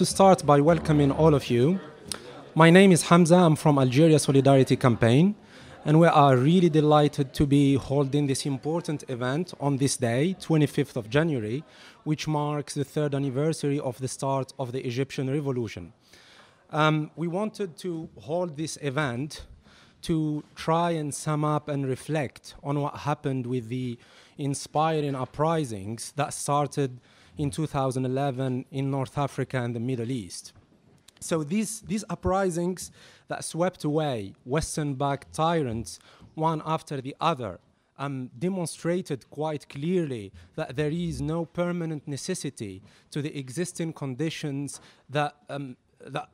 to start by welcoming all of you. My name is Hamza. I'm from Algeria Solidarity Campaign, and we are really delighted to be holding this important event on this day, 25th of January, which marks the third anniversary of the start of the Egyptian revolution. We wanted to hold this event to try and sum up and reflect on what happened with the inspiring uprisings that started in 2011 in North Africa and the Middle East. So these uprisings that swept away Western-backed tyrants one after the other demonstrated quite clearly that there is no permanent necessity to the existing conditions that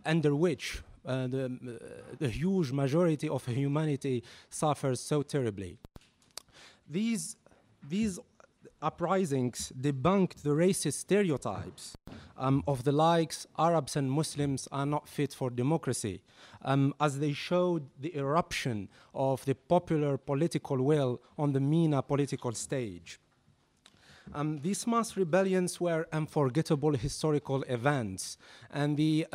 under which the huge majority of humanity suffers so terribly. These uprisings debunked the racist stereotypes of the likes Arabs and Muslims are not fit for democracy, as they showed the eruption of the popular political will on the MENA political stage. These mass rebellions were unforgettable historical events, and the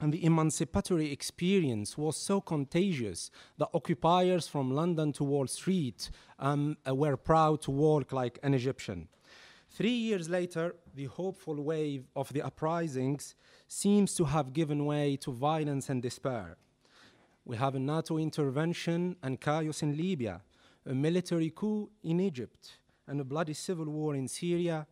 emancipatory experience was so contagious that occupiers from London to Wall Street were proud to walk like an Egyptian. 3 years later, the hopeful wave of the uprisings seems to have given way to violence and despair. We have a NATO intervention and chaos in Libya, a military coup in Egypt, and a bloody civil war in Syria,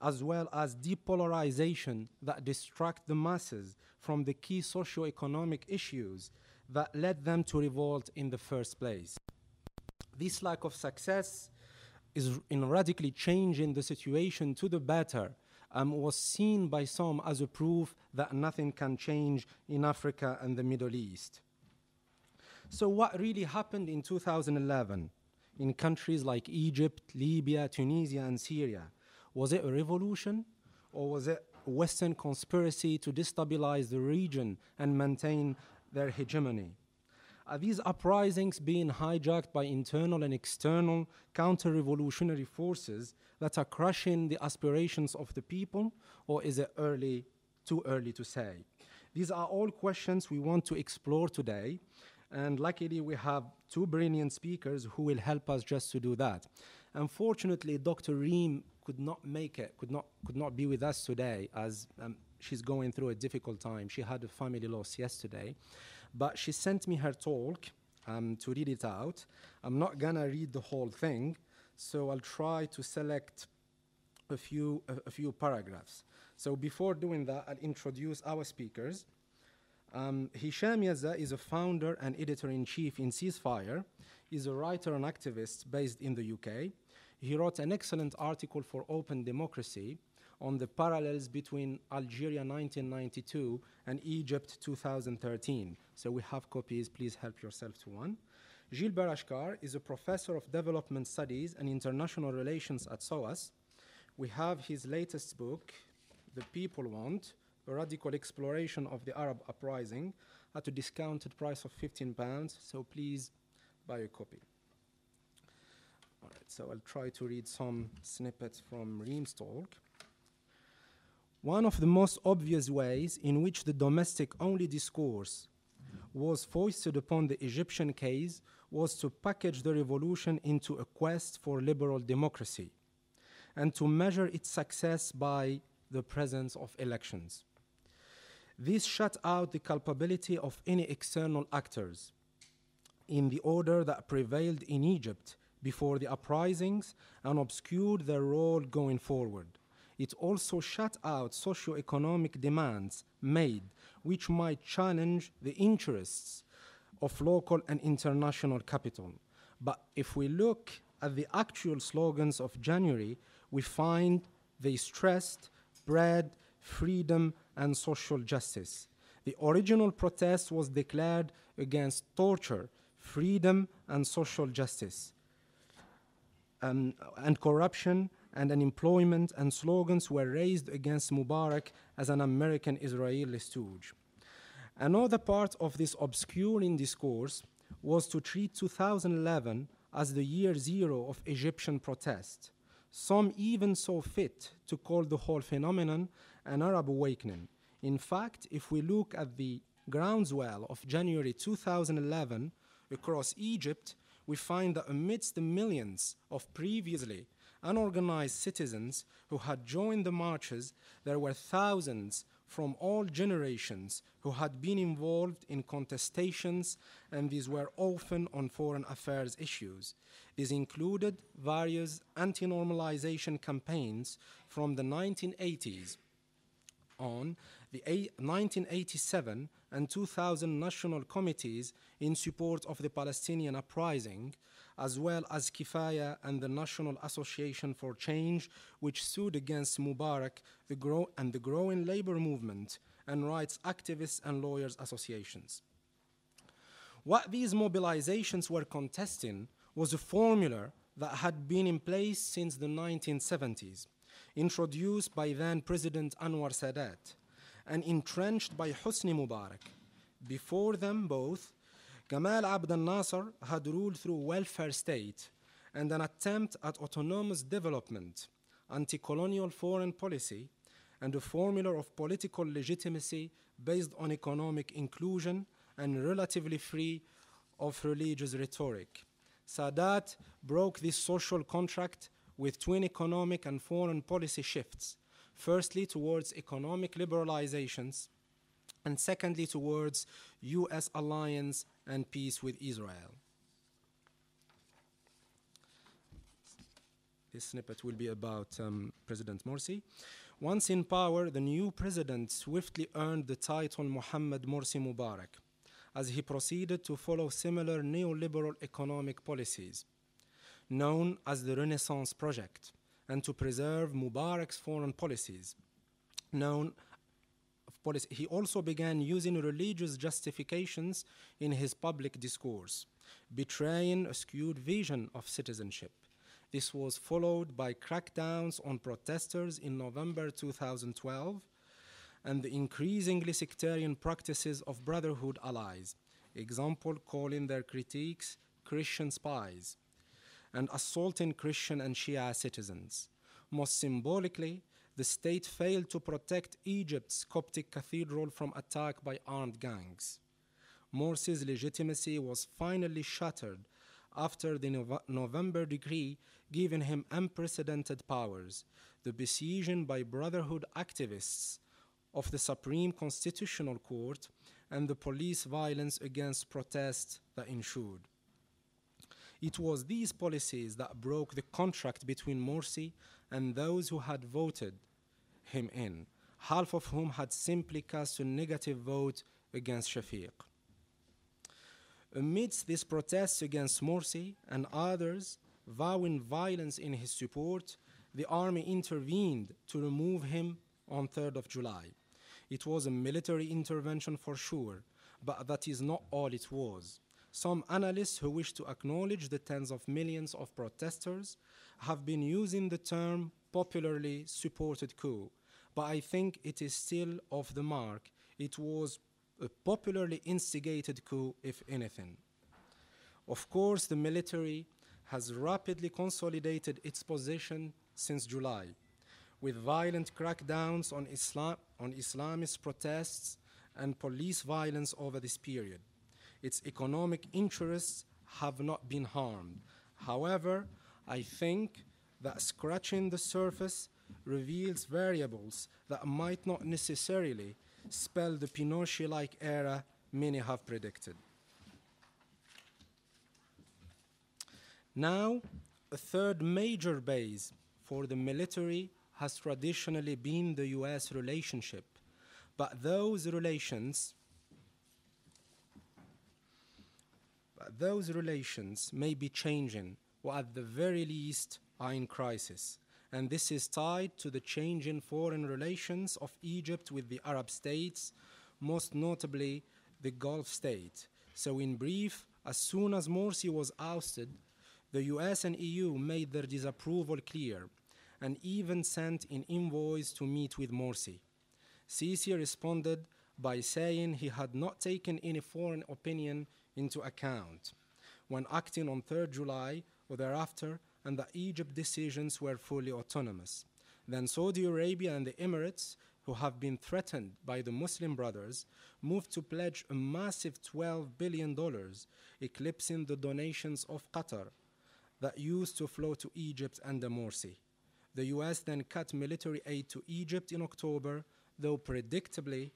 as well as depolarization that distract the masses from the key socio-economic issues that led them to revolt in the first place. This lack of success is in radically changing the situation to the better, was seen by some as a proof that nothing can change in Africa and the Middle East. So what really happened in 2011 in countries like Egypt, Libya, Tunisia, and Syria? Was it a revolution, or was it a Western conspiracy to destabilize the region and maintain their hegemony? Are these uprisings being hijacked by internal and external counter-revolutionary forces that are crushing the aspirations of the people, or is it too early to say? These are all questions we want to explore today, and luckily we have two brilliant speakers who will help us just to do that. Unfortunately, Dr. Reem could not make it, could not be with us today, as she's going through a difficult time. She had a family loss yesterday, but she sent me her talk to read it out. I'm not gonna read the whole thing, so I'll try to select a few paragraphs. So before doing that, I'll introduce our speakers. Hisham Yazza is a founder and editor-in-chief in Ceasefire. He's a writer and activist based in the UK. He wrote an excellent article for Open Democracy on the parallels between Algeria 1992 and Egypt 2013. So we have copies, please help yourself to one. Gilles Barashkar is a professor of development studies and international relations at SOAS. We have his latest book, The People Want, a radical exploration of the Arab uprising at a discounted price of £15, so please buy a copy. All right, so I'll try to read some snippets from Reem's talk. One of the most obvious ways in which the domestic-only discourse was foisted upon the Egyptian case was to package the revolution into a quest for liberal democracy and to measure its success by the presence of elections. This shut out the culpability of any external actors in the order that prevailed in Egypt before the uprisings and obscured their role going forward. It also shut out socio-economic demands made which might challenge the interests of local and international capital. But if we look at the actual slogans of January, we find they stressed bread, freedom, and social justice. The original protest was declared against torture, freedom, and social justice, and corruption and unemployment, and slogans were raised against Mubarak as an American-Israeli stooge. Another part of this obscuring discourse was to treat 2011 as the year zero of Egyptian protest. Some even saw fit to call the whole phenomenon an Arab awakening, In fact, if we look at the groundswell of January 2011 across Egypt, we find that amidst the millions of previously unorganized citizens who had joined the marches, there were thousands from all generations who had been involved in contestations, and these were often on foreign affairs issues. These included various anti-normalization campaigns from the 1980s on, the 1987 and 2000 national committees in support of the Palestinian uprising, as well as Kifaya and the National Association for Change, which stood against Mubarak and the growing labor movement and rights activists and lawyers associations. What these mobilizations were contesting was a formula that had been in place since the 1970s, introduced by then President Anwar Sadat and entrenched by Hosni Mubarak. Before them both, Gamal Abdel Nasser had ruled through welfare state and an attempt at autonomous development, anti-colonial foreign policy, and a formula of political legitimacy based on economic inclusion and relatively free of religious rhetoric. Sadat broke this social contract with twin economic and foreign policy shifts, firstly towards economic liberalizations, and secondly towards US alliance and peace with Israel. This snippet will be about President Morsi. Once in power, the new president swiftly earned the title Mohammed Morsi Mubarak, as he proceeded to follow similar neoliberal economic policies, known as the Renaissance Project, and to preserve Mubarak's foreign policies, he also began using religious justifications in his public discourse, betraying a skewed vision of citizenship. This was followed by crackdowns on protesters in November 2012 and the increasingly sectarian practices of Brotherhood allies, example calling their critiques Christian spies, and assaulting Christian and Shia citizens. Most symbolically, the state failed to protect Egypt's Coptic cathedral from attack by armed gangs. Morsi's legitimacy was finally shattered after the November decree giving him unprecedented powers, the besieging by Brotherhood activists of the Supreme Constitutional Court, and the police violence against protests that ensued. It was these policies that broke the contract between Morsi and those who had voted him in, half of whom had simply cast a negative vote against Shafiq. Amidst these protests against Morsi and others vowing violence in his support, the army intervened to remove him on 3rd of July. It was a military intervention for sure, but that is not all it was. Some analysts who wish to acknowledge the tens of millions of protesters have been using the term popularly supported coup, but I think it is still off the mark. It was a popularly instigated coup, if anything. Of course, the military has rapidly consolidated its position since July, with violent crackdowns on Islamist protests and police violence over this period. Its economic interests have not been harmed. However, I think that scratching the surface reveals variables that might not necessarily spell the Pinochet-like era many have predicted. Now, a third major base for the military has traditionally been the US relationship, but those relations may be changing, or at the very least are in crisis, and this is tied to the changing foreign relations of Egypt with the Arab states, most notably the Gulf state. So in brief, as soon as Morsi was ousted, the US and EU made their disapproval clear and even sent in envoys to meet with Morsi. Sisi responded by saying he had not taken any foreign opinion into account when acting on 3rd July or thereafter, and that Egypt's decisions were fully autonomous. Then Saudi Arabia and the Emirates who have been threatened by the Muslim Brothers, moved to pledge a massive $12 billion, eclipsing the donations of Qatar that used to flow to Egypt and the Morsi. The US then cut military aid to Egypt in October, though predictably,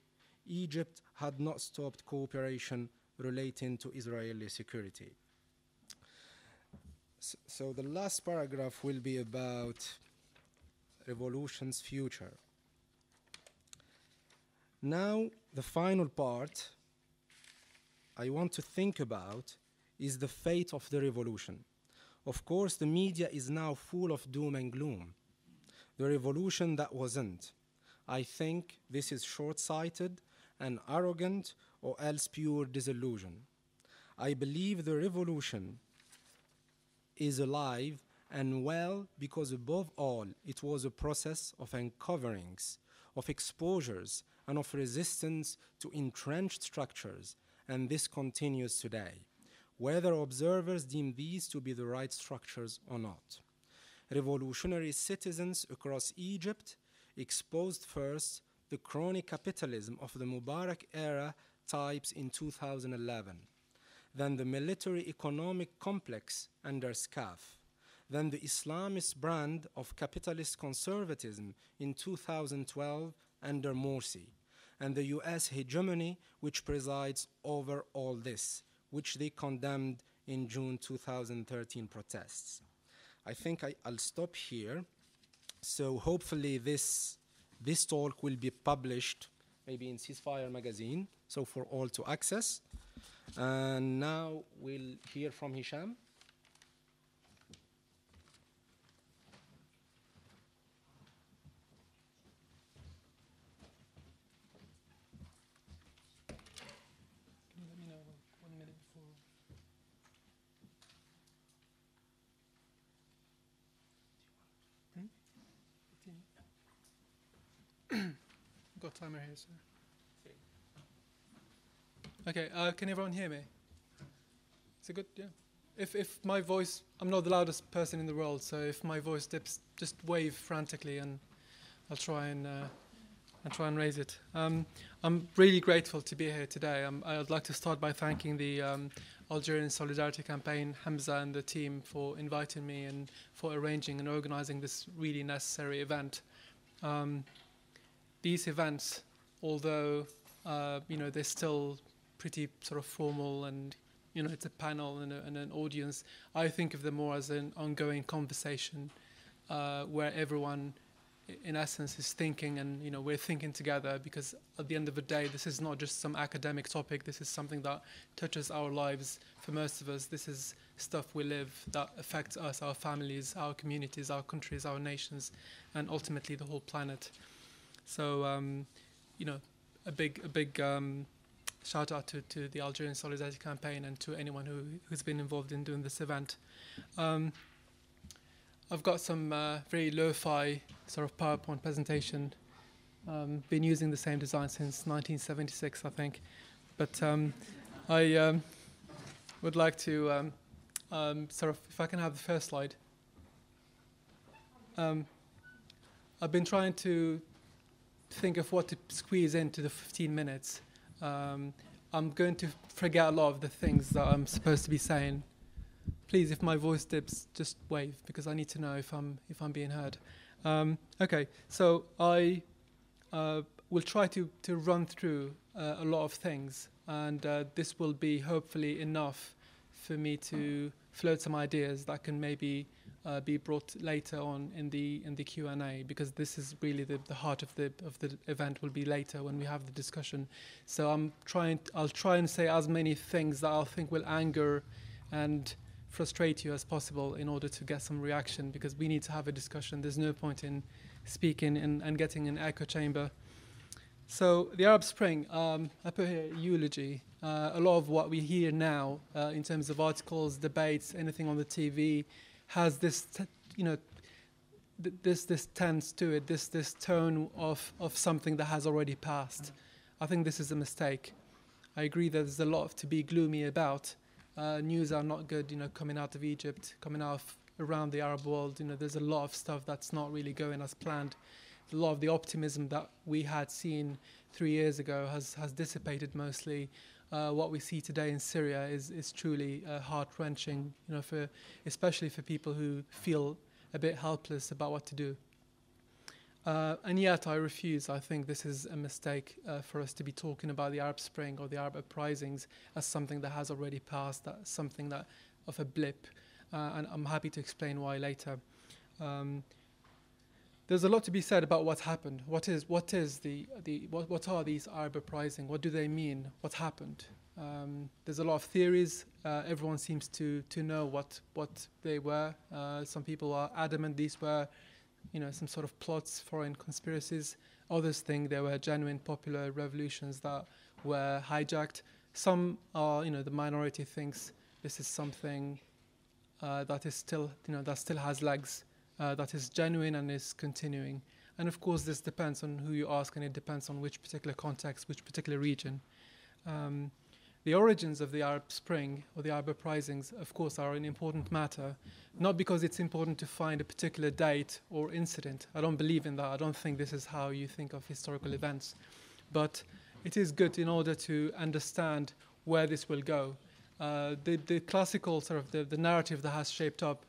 Egypt had not stopped cooperation relating to Israeli security. So the last paragraph will be about revolution's future. Now, the final part I want to think about is the fate of the revolution. Of course, the media is now full of doom and gloom. The revolution that wasn't. I think this is short-sighted and arrogant, or else pure disillusion. I believe the revolution is alive and well because above all, it was a process of uncoverings, of exposures, and of resistance to entrenched structures, and this continues today, whether observers deem these to be the right structures or not. Revolutionary citizens across Egypt exposed first the crony capitalism of the Mubarak era types in 2011, then the military economic complex under SCAF, then the Islamist brand of capitalist conservatism in 2012 under Morsi, and the US hegemony which presides over all this, which they condemned in June 2013 protests. I think I'll stop here. So hopefully this talk will be published maybe in Ceasefire magazine, so for all to access. And now we'll hear from Hisham. Can you let me know 1 minute before? Got timer here, sir. Okay, can everyone hear me? Is it good? Yeah. If my voice, I'm not the loudest person in the world, so if my voice dips, just wave frantically, and I'll try and raise it. I'm really grateful to be here today. I'd like to start by thanking the Algerian Solidarity Campaign, Hamza and the team, for inviting me and for arranging and organizing this really necessary event. These events, although they're still pretty sort of formal and it's a panel and an audience, I think of them more as an ongoing conversation where everyone in essence is thinking, and we're thinking together, because at the end of the day this is not just some academic topic. This is something that touches our lives. For most of us, this is stuff we live that affects us, our families, our communities, our countries, our nations, and ultimately the whole planet. So a big shout out to the Algerian Solidarity Campaign and to anyone who's been involved in doing this event. I've got some very lo-fi sort of PowerPoint presentation. Been using the same design since 1976, I think. But I would like to sort of, if I can have the first slide. I've been trying to think of what to squeeze into the 15 minutes. I'm going to forget a lot of the things that I'm supposed to be saying. Please, if my voice dips, just wave, because I need to know if I'm being heard. Okay, so I will try to run through a lot of things, and this will be hopefully enough for me to float some ideas that can maybe be brought later on in the Q&A, because this is really the heart of the event will be later when we have the discussion. So I'll try and say as many things that I think will anger and frustrate you as possible in order to get some reaction, because we need to have a discussion. There's no point in speaking and getting an echo chamber. So the Arab Spring, I put here eulogy. A lot of what we hear now in terms of articles, debates, anything on the TV has this, this tense to it, this tone of something that has already passed. I think this is a mistake. I agree that there's a lot to be gloomy about. News are not good, coming out of Egypt, coming out around the Arab world. There's a lot of stuff that's not really going as planned. a lot of the optimism that we had seen 3 years ago has dissipated mostly. What we see today in Syria is truly heart-wrenching, especially for people who feel a bit helpless about what to do. And yet I refuse. I think this is a mistake for us to be talking about the Arab Spring or the Arab uprisings as something that has already passed, that's something that of a blip. And I'm happy to explain why later. There's a lot to be said about what happened. What are these Arab uprisings? What do they mean? What happened? There's a lot of theories. Everyone seems to know what they were. Some people are adamant these were, some sort of plots, foreign conspiracies. Others think they were genuine popular revolutions that were hijacked. Some are, the minority thinks this is something that is still, that still has legs. That is genuine and is continuing. And of course, this depends on who you ask, and it depends on which particular context, which particular region. The origins of the Arab Spring or the Arab uprisings, of course, are an important matter, not because it's important to find a particular date or incident. I don't believe in that. I don't think this is how you think of historical events. But it is good in order to understand where this will go. The classical sort of the narrative that has shaped up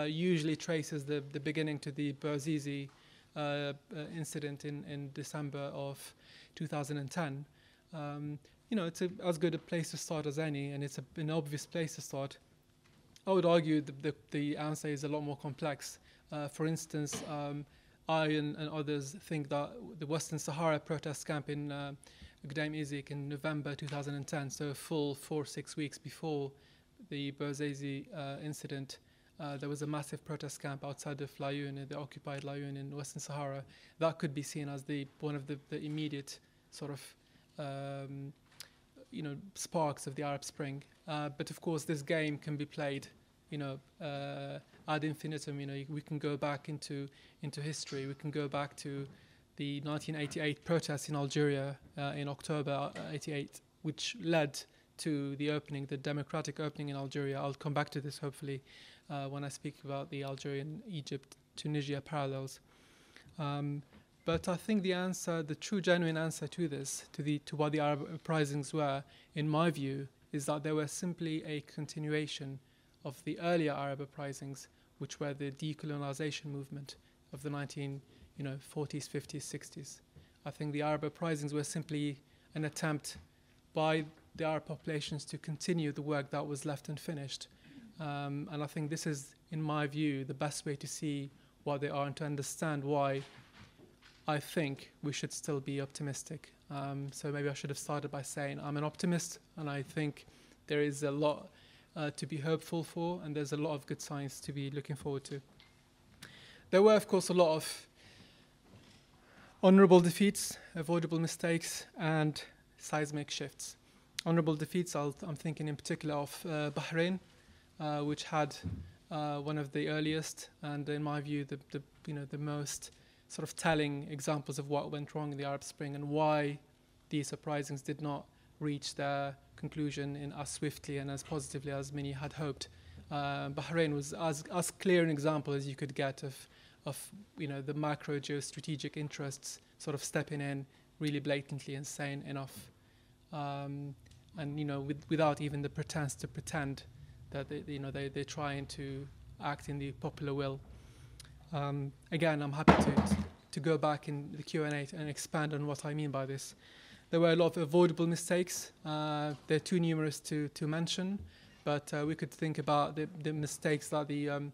usually traces the beginning to the Bouazizi incident in December of 2010. It's as good a place to start as any, and it's an obvious place to start. I would argue the answer is a lot more complex. For instance, I and others think that the Western Sahara protest camp in Gdeim Izik in November 2010, so a full 4-6 weeks before the Bouazizi incident, there was a massive protest camp outside of Laayoune, the occupied Laayoune in Western Sahara. That could be seen as one of the immediate sort of sparks of the Arab Spring. But of course, this game can be played, ad infinitum. We can go back into history. We can go back to the 1988 protests in Algeria in October '88, which led to the democratic opening in Algeria. I'll come back to this hopefully when I speak about the Algerian, Egypt, Tunisia parallels. But I think the true genuine answer to this, to what the Arab uprisings were, in my view, is that they were simply a continuation of the earlier Arab uprisings, which were the decolonization movement of the 40s, 50s, 60s. I think the Arab uprisings were simply an attempt by the Arab populations to continue the work that was left unfinished. And I think this is, in my view, the best way to see what they are and to understand why I think we should still be optimistic. So maybe I should have started by saying I'm an optimist, and I think there is a lot to be hopeful for, and there's a lot of good signs to be looking forward to. There were, of course, a lot of honorable defeats, avoidable mistakes, and seismic shifts. Honorable defeats, I'm thinking in particular of Bahrain, which had one of the earliest and, in my view, the most sort of telling examples of what went wrong in the Arab Spring and why these uprisings did not reach their conclusion as swiftly and as positively as many had hoped. Bahrain was as clear an example as you could get of the macro geostrategic interests sort of stepping in really blatantly and saying enough, and without even the pretense to pretend that they're trying to act in the popular will. Again, I'm happy to go back in the Q&A and expand on what I mean by this. There were a lot of avoidable mistakes. They're too numerous to mention, but we could think about the mistakes that the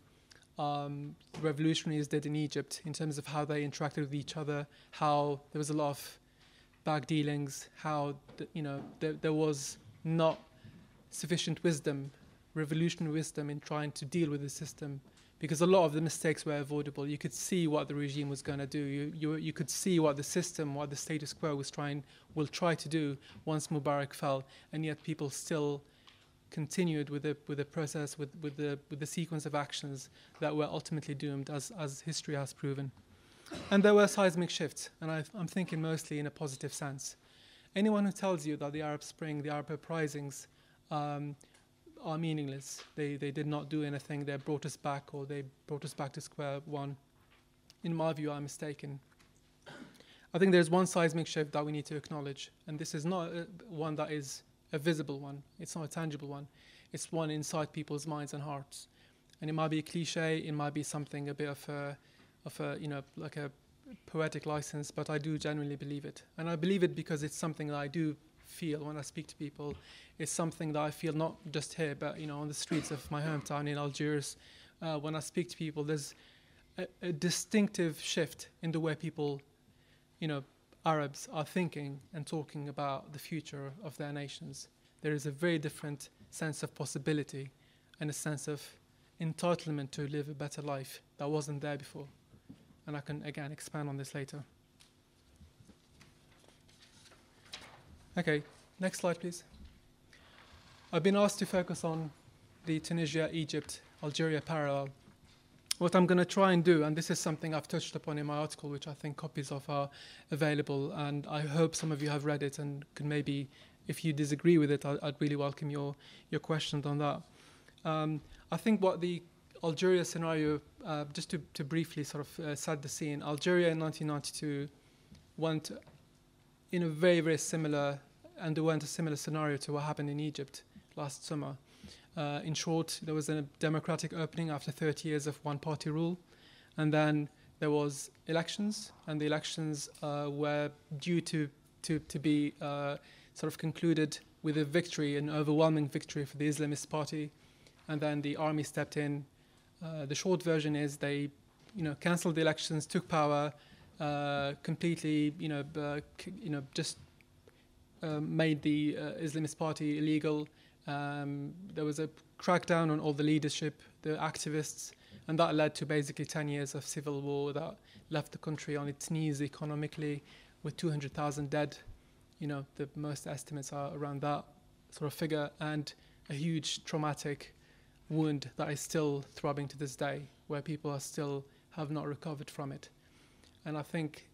revolutionaries did in Egypt in terms of how they interacted with each other, how there was a lot of back dealings, how there was not sufficient wisdom, revolutionary wisdom in trying to deal with the system, because a lot of the mistakes were avoidable. You could see what the regime was going to do. You could see what the system, what the status quo will try to do once Mubarak fell, and yet people still continued with the process, with the sequence of actions that were ultimately doomed, as history has proven. And there were seismic shifts, and I'm thinking mostly in a positive sense. Anyone who tells you that the Arab Spring, the Arab uprisings, are meaningless, they did not do anything, they brought us back, or they brought us back to square one, in my view, are mistaken. I think there's one seismic shift that we need to acknowledge, and this is not one that is a visible one. It's not a tangible one. It's one inside people's minds and hearts. And it might be a cliche, it might be something a bit of a like a poetic license, but I do genuinely believe it. And I believe it because it's something that I do feel when I speak to people. It's something that I feel not just here, but on the streets of my hometown in Algiers. When I speak to people, there's a distinctive shift in the way people, Arabs are thinking and talking about the future of their nations. There is a very different sense of possibility and a sense of entitlement to live a better life that wasn't there before. And I can, again, expand on this later. Okay, next slide, please. I've been asked to focus on the Tunisia, Egypt, Algeria parallel. What I'm going to try and do, and this is something I've touched upon in my article, which I think copies of are available, and I hope some of you have read it and can maybe, if you disagree with it, I'd really welcome your questions on that. I think what the Algeria scenario, just to briefly sort of set the scene, Algeria in 1992 went in a very, very similar, underwent a similar scenario to what happened in Egypt last summer. In short, there was a democratic opening after 30 years of one-party rule, and then there was elections, and the elections were due to be sort of concluded with a victory, an overwhelming victory for the Islamist party, and then the army stepped in. The short version is they, cancelled the elections, took power, completely, just made the Islamist party illegal. There was a crackdown on all the leadership, the activists, and that led to basically 10 years of civil war that left the country on its knees economically, with 200,000 dead. The most estimates are around that sort of figure, and a huge traumatic wound that is still throbbing to this day, where people are still have not recovered from it. And I think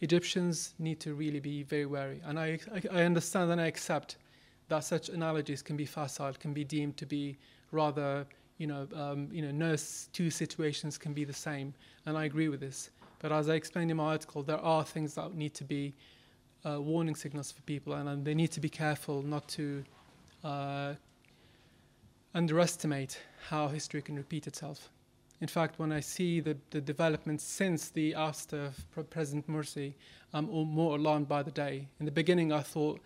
Egyptians need to really be very wary. And I understand and I accept that such analogies can be facile, can be deemed to be rather, no two situations can be the same. And I agree with this. But as I explained in my article, there are things that need to be warning signals for people, and they need to be careful not to underestimate how history can repeat itself. In fact, when I see the developments since the ouster of President Morsi, I'm more alarmed by the day. In the beginning, I thought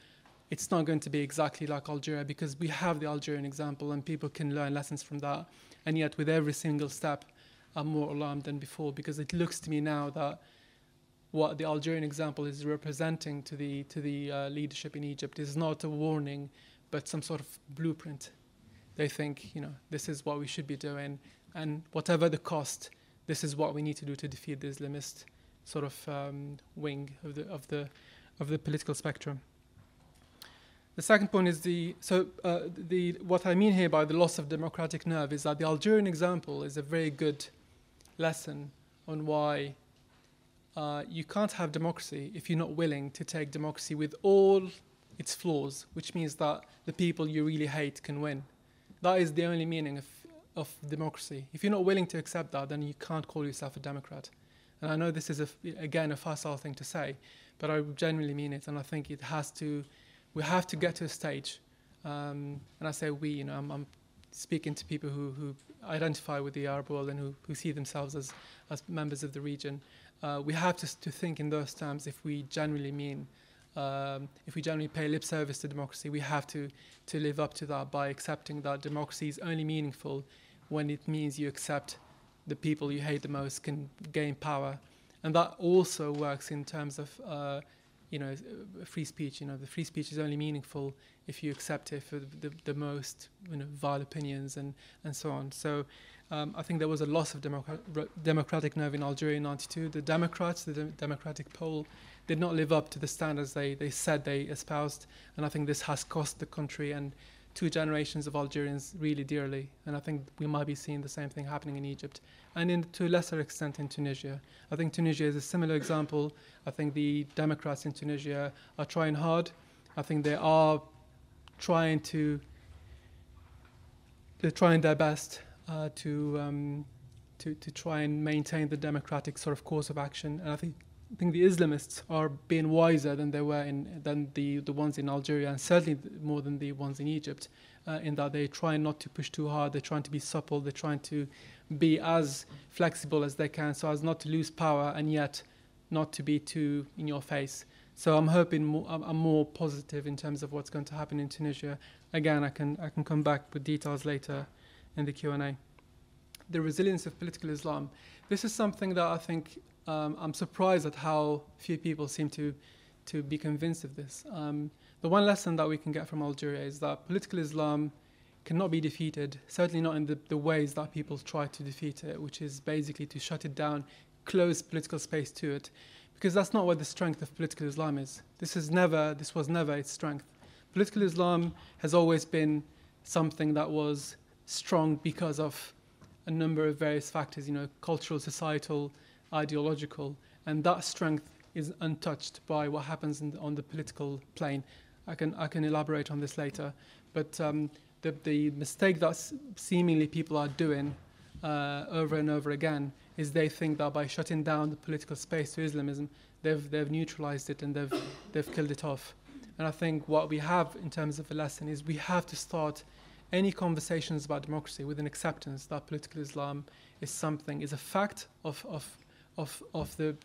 it's not going to be exactly like Algeria, because we have the Algerian example and people can learn lessons from that. And yet, with every single step, I'm more alarmed than before, because it looks to me now that what the Algerian example is representing to the leadership in Egypt is not a warning, but some sort of blueprint. They think, this is what we should be doing, and whatever the cost, this is what we need to do to defeat the Islamist sort of wing of the political spectrum. The second point is what I mean here by the loss of democratic nerve is that the Algerian example is a very good lesson on why you can't have democracy if you're not willing to take democracy with all its flaws, which means that the people you really hate can win. That is the only meaning of democracy. If you're not willing to accept that, then you can't call yourself a Democrat. And I know this is, again, a facile thing to say, but I genuinely mean it, and I think we have to get to a stage, and I say we, I'm speaking to people who identify with the Arab world and who see themselves as members of the region. We have to think in those terms if we genuinely mean, if we generally pay lip service to democracy. We have to live up to that by accepting that democracy is only meaningful when it means you accept the people you hate the most can gain power. And that also works in terms of, free speech. The free speech is only meaningful if you accept it for the most, vile opinions and so on. So I think there was a loss of democratic nerve in Algeria in 92. The Democrats, the Democratic Pole, did not live up to the standards they said they espoused, and I think this has cost the country and 2 generations of Algerians really dearly. And I think we might be seeing the same thing happening in Egypt, and to a lesser extent in Tunisia. I think Tunisia is a similar example. I think the Democrats in Tunisia are trying hard. I think they are trying they're trying their best to try and maintain the democratic sort of course of action. And I think I think the Islamists are being wiser than they were than the ones in Algeria, and certainly more than the ones in Egypt, in that they try not to push too hard. They're trying to be supple. They're trying to be as flexible as they can, so as not to lose power and yet not to be too in your face. So I'm hoping I'm more positive in terms of what's going to happen in Tunisia. Again, I can come back with details later in the Q&A. The resilience of political Islam. This is something that I think I'm surprised at how few people seem to be convinced of this. The one lesson that we can get from Algeria is that political Islam cannot be defeated, certainly not in the ways that people try to defeat it, which is basically to shut it down, close political space to it, because that's not what the strength of political Islam is. This was never its strength. Political Islam has always been something that was strong because of a number of various factors, cultural, societal, ideological, and that strength is untouched by what happens on the political plane. I can elaborate on this later, but the mistake that seemingly people are doing over and over again is they think that by shutting down the political space to Islamism, they've neutralized it and they've killed it off. And I think what we have in terms of a lesson is we have to start any conversations about democracy with an acceptance that political Islam is a fact of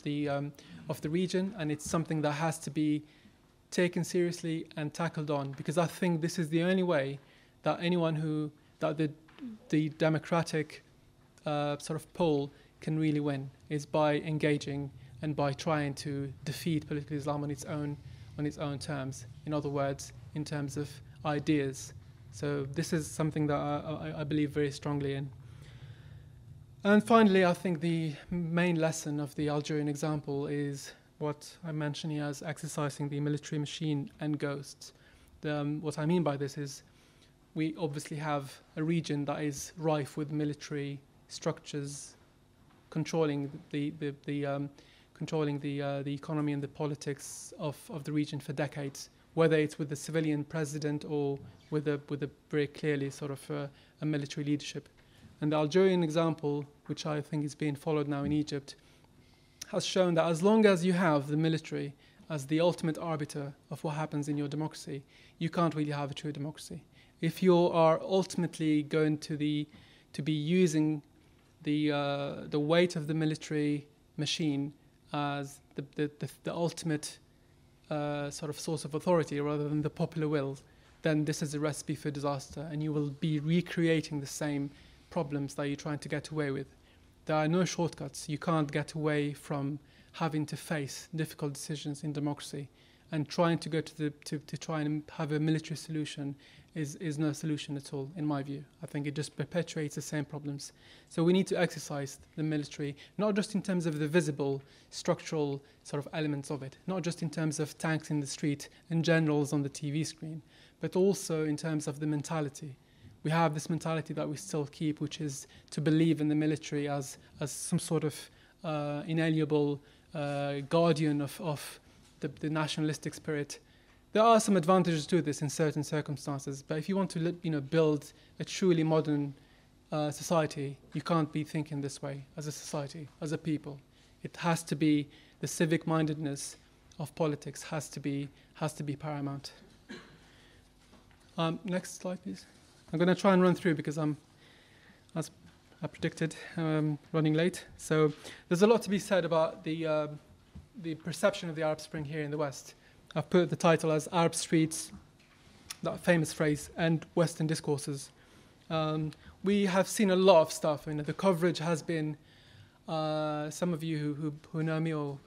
the region, and it's something that has to be taken seriously and tackled on, because I think this is the only way that the democratic sort of pole can really win, is by engaging and by trying to defeat political Islam on its own terms. In other words, in terms of ideas. So this is something that I believe very strongly in. And finally, I think the main lesson of the Algerian example is what I mentioned here as exercising the military machine and ghosts. What I mean by this is we obviously have a region that is rife with military structures controlling the economy and the politics of the region for decades, whether it's with the civilian president or with a very clearly sort of a military leadership. And the Algerian example, which I think is being followed now in Egypt, has shown that as long as you have the military as the ultimate arbiter of what happens in your democracy, you can't really have a true democracy. If you are ultimately going to be using the weight of the military machine as the ultimate sort of source of authority rather than the popular will, then this is a recipe for disaster, and you will be recreating the same problems that you're trying to get away with. There are no shortcuts. You can't get away from having to face difficult decisions in democracy, and trying to go to try and have a military solution is no solution at all, in my view. I think it just perpetuates the same problems. So we need to exercise the military, not just in terms of the visible structural sort of elements of it, not just in terms of tanks in the street and generals on the TV screen, but also in terms of the mentality. We have this mentality that we still keep, which is to believe in the military as some sort of inalienable guardian of the nationalistic spirit. There are some advantages to this in certain circumstances, but if you want to build a truly modern society, you can't be thinking this way as a society, as a people. It has to be the civic mindedness of politics has to be paramount. Next slide, please. I'm going to try and run through because I'm, as I predicted, running late. So there's a lot to be said about the perception of the Arab Spring here in the West. I've put the title as Arab Streets, that famous phrase, and Western Discourses. We have seen a lot of stuff. The coverage has been, some of you who know me or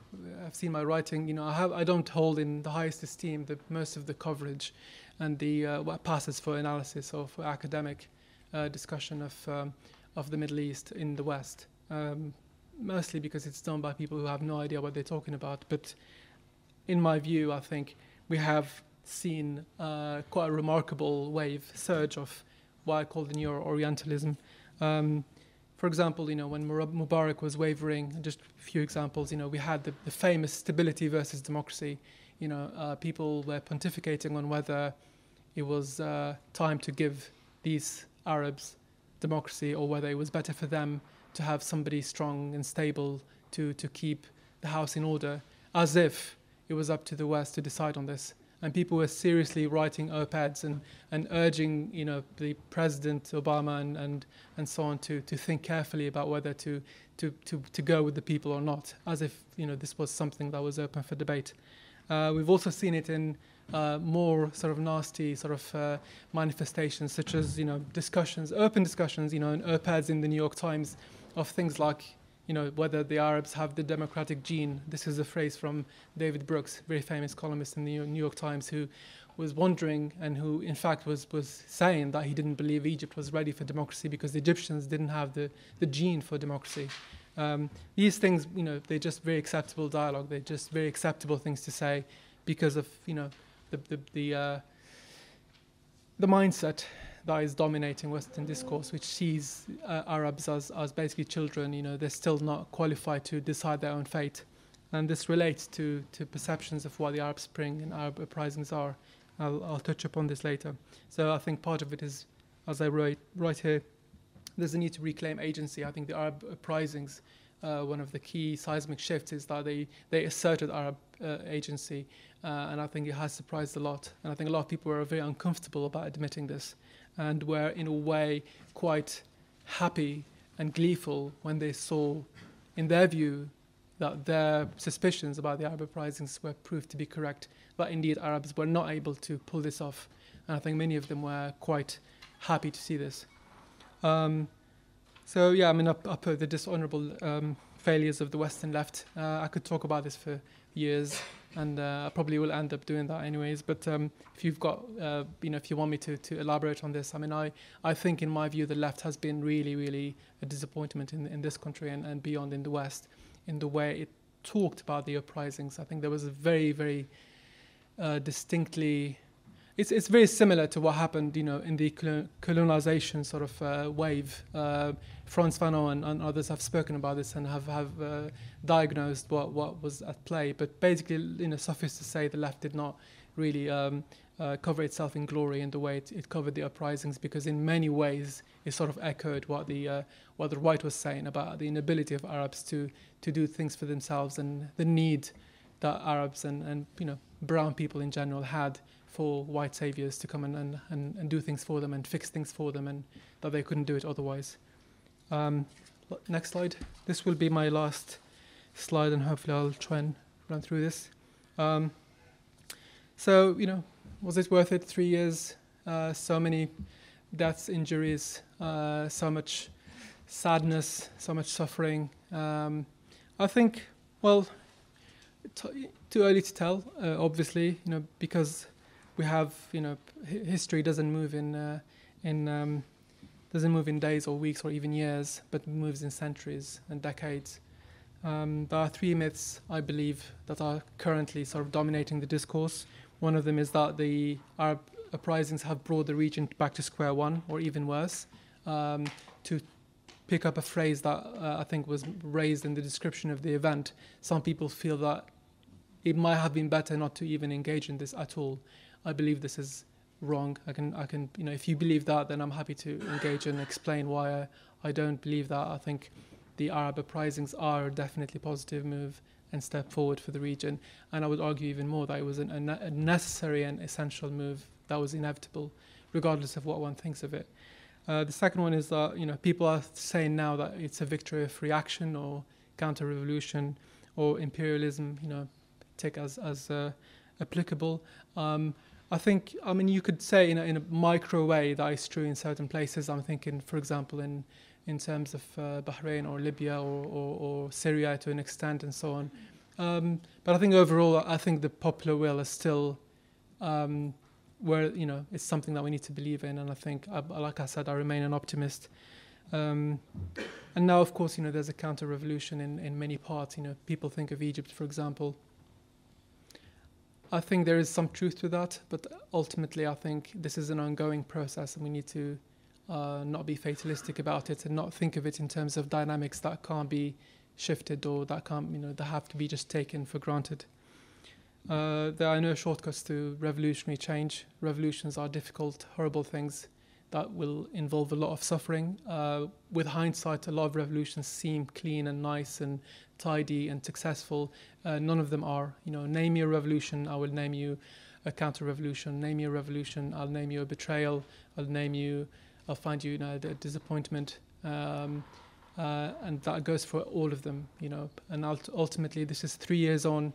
have seen my writing, I don't hold in the highest esteem most of the coverage and what passes for analysis or for academic discussion of the Middle East in the West. Mostly because it's done by people who have no idea what they're talking about. But in my view, I think we have seen quite a remarkable surge of what I call the neo-Orientalism. For example, when Mubarak was wavering, just a few examples, we had the famous stability versus democracy. People were pontificating on whether it was time to give these Arabs democracy or whether it was better for them to have somebody strong and stable to keep the house in order, as if it was up to the West to decide on this. And people were seriously writing op-eds and urging, the President Obama and so on to think carefully about whether to go with the people or not, as if this was something that was open for debate. We've also seen it in more sort of nasty sort of manifestations, such as discussions, open discussions, and op-eds in the New York Times of things like whether the Arabs have the democratic gene. This is a phrase from David Brooks, very famous columnist in the New York Times, who was wondering and who in fact was saying that he didn't believe Egypt was ready for democracy because the Egyptians didn't have the gene for democracy. These things, they're just very acceptable dialogue. They're just very acceptable things to say because of the mindset that is dominating Western discourse, which sees Arabs as basically children. They're still not qualified to decide their own fate, and this relates to perceptions of what the Arab Spring and Arab uprisings are. I'll touch upon this later. So I think part of it is, as I write here, there's a need to reclaim agency. I think the Arab uprisings, one of the key seismic shifts is that they asserted Arab agency, and I think it has surprised a lot. And I think a lot of people were very uncomfortable about admitting this, and were in a way quite happy and gleeful when they saw, in their view, that their suspicions about the Arab uprisings were proved to be correct, that indeed Arabs were not able to pull this off. And I think many of them were quite happy to see this. So yeah, I put the dishonorable failures of the Western left. I could talk about this for years, and I probably will end up doing that anyways. But if you've got, if you want me to elaborate on this, I think in my view the left has been really, really a disappointment in this country and beyond in the West, in the way it talked about the uprisings. I think there was a very, very distinctly. It's very similar to what happened, in the colonization sort of wave. Frantz Fanon and others have spoken about this and have diagnosed what was at play. But basically, suffice to say, the left did not really cover itself in glory in the way it covered the uprisings, because in many ways it sort of echoed what the right was saying about the inability of Arabs to do things for themselves, and the need that Arabs and brown people in general had for white saviors to come and do things for them and fix things for them, and that they couldn't do it otherwise. Next slide. This will be my last slide, and hopefully I'll try and run through this. So, was it worth it? 3 years, so many deaths, injuries, so much sadness, so much suffering. I think, well, too early to tell, obviously, because we have, history doesn't move doesn't move in days or weeks or even years, but moves in centuries and decades. There are 3 myths, I believe, that are currently sort of dominating the discourse. One of them is that the Arab uprisings have brought the region back to square one, or even worse. To pick up a phrase that I think was raised in the description of the event, some people feel that it might have been better not to even engage in this at all. I believe this is wrong. I can, if you believe that, then I'm happy to engage and explain why I don't believe that. I think the Arab uprisings are a definitely positive move and step forward for the region. And I would argue even more that it was a necessary and essential move that was inevitable, regardless of what one thinks of it. The second one is that, people are saying now that it's a victory of reaction or counter-revolution or imperialism, take as applicable. I think, you could say in a micro way that is true in certain places. I'm thinking, for example, in terms of Bahrain or Libya or Syria to an extent and so on. But I think overall, I think the popular will is still where, it's something that we need to believe in. And I think, like I said, I remain an optimist. And now, of course, there's a counter-revolution in many parts. People think of Egypt, for example. I think there is some truth to that, but ultimately I think this is an ongoing process, and we need to not be fatalistic about it and not think of it in terms of dynamics that can't be shifted or that can't, that have to be just taken for granted. There are no shortcuts to revolutionary change. Revolutions are difficult, horrible things. that will involve a lot of suffering. With hindsight, a lot of revolutions seem clean and nice and tidy and successful. None of them are. Name me a revolution, I will name you a counter-revolution. Name me a revolution, I'll name you a betrayal. I'll find you, a disappointment. And that goes for all of them, And ultimately, this is 3 years on.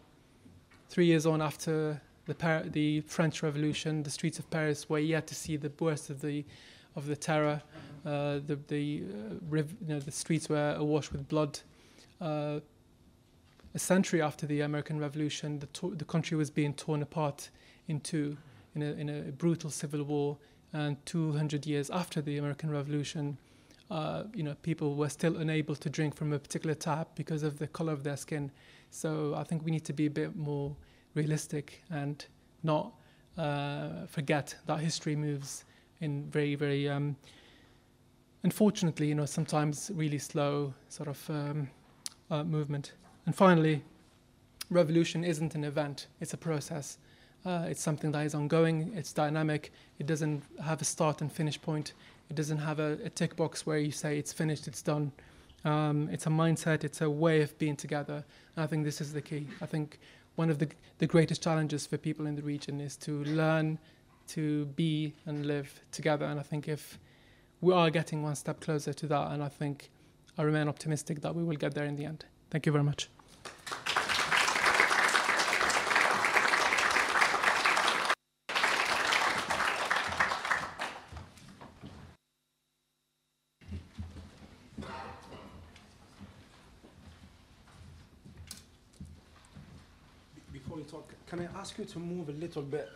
3 years on after the French Revolution, the streets of Paris were yet to see the worst of the terror. The streets were awash with blood. A century after the American Revolution, the country was being torn apart in two in a brutal civil war. And 200 years after the American Revolution, people were still unable to drink from a particular tap because of the color of their skin. So I think we need to be a bit more realistic and not forget that history moves in very, very, unfortunately, sometimes really slow sort of movement. And finally, revolution isn't an event, it's a process. It's something that is ongoing, it's dynamic, it doesn't have a start and finish point, it doesn't have a tick box where you say it's finished, it's done. It's a mindset, it's a way of being together, and I think this is the key. I think one of the greatest challenges for people in the region is to learn to be and live together, and I think if we are getting one step closer to that, and I remain optimistic that we will get there in the end. Thank you very much. Before you talk, can I ask you to move a little bit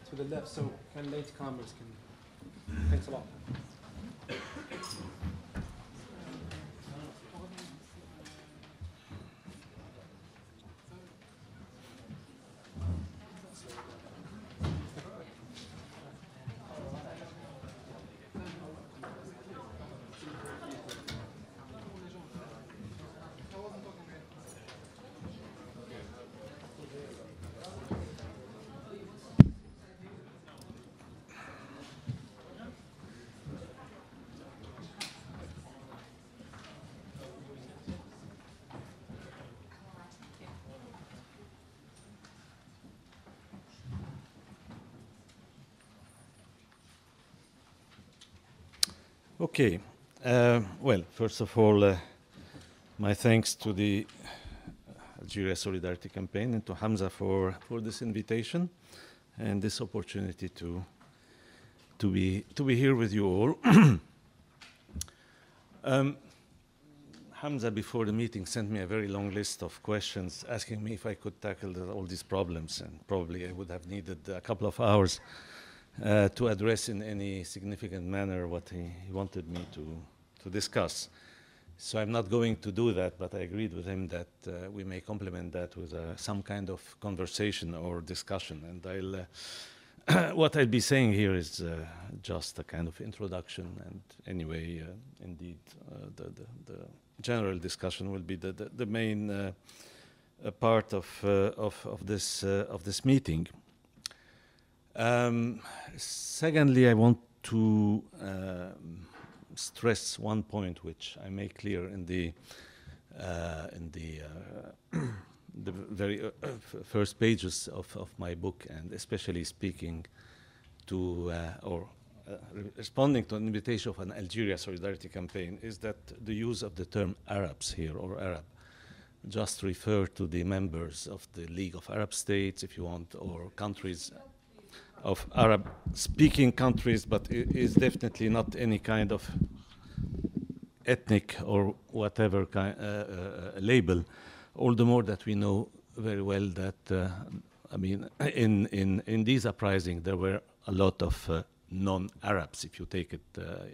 to the left so latecomers can... Thanks a lot. Okay. Well, first of all, my thanks to the Algeria Solidarity Campaign and to Hamza for this invitation and this opportunity to be here with you all. Hamza, before the meeting, sent me a very long list of questions asking me if I could tackle all these problems, and probably I would have needed a couple of hours to address in any significant manner what he wanted me to discuss. So I'm not going to do that, but I agreed with him that we may complement that with some kind of conversation or discussion. And what I'll be saying here is just a kind of introduction. And anyway, indeed, the general discussion will be the main part of this meeting. Secondly, I want to stress one point which I make clear in the very first pages of my book, and especially speaking to responding to an invitation of an Algeria Solidarity Campaign, is that the use of the term Arabs here, or Arab, just refer to the members of the League of Arab States, if you want, or countries of Arab-speaking countries, but it is definitely not any kind of ethnic or whatever label. All the more that we know very well that, I mean, in these uprisings there were a lot of non-Arabs, if you take it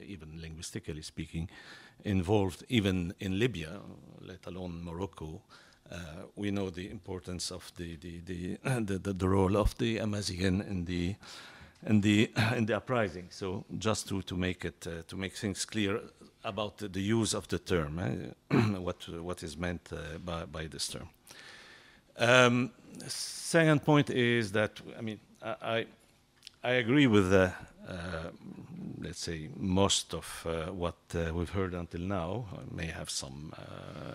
even linguistically speaking, involved even in Libya, let alone Morocco. We know the importance of the role of the Amazigh in the uprising. So just to make things clear about the use of the term, what is meant by this term. Second point is that, I mean, I agree with let's say, most of what we've heard until now. May have some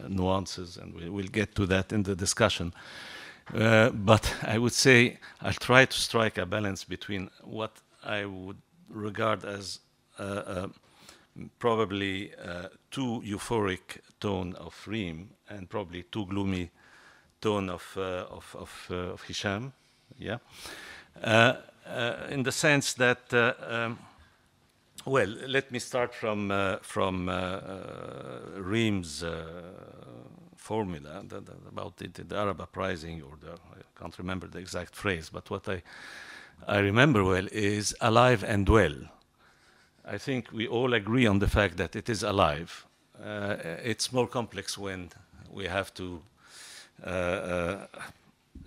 nuances, and we'll get to that in the discussion. But I would say I'll try to strike a balance between what I would regard as probably too euphoric tone of Reem and probably too gloomy tone of Hisham, yeah, in the sense that, well, let me start from Reem's formula about the Arab uprising, or I can't remember the exact phrase, but what I remember well is alive and well. I think we all agree on the fact that it is alive. It's more complex when we have to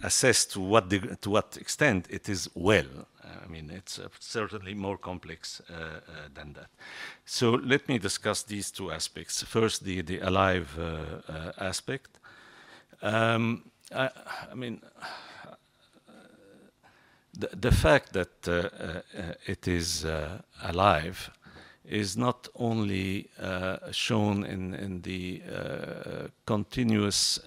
assess to what extent it is well. I mean, it's certainly more complex than that. So let me discuss these two aspects. First, the alive aspect. I mean, the fact that it is alive is not only shown in the continuous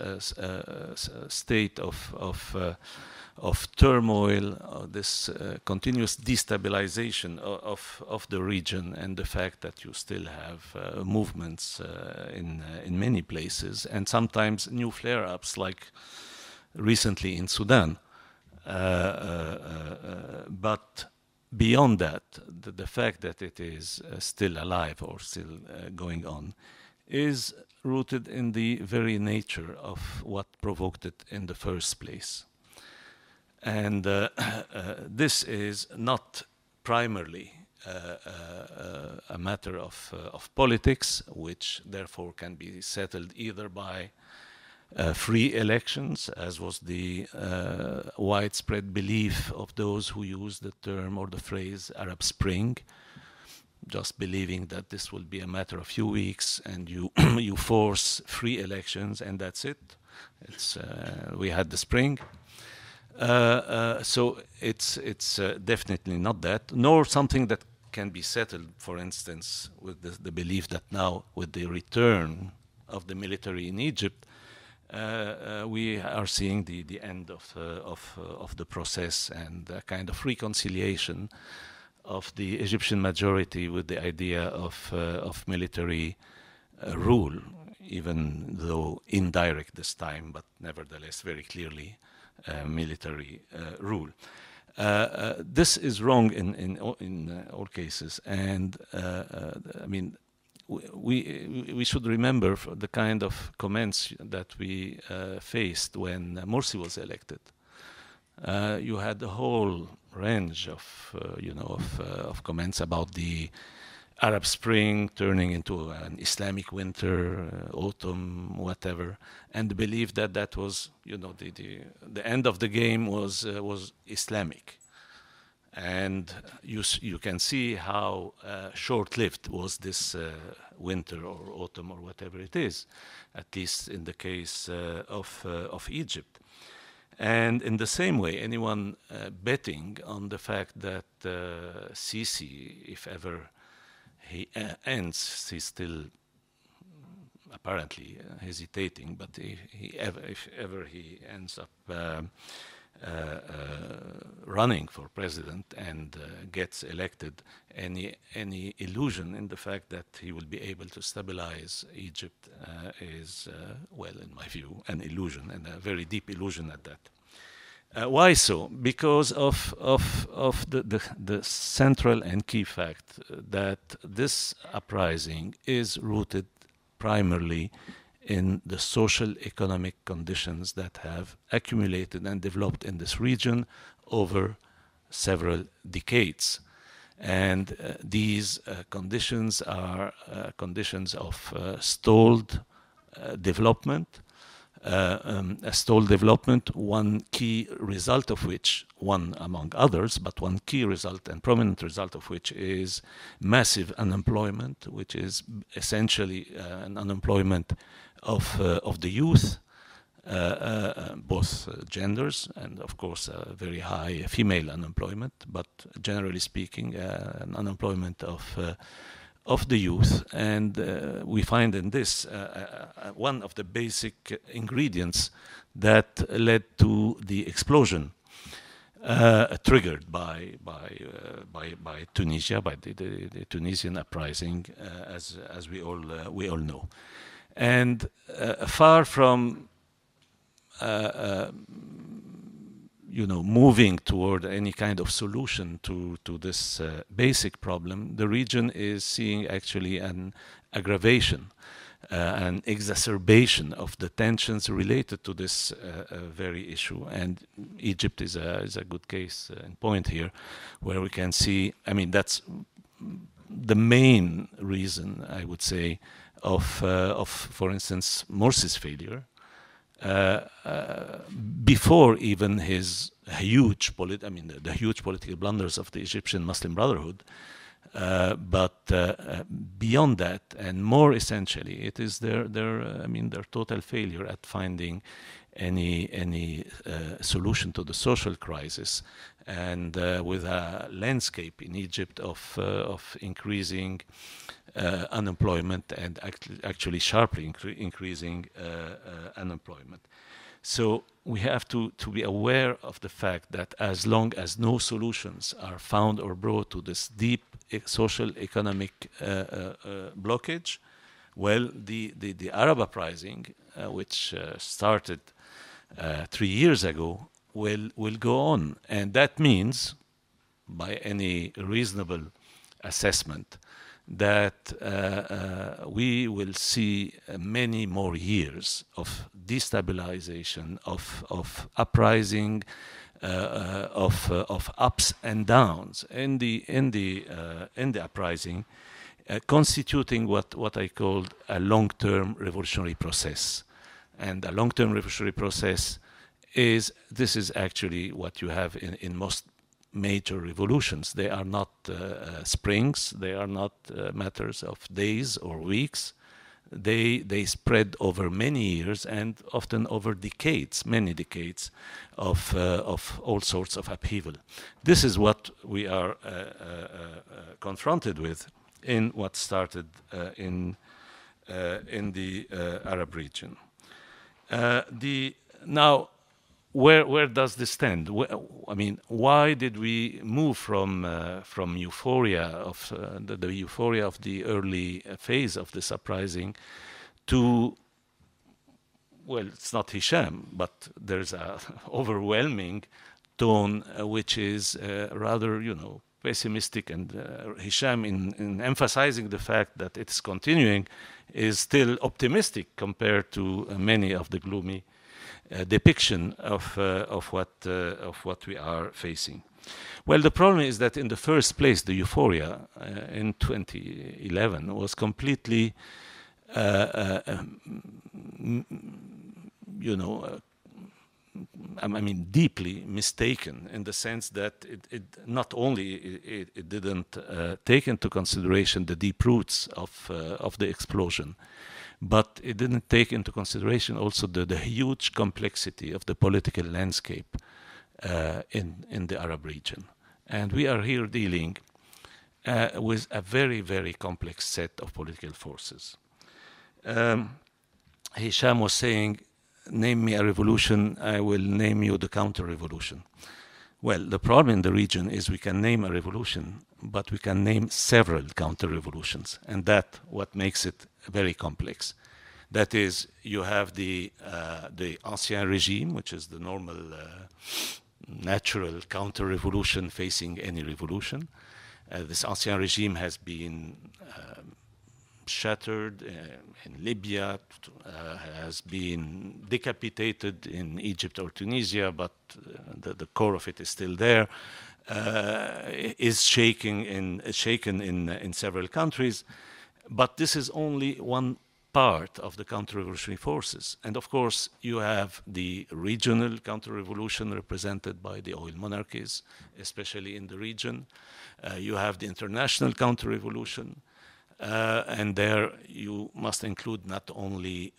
state of turmoil, this continuous destabilization of the region, and the fact that you still have movements in many places, and sometimes new flare-ups, like recently in Sudan. But beyond that, the fact that it is still alive or still going on is rooted in the very nature of what provoked it in the first place. And this is not primarily a matter of politics, which therefore can be settled either by free elections, as was the widespread belief of those who use the term or the phrase Arab Spring, just believing that this will be a matter of few weeks and you you force free elections and that's it. It's we had the spring. So it's definitely not that, nor something that can be settled, for instance, with the belief that now with the return of the military in Egypt, we are seeing the end of the process and a kind of reconciliation of the Egyptian majority with the idea of military rule, even though indirect this time, but nevertheless very clearly military rule. This is wrong in all cases, and I mean, we should remember the kind of comments that we faced when Morsi was elected. You had a whole range of of comments about the Arab Spring turning into an Islamic winter, autumn, whatever, and the belief that that was the end of the game was Islamic. And you can see how short-lived was this winter or autumn or whatever it is, at least in the case of Egypt. And in the same way, anyone betting on the fact that Sisi, if ever he ends, he's still apparently hesitating, but if ever he ends up running for president and gets elected, any illusion in the fact that he will be able to stabilize Egypt is, well, in my view, an illusion, and a very deep illusion at that. Why so? Because of the central and key fact that this uprising is rooted primarily in the social economic conditions that have accumulated and developed in this region over several decades. And these conditions are conditions of stalled development, a stalled development, one key result of which, one among others, but one key result and prominent result of which is massive unemployment, which is essentially an unemployment of the youth, both both genders, and of course very high female unemployment, but generally speaking an unemployment of the youth. And we find in this one of the basic ingredients that led to the explosion triggered by Tunisia, by the Tunisian uprising, as we all know. And far from moving toward any kind of solution to this basic problem, the region is seeing actually an aggravation, an exacerbation of the tensions related to this very issue. And Egypt is a good case in point here, where we can see, I mean, that's the main reason, I would say, of for instance, Morsi's failure. Before even his huge the huge political blunders of the Egyptian Muslim Brotherhood, but beyond that, and more essentially, it is their total failure at finding any solution to the social crisis, and with a landscape in Egypt of increasing unemployment, and actually sharply increasing unemployment. So we have to be aware of the fact that as long as no solutions are found or brought to this deep social economic blockage, well, the Arab uprising, which started 3 years ago, will go on. And that means, by any reasonable assessment, that we will see many more years of destabilization, of uprising, of ups and downs in the uprising, constituting what I called a long-term revolutionary process. And a long-term revolutionary process is actually what you have in most major revolutions. They are not springs, they are not matters of days or weeks. They spread over many years, and often over decades, many decades of all sorts of upheaval. This is what we are confronted with in what started in the Arab region. Now, where does this stand? I mean, why did we move from euphoria of the euphoria of the early phase of this uprising to, well, it's not Hisham, but there's a overwhelming tone which is rather, pessimistic, and Hisham, in emphasizing the fact that it's continuing, is still optimistic compared to many of the gloomy depiction of what we are facing. Well, the problem is that in the first place, the euphoria in 2011 was completely, deeply mistaken, in the sense that it not only it didn't take into consideration the deep roots of the explosion, but it didn't take into consideration also the huge complexity of the political landscape in the Arab region. And we are here dealing with a very, very complex set of political forces. Hisham was saying, name me a revolution, I will name you the counter-revolution. Well, the problem in the region is we can name a revolution, but we can name several counter-revolutions, and that's what makes it very complex. That is, you have the ancien regime, which is the normal, natural counter-revolution facing any revolution. This ancien regime has been shattered in Libya, has been decapitated in Egypt or Tunisia, but the core of it is still there, is shaken in several countries. But this is only one part of the counter-revolutionary forces. And of course, you have the regional counter-revolution represented by the oil monarchies, especially in the region. You have the international counter-revolution. And there you must include not only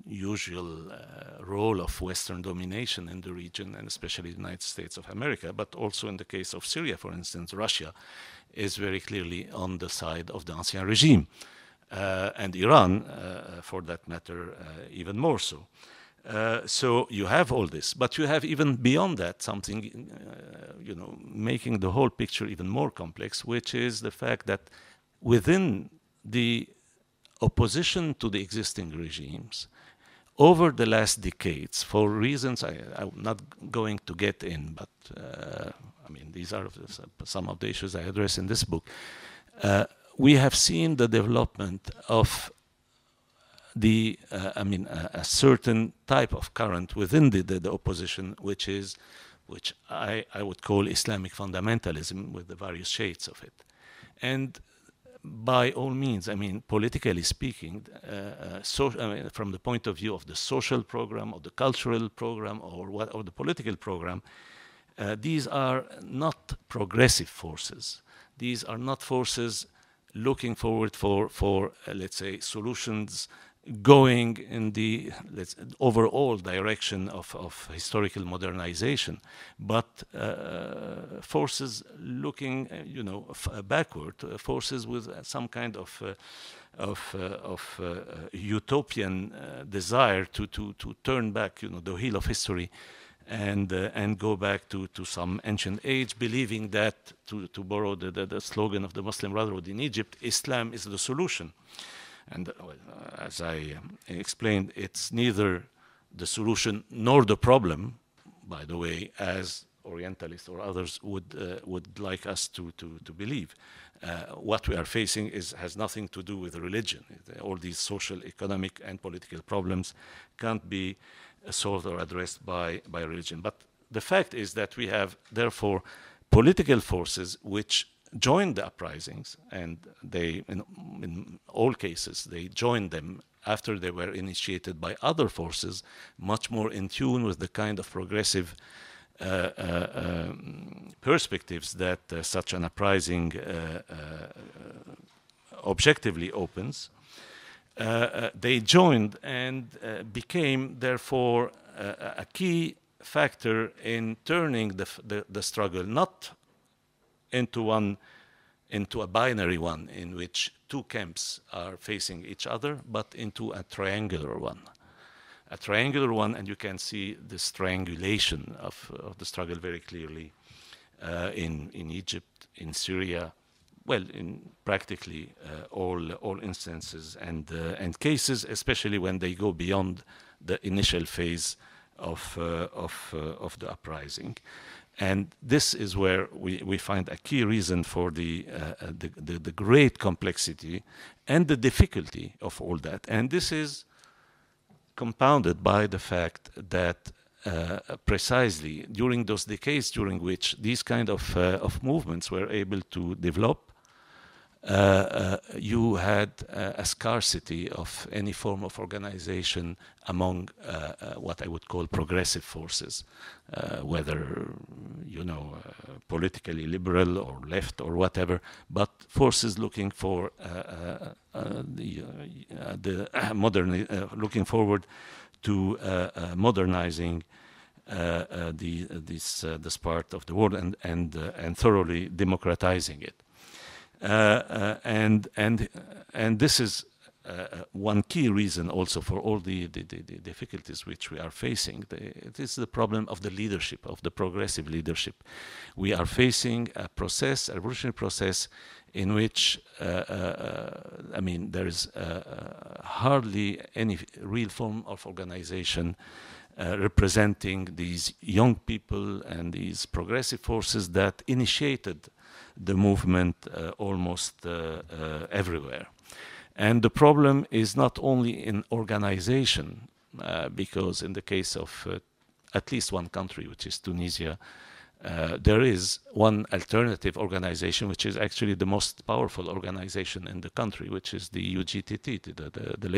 usual role of Western domination in the region, and especially the United States of America, but also in the case of Syria, for instance, Russia is very clearly on the side of the Ancien regime, and Iran, for that matter, even more so. So you have all this, but you have even beyond that something, making the whole picture even more complex, which is the fact that within the opposition to the existing regimes, over the last decades, for reasons I'm not going to get in, but these are some of the issues I address in this book, we have seen the development of a certain type of current within the opposition, which I would call Islamic fundamentalism, with the various shades of it. And by all means, politically speaking, from the point of view of the social program, or the cultural program, or the political program, these are not progressive forces. These are not forces looking forward for let's say, solutions going in the overall direction of historical modernization, but forces looking, backward, forces with some kind of utopian desire to turn back, the wheel of history, and go back to some ancient age, believing that, to borrow the slogan of the Muslim Brotherhood in Egypt, Islam is the solution. And as I explained, it's neither the solution nor the problem, by the way, as Orientalists or others would like us to believe. What we are facing has nothing to do with religion. All these social, economic, and political problems can't be solved or addressed by religion. But the fact is that we have, therefore, political forces which joined the uprisings, and they, in all cases, they joined them after they were initiated by other forces, much more in tune with the kind of progressive perspectives that such an uprising objectively opens. They joined and became, therefore, a key factor in turning the struggle, not into a binary one in which two camps are facing each other, but into a triangular one. A triangular one, and you can see this triangulation of the struggle very clearly in Egypt, in Syria, well, in practically all instances and cases, especially when they go beyond the initial phase of the uprising. And this is where we find a key reason for the great complexity and the difficulty of all that. And this is compounded by the fact that precisely during those decades during which these kind of movements were able to develop, you had a scarcity of any form of organization among what I would call progressive forces, whether, politically liberal or left or whatever, but forces looking for looking forward to modernizing this part of the world and thoroughly democratizing it. And this is one key reason also for all the difficulties which we are facing. It is the problem of the leadership, of the progressive leadership. We are facing a revolutionary process in which, there is hardly any real form of organization representing these young people and these progressive forces that initiated the movement almost everywhere. And the problem is not only in organization, because in the case of at least one country, which is Tunisia, there is one alternative organization, which is actually the most powerful organization in the country, which is the UGTT, the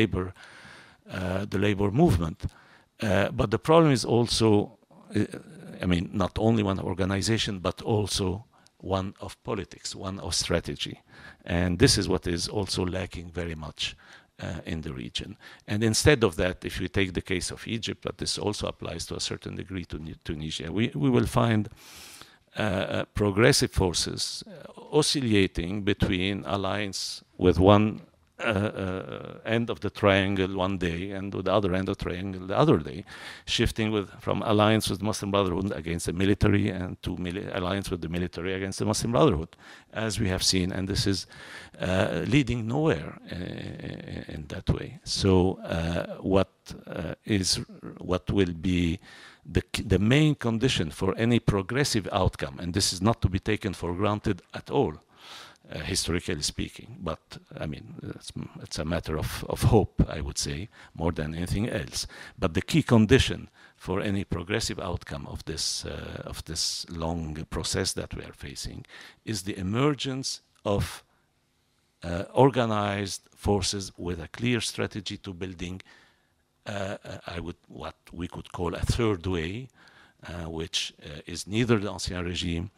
labor movement. But the problem is also, not only one organization, but also one of politics, one of strategy. And this is what is also lacking very much in the region. And instead of that, if we take the case of Egypt, but this also applies to a certain degree to Tunisia, we will find progressive forces oscillating between alliance with one end of the triangle one day and with the other end of the triangle the other day, shifting from alliance with Muslim Brotherhood against the military and to alliance with the military against the Muslim Brotherhood, as we have seen, and this is leading nowhere in that way. So what will be the main condition for any progressive outcome, and this is not to be taken for granted at all, historically speaking, but I mean, it's a matter of hope, I would say, more than anything else. But the key condition for any progressive outcome of this long process that we are facing is the emergence of organized forces with a clear strategy to building what we could call a third way, which is neither the Ancien regime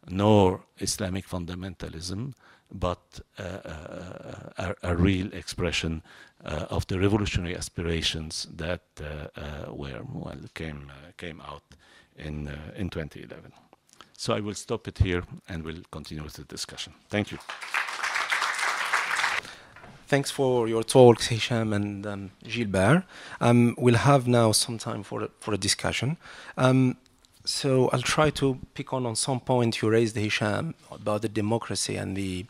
nor Islamic fundamentalism, but a real expression of the revolutionary aspirations that came out in 2011. So I will stop it here and we'll continue with the discussion. Thank you. Thanks for your talks, Hisham and Gilbert. We'll have now some time for a discussion. So I'll try to pick on some point you raised, Hisham, about the democracy and the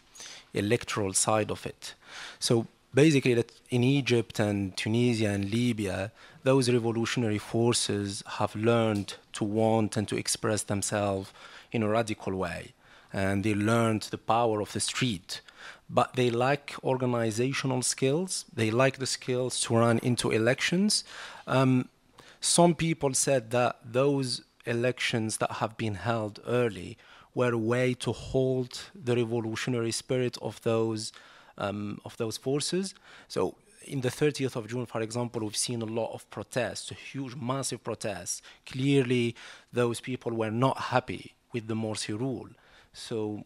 electoral side of it. So basically, that in Egypt and Tunisia and Libya, those revolutionary forces have learned to want and to express themselves in a radical way. And they learned the power of the street. But they lack organizational skills. They lack the skills to run into elections. Some people said that those elections that have been held early were a way to hold the revolutionary spirit of those forces. So in the 30th of June, for example, we've seen a lot of protests, huge, massive protests. Clearly, those people were not happy with the Morsi rule. So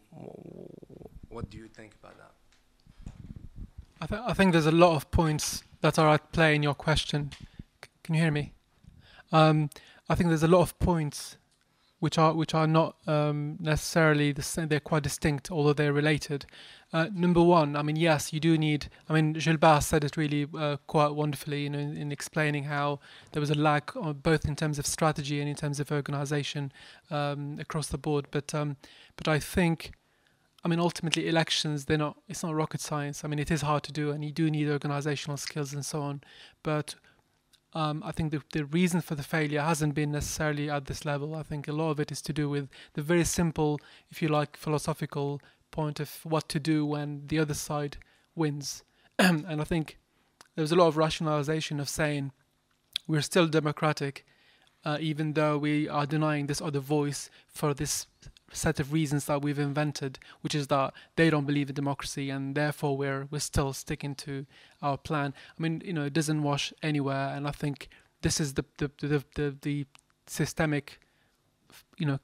what do you think about that? I think there's a lot of points that are at play in your question. Can you hear me? I think there's a lot of points which are not necessarily the same. They're quite distinct, although they're related. Number one, I mean, yes, you do need. I mean, Gilbert said it really quite wonderfully, in explaining how there was a lack, both in terms of strategy and in terms of organisation across the board. But I think, I mean, ultimately, elections, it's not rocket science. I mean, it is hard to do, and you do need organisational skills and so on. But I think the reason for the failure hasn't been necessarily at this level. I think a lot of it is to do with the very simple, if you like, philosophical point of what to do when the other side wins. And I think there was a lot of rationalization of saying we're still democratic, even though we are denying this other voice for this set of reasons that we've invented, which is that they don't believe in democracy and therefore we're still sticking to our plan. I mean, it doesn't wash anywhere, and I think this is the systemic,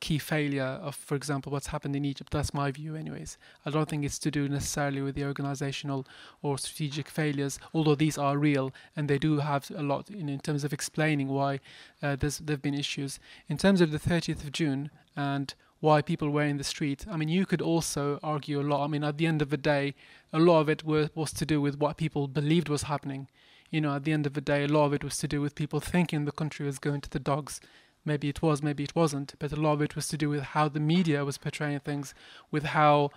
key failure of, for example, what's happened in Egypt. That's my view anyways. I don't think it's to do necessarily with the organizational or strategic failures, although these are real and they do have a lot in terms of explaining why there've been issues. In terms of the 30th of June and why people were in the street, I mean, you could also argue a lot. I mean, at the end of the day, a lot of it was to do with what people believed was happening. At the end of the day, a lot of it was to do with people thinking the country was going to the dogs. Maybe it was, maybe it wasn't, but a lot of it was to do with how the media was portraying things, with how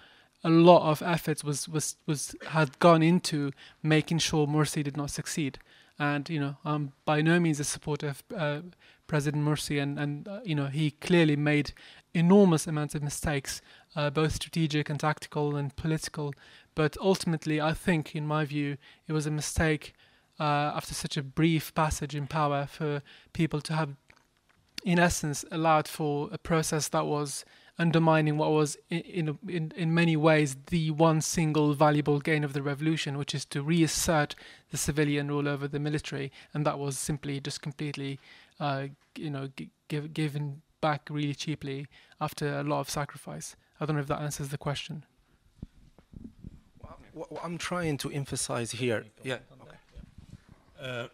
a lot of efforts had gone into making sure Morsi did not succeed. And I'm by no means a supporter of President Morsi, and he clearly made enormous amounts of mistakes, both strategic and tactical and political. But ultimately, I think, in my view, it was a mistake after such a brief passage in power for people to have, in essence, allowed for a process that was undermining what was in many ways the one single valuable gain of the revolution, which is to reassert the civilian rule over the military, and that was simply just completely given back really cheaply after a lot of sacrifice. I don't know if that answers the question. What I'm trying to emphasize here, yeah, okay. I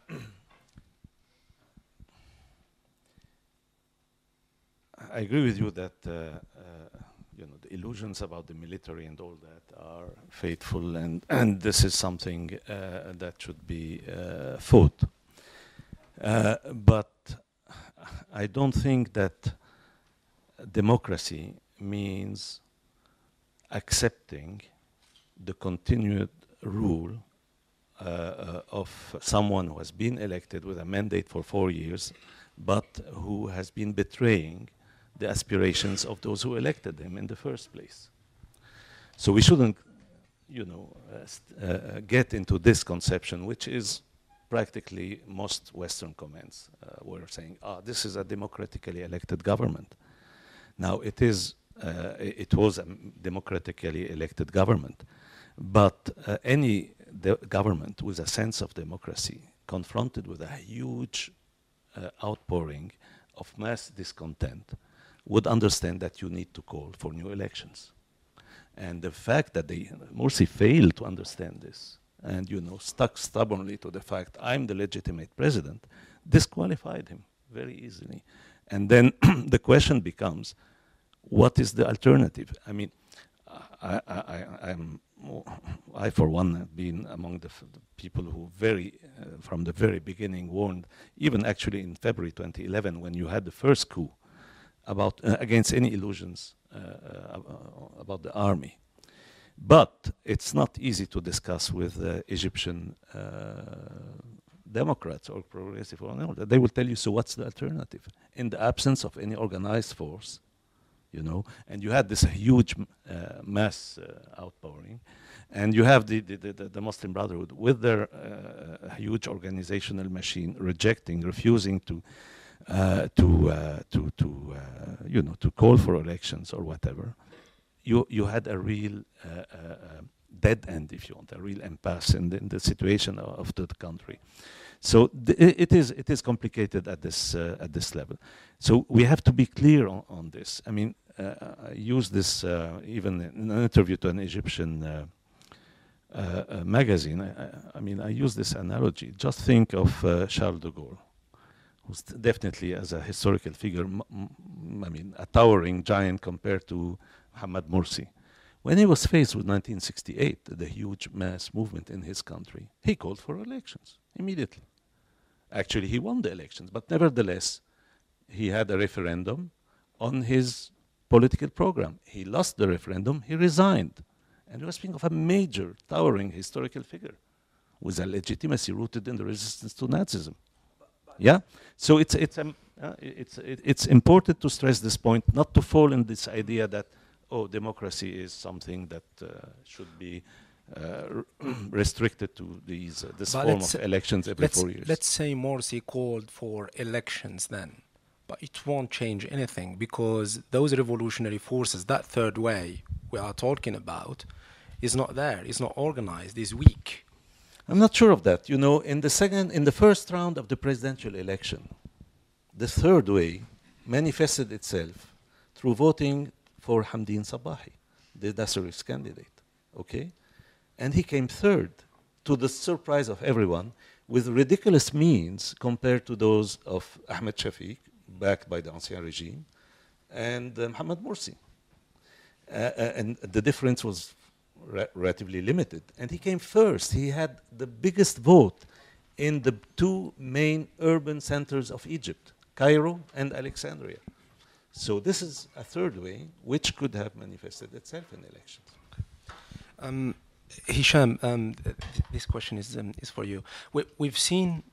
agree with you that the illusions about the military and all that are fateful, and this is something that should be fought. But I don't think that democracy means accepting the continued rule of someone who has been elected with a mandate for 4 years, but who has been betraying the aspirations of those who elected him in the first place. So we shouldn't, get into this conception, which is practically most Western comments were saying, this is a democratically elected government. Now it was a democratically elected government, but any government with a sense of democracy confronted with a huge outpouring of mass discontent would understand that you need to call for new elections. And the fact that Morsi failed to understand this and stuck stubbornly to the fact I'm the legitimate president disqualified him very easily. And then the question becomes, what is the alternative? I mean, I for one have been among the people who from the very beginning warned, even actually in February 2011 when you had the first coup, about against any illusions about the army. But it's not easy to discuss with Egyptian Democrats or progressive or no. They will tell you, so what's the alternative? In the absence of any organized force, and you had this huge mass outpouring, and you have the Muslim Brotherhood with their huge organizational machine refusing to call for elections or whatever. You had a real dead end, if you want, a real impasse in the situation of the country. So it is complicated at this level. So we have to be clear on this. I mean, I use this even in an interview to an Egyptian magazine. I use this analogy. Just think of Charles de Gaulle, who's definitely, as a historical figure, a towering giant compared to Mohamed Morsi. When he was faced with 1968, the huge mass movement in his country, he called for elections immediately. Actually, he won the elections, but nevertheless, he had a referendum on his political program. He lost the referendum, he resigned. And we are speaking of a major, towering historical figure with a legitimacy rooted in the resistance to Nazism. Yeah, so it's important to stress this point, not to fall in this idea that democracy is something that should be restricted to this form of elections every 4 years. Let's say Morsi called for elections then, but it won't change anything because those revolutionary forces, that third way we are talking about, is not there, is not organized, is weak. I'm not sure of that. In the first round of the presidential election, the third way manifested itself through voting for Hamdin Sabahi, the Nasserist candidate, okay? And he came third, to the surprise of everyone, with ridiculous means compared to those of Ahmed Shafiq, backed by the Ancien regime, and Mohamed Morsi. And the difference was relatively limited. And he came first. He had the biggest vote in the two main urban centers of Egypt, Cairo and Alexandria. So this is a third way which could have manifested itself in elections. Hisham, this question is for you. We've seen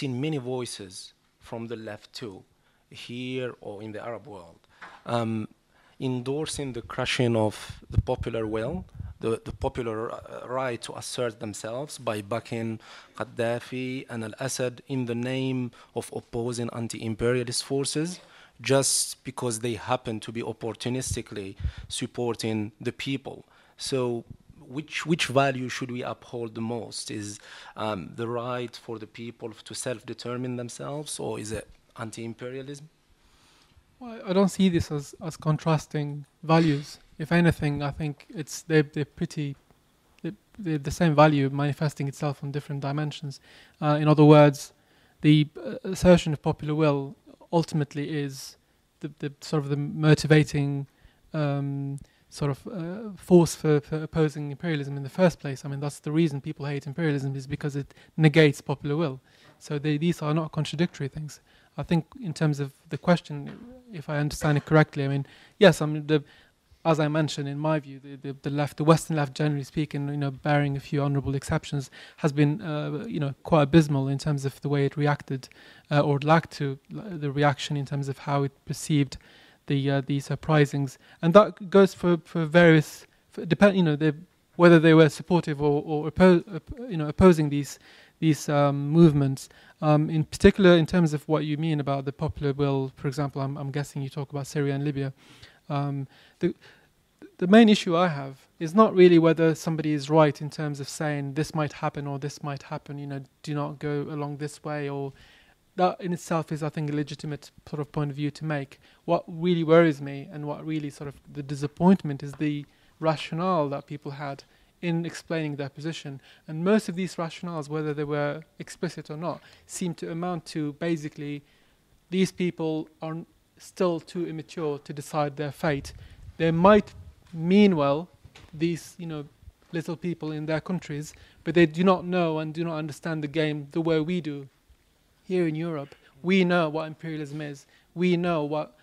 many voices from the left too, here or in the Arab world, endorsing the crushing of the popular will, the popular right to assert themselves by backing Gaddafi and al-Assad in the name of opposing anti-imperialist forces, just because they happen to be opportunistically supporting the people. So which value should we uphold the most? Is the right for the people to self-determine themselves, or is it anti-imperialism? Well, I don't see this as contrasting values. If anything, I think they're the same value manifesting itself on different dimensions. In other words, the assertion of popular will ultimately is the sort of the motivating force for opposing imperialism in the first place. I mean, that's the reason people hate imperialism, is because it negates popular will. So these are not contradictory things. I think in terms of the question, if I understand it correctly, I mean, yes, I mean, as I mentioned, in my view, the left, the Western left, generally speaking, bearing a few honourable exceptions, has been, quite abysmal in terms of the way it reacted, or lacked to the reaction in terms of how it perceived these uprisings, and that goes for various, whether they were supportive or opposing these movements. In particular, in terms of what you mean about the popular will, for example, I'm guessing you talk about Syria and Libya. The main issue I have is not really whether somebody is right in terms of saying this might happen or this might happen, do not go along this way, or that in itself is, I think, a legitimate sort of point of view to make. What really worries me and what really sort of the disappointment is the rationale that people had in explaining their position. And most of these rationales, whether they were explicit or not, seem to amount to basically these people are still too immature to decide their fate. They might mean well, these little people in their countries, but they do not know and do not understand the game the way we do. Here in Europe, we know what imperialism is. We know what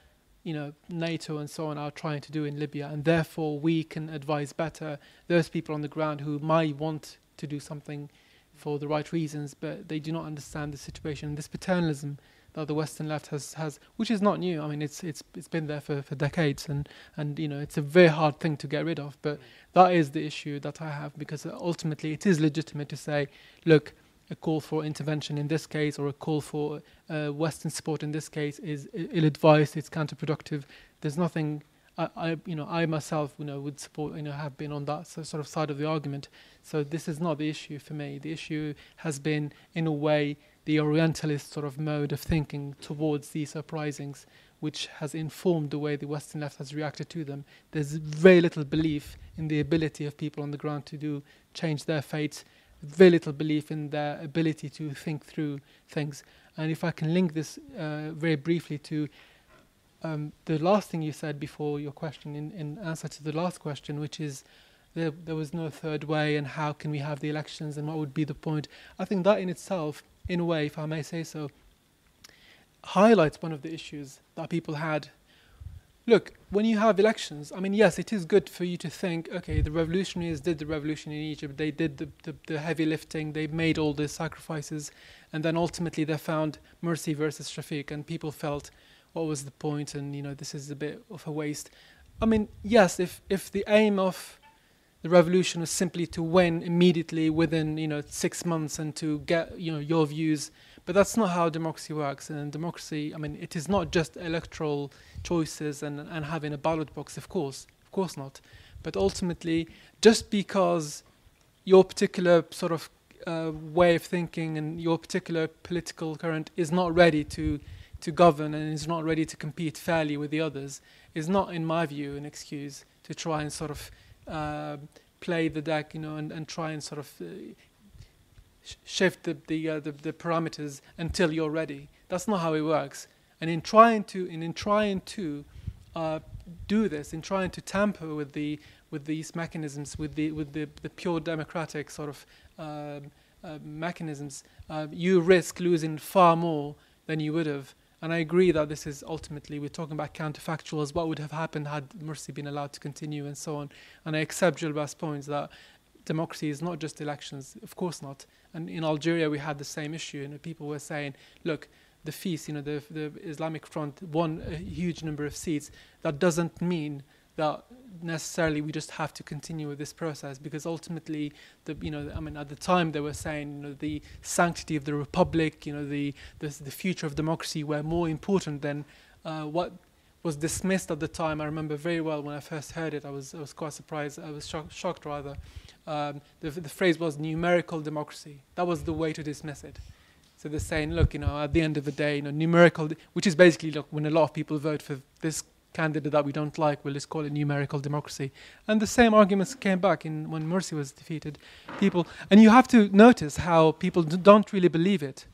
NATO and so on are trying to do in Libya, and therefore we can advise better those people on the ground who might want to do something for the right reasons, but they do not understand the situation. This paternalism that the Western left has, which is not new. I mean, it's been there for decades, and it's a very hard thing to get rid of. But that is the issue that I have, because ultimately it is legitimate to say, look, a call for intervention in this case, or a call for Western support in this case, is ill-advised. It's counterproductive. There's nothing. I myself, would support. Have been on that sort of side of the argument. So this is not the issue for me. The issue has been, in a way, the Orientalist sort of mode of thinking towards these uprisings, which has informed the way the Western left has reacted to them. There's very little belief in the ability of people on the ground to change their fates. Very little belief in their ability to think through things. And if I can link this very briefly to the last thing you said before your question, in answer to the last question, which is there was no third way, and how can we have the elections, and what would be the point? I think that in itself, in a way, if I may say so, highlights one of the issues that people had. Look, when you have elections, I mean, yes, it is good for you to think, okay, the revolutionaries did the revolution in Egypt, they did the heavy lifting, they made all the sacrifices, and then ultimately they found Morsi versus Shafiq, and people felt, what was the point, and, this is a bit of a waste. I mean, yes, if the aim of the revolution was simply to win immediately within, 6 months and to get, your views, but that's not how democracy works. And democracy, I mean, it is not just electoral choices and having a ballot box, of course not. But ultimately, just because your particular sort of way of thinking and your particular political current is not ready to govern and is not ready to compete fairly with the others, is not, in my view, an excuse to try and sort of play the deck, and try and sort of shift the parameters until you're ready. That's not how it works. And in trying to do this, in trying to tamper with these mechanisms, with the pure democratic sort of mechanisms, you risk losing far more than you would have. And I agree that this is ultimately, we're talking about counterfactuals, what would have happened had Morsi been allowed to continue and so on. And I accept Gilbert's points that democracy is not just elections, of course not. And in Algeria we had the same issue, people were saying, look, the FIS, the Islamic Front won a huge number of seats. That doesn't mean that necessarily we just have to continue with this process, because ultimately, at the time they were saying, the sanctity of the republic, the future of democracy were more important than what was dismissed at the time. I remember very well when I first heard it, I was quite surprised. I was shocked rather. The phrase was numerical democracy. That was the way to dismiss it. So they're saying, look, at the end of the day, numerical, which is basically, look, when a lot of people vote for this candidate that we don't like, we'll just call it numerical democracy. And the same arguments came back when Morsi was defeated. And you have to notice how people don't really believe it.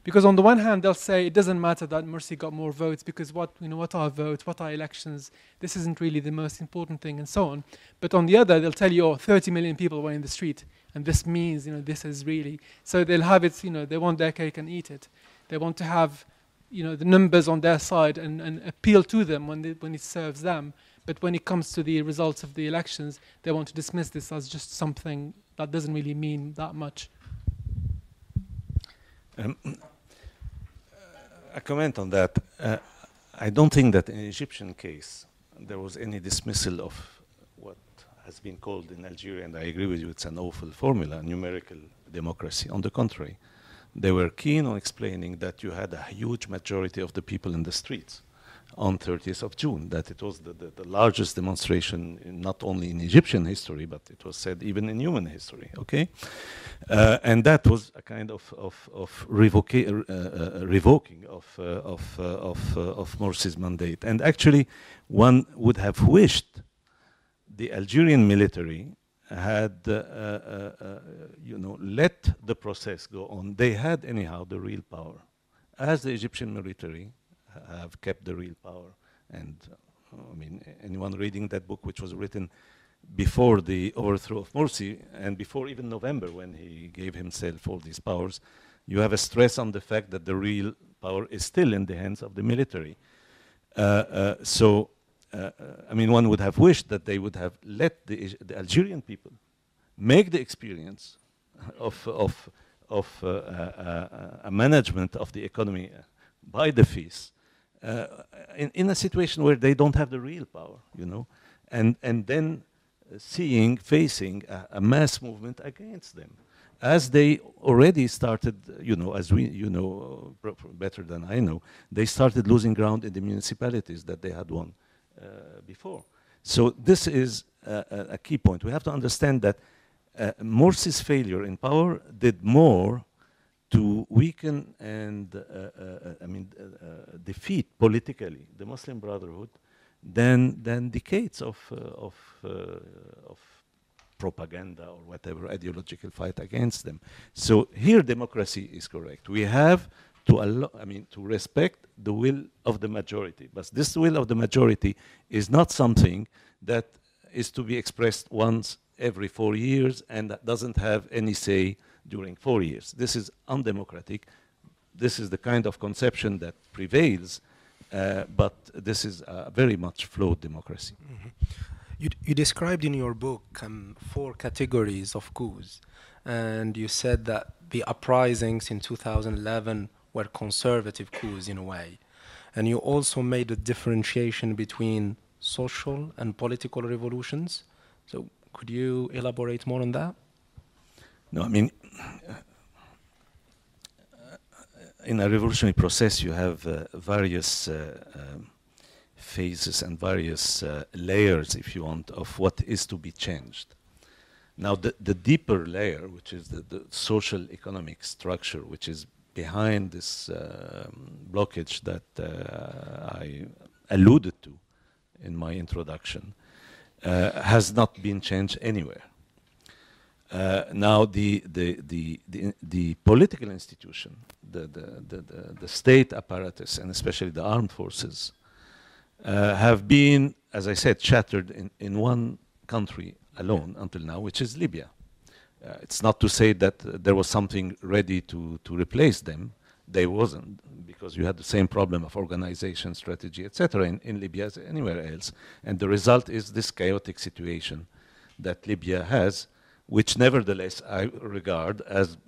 Because on the one hand, they'll say it doesn't matter that Morsi got more votes because what are votes, what are elections? This isn't really the most important thing, and so on. But on the other, they'll tell you, 30 million people were in the street, and this means, this is really. So they'll have it, they want their cake and eat it. They want to have, the numbers on their side and appeal to them when it serves them. But when it comes to the results of the elections, they want to dismiss this as just something that doesn't really mean that much. A comment on that. I don't think that in the Egyptian case there was any dismissal of what has been called in Algeria, and I agree with you, it's an awful formula, numerical democracy. On the contrary, they were keen on explaining that you had a huge majority of the people in the streets on 30th of June, that it was the largest demonstration not only in Egyptian history, but it was said even in human history, okay? And that was a kind of revoking of Morsi's mandate. And actually, one would have wished the Algerian military had, let the process go on. They had anyhow the real power, as the Egyptian military have kept the real power. And anyone reading that book, which was written before the overthrow of Morsi and before even November, when he gave himself all these powers, you have a stress on the fact that the real power is still in the hands of the military. One would have wished that they would have let the Algerian people make the experience of a management of the economy by the fees, in a situation where they don't have the real power, and then facing a mass movement against them, as they already started, as better than I know, they started losing ground in the municipalities that they had won before. So this is a key point. We have to understand that Morsi's failure in power did more to weaken and defeat politically the Muslim Brotherhood than decades of propaganda or whatever ideological fight against them. So here democracy is correct. We have to respect the will of the majority. But this will of the majority is not something that is to be expressed once every 4 years and that doesn't have any say during 4 years. This is undemocratic. This is the kind of conception that prevails, but this is a very much flawed democracy. Mm-hmm. You described in your book 4 categories of coups, and you said that the uprisings in 2011 were conservative coups in a way. And you also made a differentiation between social and political revolutions. So could you elaborate more on that? No, in a revolutionary process, you have various phases and various layers, if you want, of what is to be changed. Now, the deeper layer, which is the social economic structure, which is behind this blockage that I alluded to in my introduction, has not been changed anywhere. Now, the political institution, the state apparatus, and especially the armed forces, have been, as I said, shattered in one country alone until now, which is Libya. It's not to say that there was something ready to replace them. There wasn't, because you had the same problem of organization, strategy, etc. in Libya as anywhere else. And the result is this chaotic situation that Libya has, which nevertheless I regard as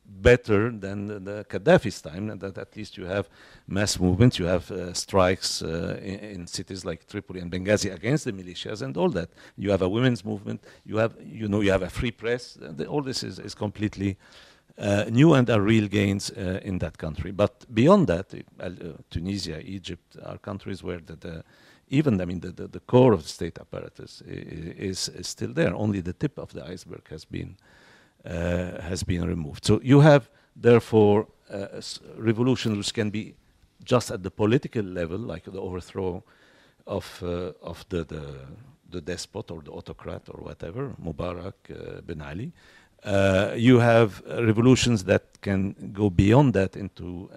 better than the Gaddafi's time, and that at least you have mass movements, you have strikes in cities like Tripoli and Benghazi against the militias and all that. You have a women's movement, you have a free press. All this is completely new and are real gains in that country. But beyond that, Tunisia, Egypt are countries where the core of the state apparatus is still there. Only the tip of the iceberg has been removed. So you have, therefore, revolutions which can be just at the political level, like the overthrow the despot or the autocrat or whatever, Mubarak, Ben Ali. You have revolutions that can go beyond that into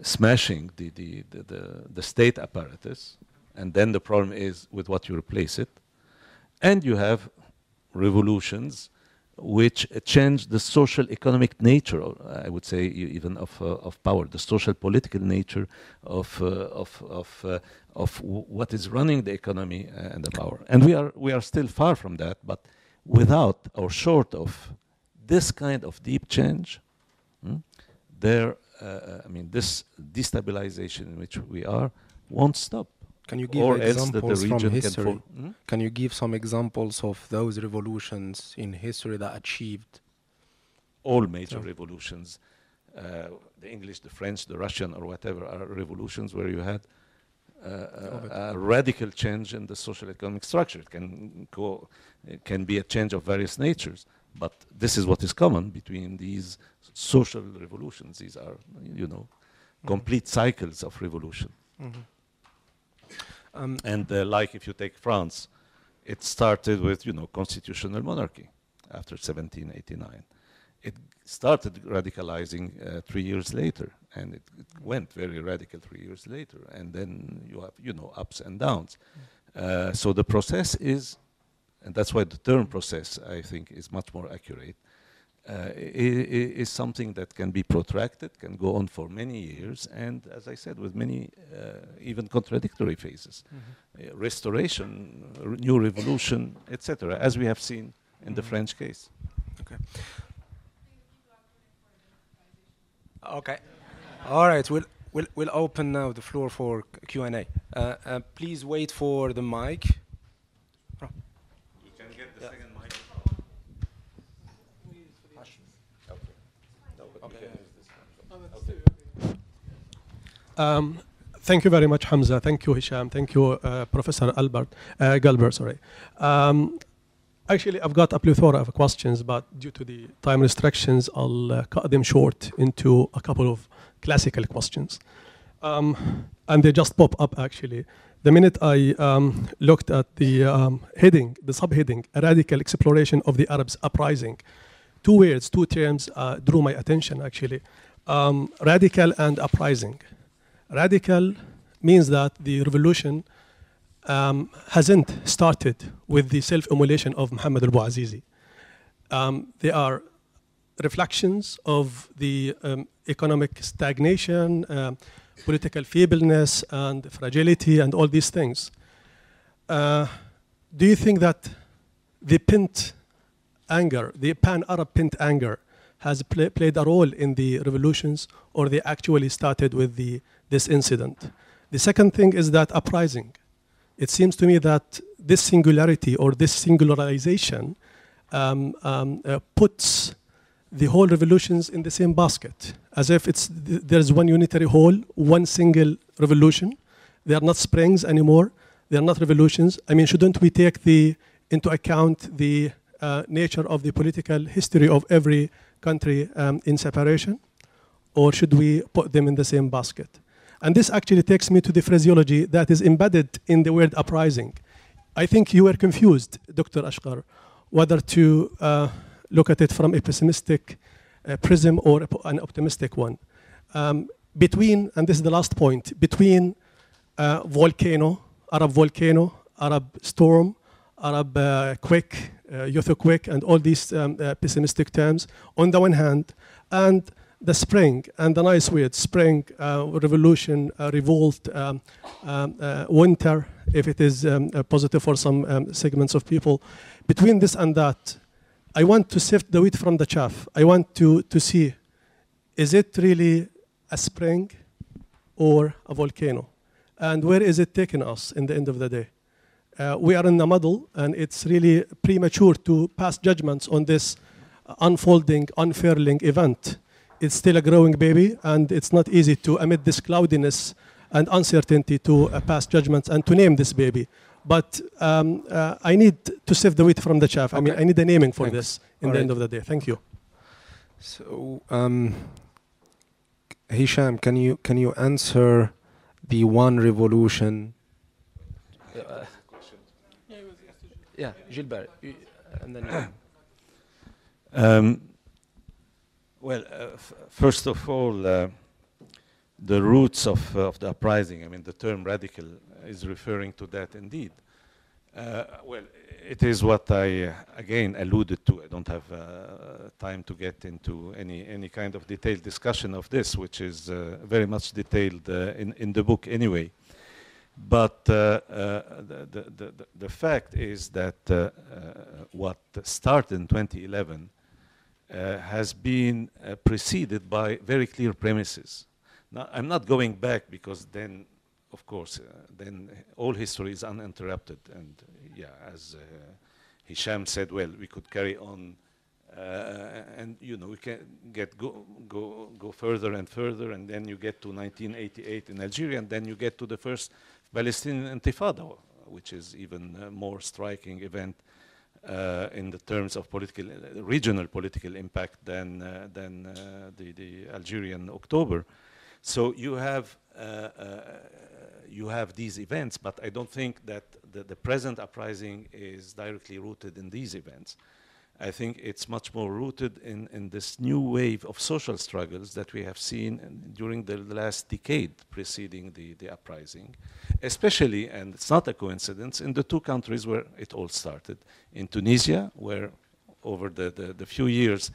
smashing the state apparatus, and then the problem is with what you replace it. And you have revolutions which change the social economic nature, I would say, even of power, the social political nature of what is running the economy and the power. And we are still far from that, but without or short of this kind of deep change, this destabilization in which we are won't stop. Can you give examples from history? Can you give some examples of those revolutions in history that achieved? All major revolutions, the English, the French, the Russian, or whatever, are revolutions where you had a radical change in the social economic structure. It can be a change of various natures, but this is what is common between these social revolutions. These are, complete cycles of revolution. And like if you take France, it started with, constitutional monarchy after 1789. It started radicalizing 3 years later, and it went very radical 3 years later. And then you have, ups and downs. So the process is, and that's why the term process, I think, is much more accurate, is something that can be protracted, can go on for many years, and as I said, with many even contradictory phases. Restoration, new revolution, etc., as we have seen in the French case. Okay. Okay. All right. We'll open now the floor for Q&A. Please wait for the mic. You can get the second mic. Thank you very much, Hamza. Thank you, Hisham. Thank you, Professor Galber. Sorry. Actually, I've got a plethora of questions, but due to the time restrictions, I'll cut them short into a couple of classical questions. And they just pop up, actually. The minute I looked at the heading, the subheading, a radical exploration of the Arabs uprising, two words, two terms drew my attention, actually. Radical and uprising. Radical means that the revolution hasn't started with the self-immolation of Muhammad al-Bouazizi. They are reflections of the economic stagnation, political feebleness, and fragility, and all these things. Do you think that the pent anger, the pan-Arab pent anger, has played a role in the revolutions, or they actually started with this incident? The second thing is that uprising. It seems to me that this singularity or this singularization puts the whole revolutions in the same basket, as if there's one unitary whole, one single revolution. They are not springs anymore. They are not revolutions. I mean, shouldn't we take into account the nature of the political history of every country in separation? Or should we put them in the same basket? And this actually takes me to the phraseology that is embedded in the word uprising. I think you were confused, Dr. Ashkar, whether to look at it from a pessimistic prism or an optimistic one. Between, and this is the last point, between volcano, Arab storm, Arab quake, youth-quake, and all these pessimistic terms, on the one hand, and the spring, and the nice word, spring, revolution, revolt, winter, if it is positive for some segments of people. Between this and that, I want to sift the wheat from the chaff. I want to see, is it really a spring or a volcano? And where is it taking us in the end of the day? We are in the muddle, and it's really premature to pass judgments on this unfolding, unfurling event. It's still a growing baby, and it's not easy to, amid this cloudiness and uncertainty, to pass judgments and to name this baby. But I need to sift the wheat from the chaff. Okay. I mean, I need a naming for this in the end of the day. Thank you. So, Hisham, can you answer the one revolution? Yeah, Gilbert, and then. Well, first of all, the roots of the uprising. I mean, the term radical is referring to that indeed. Well, it is what I again alluded to. I don't have time to get into any kind of detailed discussion of this, which is very much detailed in the book anyway. But the fact is that what started in 2011 has been preceded by very clear premises. Now, I'm not going back because then, of course, then all history is uninterrupted. And yeah, as Hisham said, well, we could carry on, and you know, we can go further and further, and then you get to 1988 in Algeria, and then you get to the first Palestinian Intifada, which is even a more striking event in the terms of regional political impact than the Algerian October. So you have these events, but I don't think that the present uprising is directly rooted in these events. I think it's much more rooted in this new wave of social struggles that we have seen during the last decade preceding the uprising, especially, and it's not a coincidence, in the two countries where it all started. In Tunisia, where over the few years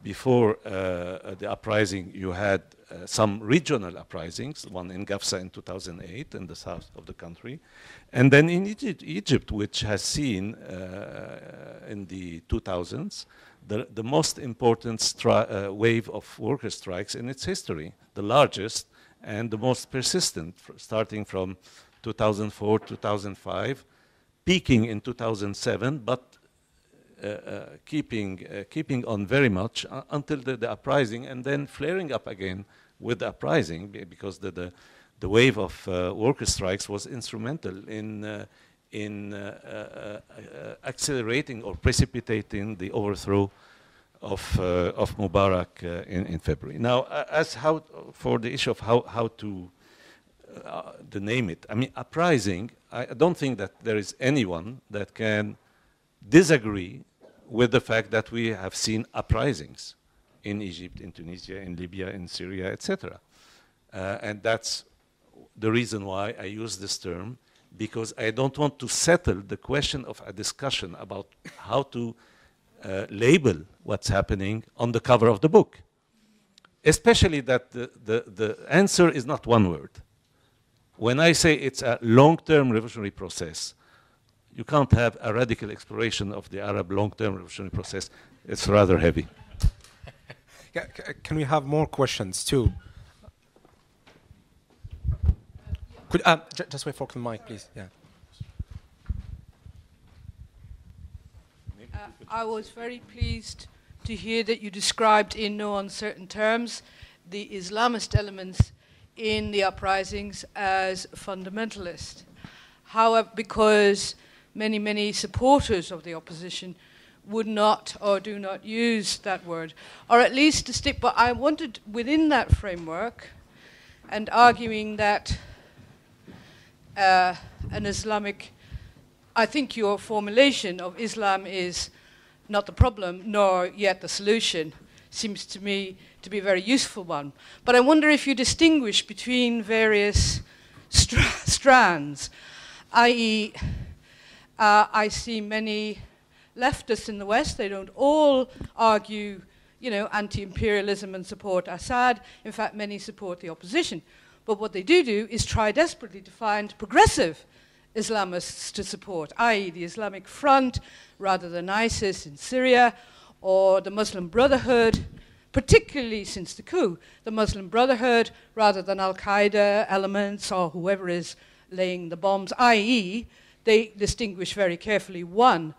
before the uprising, you had some regional uprisings, one in Gafsa in 2008 in the south of the country. And then in Egypt, which has seen in the 2000s the most important wave of worker strikes in its history, the largest and the most persistent, starting from 2004, 2005, peaking in 2007, but keeping on very much until the uprising, and then flaring up again with the uprising, because the wave of worker strikes was instrumental in accelerating or precipitating the overthrow of Mubarak in February. Now, for the issue of how to name it, I mean, uprising, I don't think that there is anyone that can disagree with the fact that we have seen uprisings in Egypt, in Tunisia, in Libya, in Syria, etc. And that's the reason why I use this term, because I don't want to settle the question of a discussion about how to label what's happening on the cover of the book. Especially that the answer is not one word. When I say it's a long-term revolutionary process, you can't have a radical exploration of the Arab long-term revolutionary process. It's rather heavy. Yeah, can we have more questions too? Could just wait for the mic, please. Yeah. I was very pleased to hear that you described in no uncertain terms the Islamist elements in the uprisings as fundamentalist. However, because many supporters of the opposition would not or do not use that word, or at least to stick, but I wanted within that framework, and arguing that an Islamic, I think your formulation of Islam is not the problem, nor yet the solution, seems to me to be a very useful one. But I wonder if you distinguish between various strands, i.e., I see many leftists in the West, they don't all argue, you know, anti-imperialism and support Assad. In fact, many support the opposition. But what they do is try desperately to find progressive Islamists to support, i.e. the Islamic Front rather than ISIS in Syria, or the Muslim Brotherhood, particularly since the coup, the Muslim Brotherhood rather than Al-Qaeda elements or whoever is laying the bombs, i.e. they distinguish very carefully one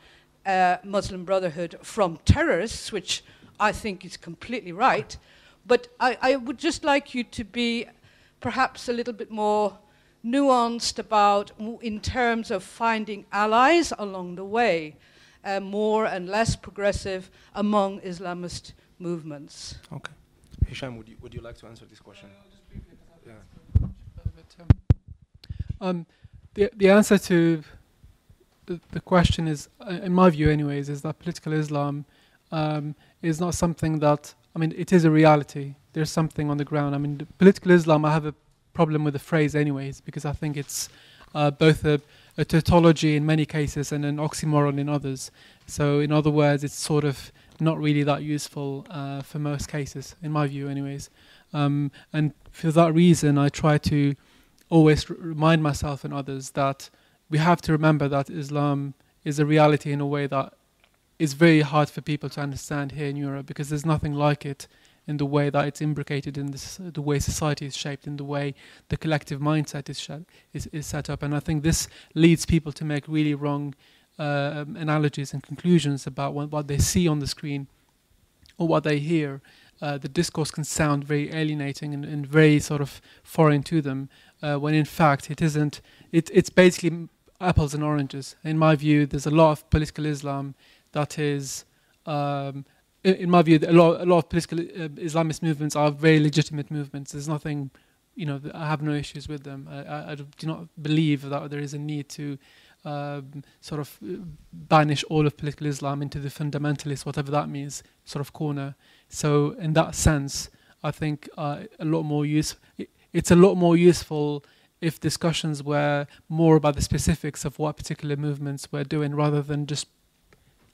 Muslim Brotherhood from terrorists, which I think is completely right. But I would just like you to be perhaps a little bit more nuanced about, in terms of finding allies along the way, more and less progressive among Islamist movements. Okay. Hisham, would you like to answer this question? The answer to the question is, in my view anyways, is that political Islam is not something that, I mean, it is a reality. There's something on the ground. I mean, political Islam, I have a problem with the phrase anyways, because I think it's both a tautology in many cases and an oxymoron in others. So in other words, it's sort of not really that useful for most cases, in my view anyways. And for that reason, I try to always remind myself and others that we have to remember that Islam is a reality in a way that is very hard for people to understand here in Europe, because there's nothing like it in the way that it's imbricated in this, the way society is shaped, in the way the collective mindset is set up. And I think this leads people to make really wrong analogies and conclusions about what they see on the screen or what they hear. The discourse can sound very alienating and very sort of foreign to them, when in fact it isn't. It's basically apples and oranges. In my view, there's a lot of political Islam that is, in my view, a lot of political Islamist movements are very legitimate movements. There's nothing, I have no issues with them. I do not believe that there is a need to sort of banish all of political Islam into the fundamentalist, whatever that means, sort of corner. So in that sense, I think it's a lot more useful if discussions were more about the specifics of what particular movements were doing, rather than just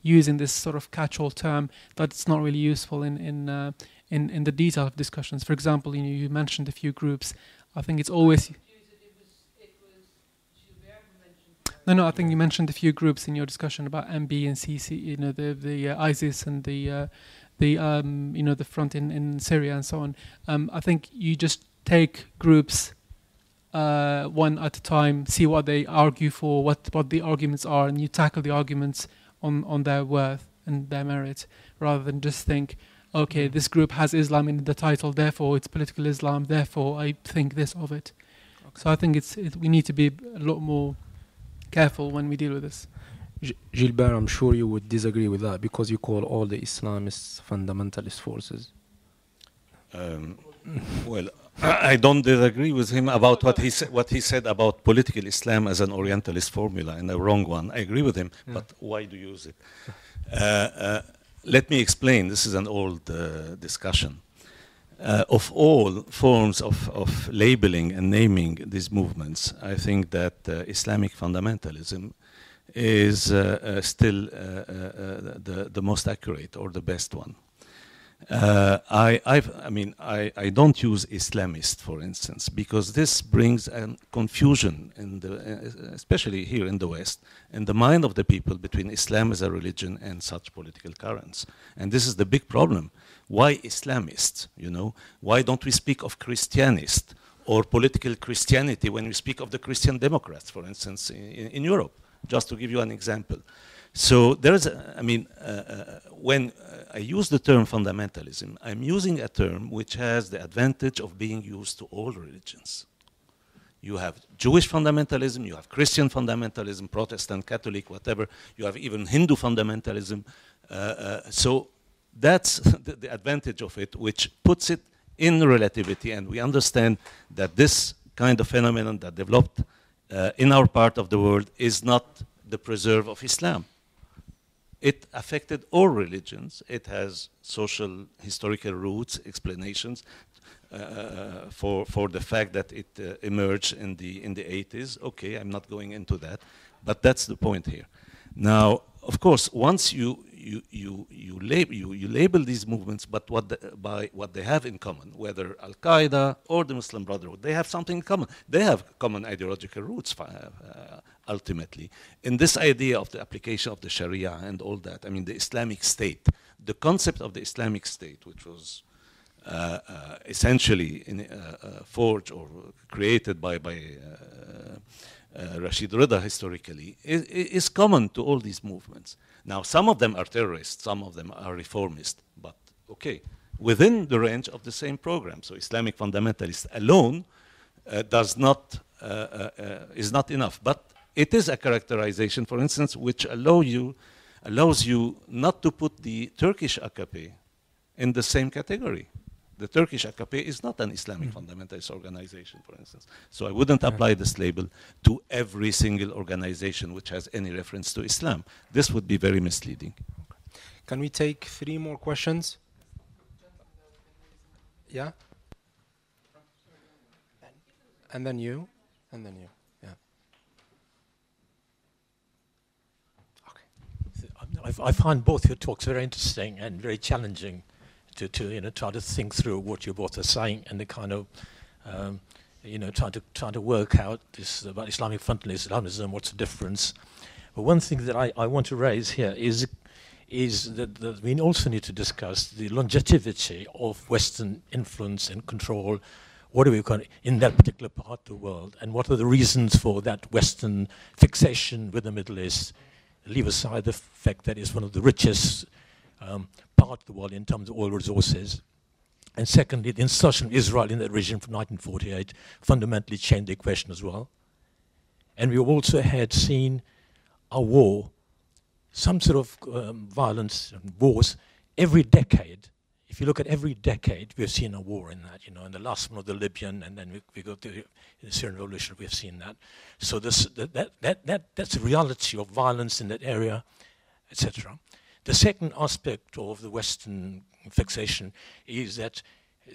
using this sort of catch-all term that's not really useful in the detail of discussions. For example, you mentioned a few groups. I think it's always. No, I think you mentioned a few groups in your discussion about MB and CC, the ISIS and the front in Syria and so on. I think you just take groups one at a time, see what they argue for, what the arguments are, and you tackle the arguments on their worth and their merit, rather than just think, okay, this group has Islam in the title, therefore it's political Islam, therefore I think this of it. Okay. So I think we need to be a lot more careful when we deal with this. Gilbert, I'm sure you would disagree with that, because you call all the Islamists fundamentalist forces. Well, I don't disagree with him about what he said about political Islam as an Orientalist formula, and a wrong one. I agree with him, but why do you use it? Let me explain. This is an old discussion. Of all forms of labeling and naming these movements, I think that Islamic fundamentalism is still the most accurate or the best one. I don't use Islamist, for instance, because this brings a confusion, especially here in the West, in the mind of the people between Islam as a religion and such political currents. And this is the big problem. Why Islamist? Why don't we speak of Christianist or political Christianity when we speak of the Christian Democrats, for instance, in Europe? Just to give you an example. So there is, when I use the term fundamentalism, I'm using a term which has the advantage of being used to all religions. You have Jewish fundamentalism, you have Christian fundamentalism, Protestant, Catholic, whatever. You have even Hindu fundamentalism. So that's the advantage of it, which puts it in relativity. And we understand that this kind of phenomenon that developed in our part of the world is not the preserve of Islam. It affected all religions. It has social, historical roots, explanations for the fact that it emerged in the 80s. Okay, I'm not going into that, but that's the point here. Now, of course, once you label these movements, but by what they have in common, whether Al Qaeda or the Muslim Brotherhood, they have something in common. They have common ideological roots. Ultimately, in this idea of the application of the Sharia and all that, I mean, the Islamic State, the concept of the Islamic State, which was essentially forged or created by Rashid Rida historically, is common to all these movements. Now, some of them are terrorists, some of them are reformist, but okay, within the range of the same program. So Islamic fundamentalist alone is not enough. But it is a characterization, for instance, which allows you not to put the Turkish AKP in the same category. The Turkish AKP is not an Islamic fundamentalist organization, for instance. So I wouldn't apply this label to every single organization which has any reference to Islam. This would be very misleading. Can we take 3 more questions? Yeah? And then you, and then you. Yeah. Okay. I find both your talks very interesting and very challenging to try to think through what you both are saying and the kind of try to work out this about Islamic fundamentalism, what's the difference. But one thing that I want to raise here is that we also need to discuss the longevity of Western influence and control. What are we going in that particular part of the world, and what are the reasons for that Western fixation with the Middle East? Leave aside the fact that it's one of the richest part of the world in terms of oil resources. And secondly, the insertion of Israel in that region from 1948 fundamentally changed the equation as well. And we also had seen a war, some sort of violence and wars every decade. If you look at every decade, we've seen a war in that, in the last one of the Libyan, and then we go to the Syrian revolution, we've seen that. So that's the reality of violence in that area, etc. The second aspect of the Western fixation is that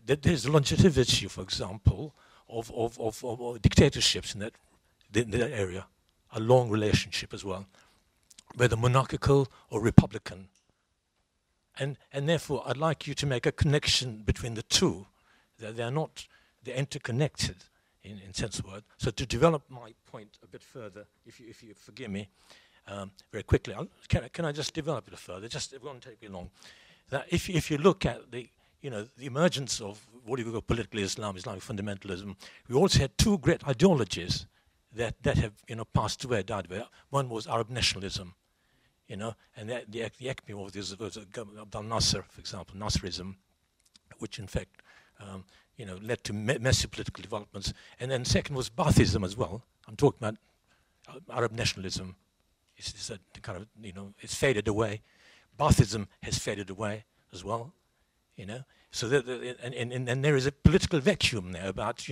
there's longevity, for example, of dictatorships in that area, a long relationship as well, whether monarchical or republican. And therefore, I'd like you to make a connection between the two. They're interconnected in sense of word. So to develop my point a bit further, if you forgive me, very quickly, can I just develop it further? It won't take me long. That if you look at the emergence of what you call political Islam, Islamic fundamentalism, we also had 2 great ideologies that have passed away, died away. One was Arab nationalism. And the acme of this was Abdel Nasser, for example, Nasserism, which in fact, led to massive political developments. And then second was Baathism as well. I'm talking about Arab nationalism. It's a kind of, it's faded away. Baathism has faded away as well, So and there is a political vacuum there about,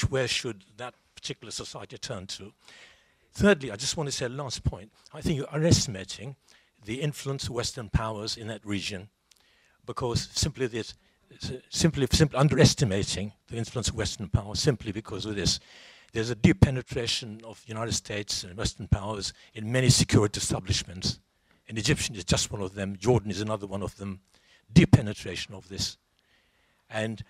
where should that particular society turn to. Thirdly, I just want to say a last point. I think you're underestimating the influence of Western powers in that region, because simply underestimating the influence of Western powers simply because of this. There's a deep penetration of the United States and Western powers in many security establishments. And Egyptian is just one of them. Jordan is another one of them. Deep penetration of this. And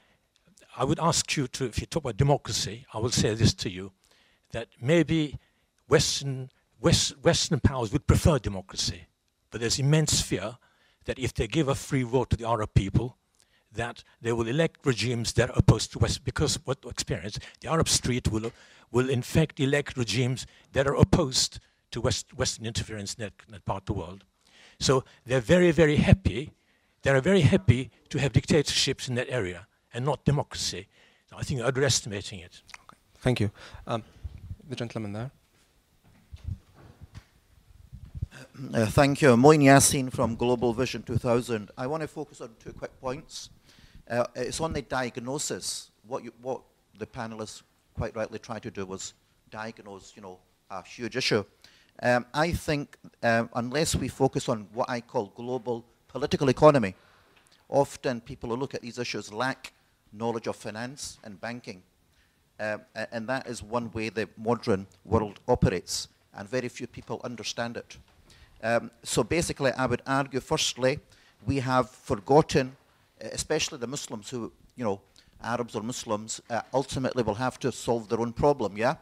I would ask you to, if you talk about democracy, I will say this to you, that maybe Western powers would prefer democracy, but there's immense fear that if they give a free vote to the Arab people, that they will elect regimes that are opposed to West, because what experience, the Arab street will in fact elect regimes that are opposed to Western interference in that part of the world. So they're very, very happy. They are very happy to have dictatorships in that area and not democracy. I think you're underestimating it. Okay. Thank you. The gentleman there. Thank you. Moin Yassin from Global Vision 2000. I want to focus on 2 quick points. It's on the diagnosis. What the panelists quite rightly tried to do was diagnose, a huge issue. I think unless we focus on what I call global political economy, often people who look at these issues lack knowledge of finance and banking. And that is one way the modern world operates, and very few people understand it. So basically, I would argue, firstly, we have forgotten, especially the Muslims who, Arabs or Muslims, ultimately will have to solve their own problem, yeah?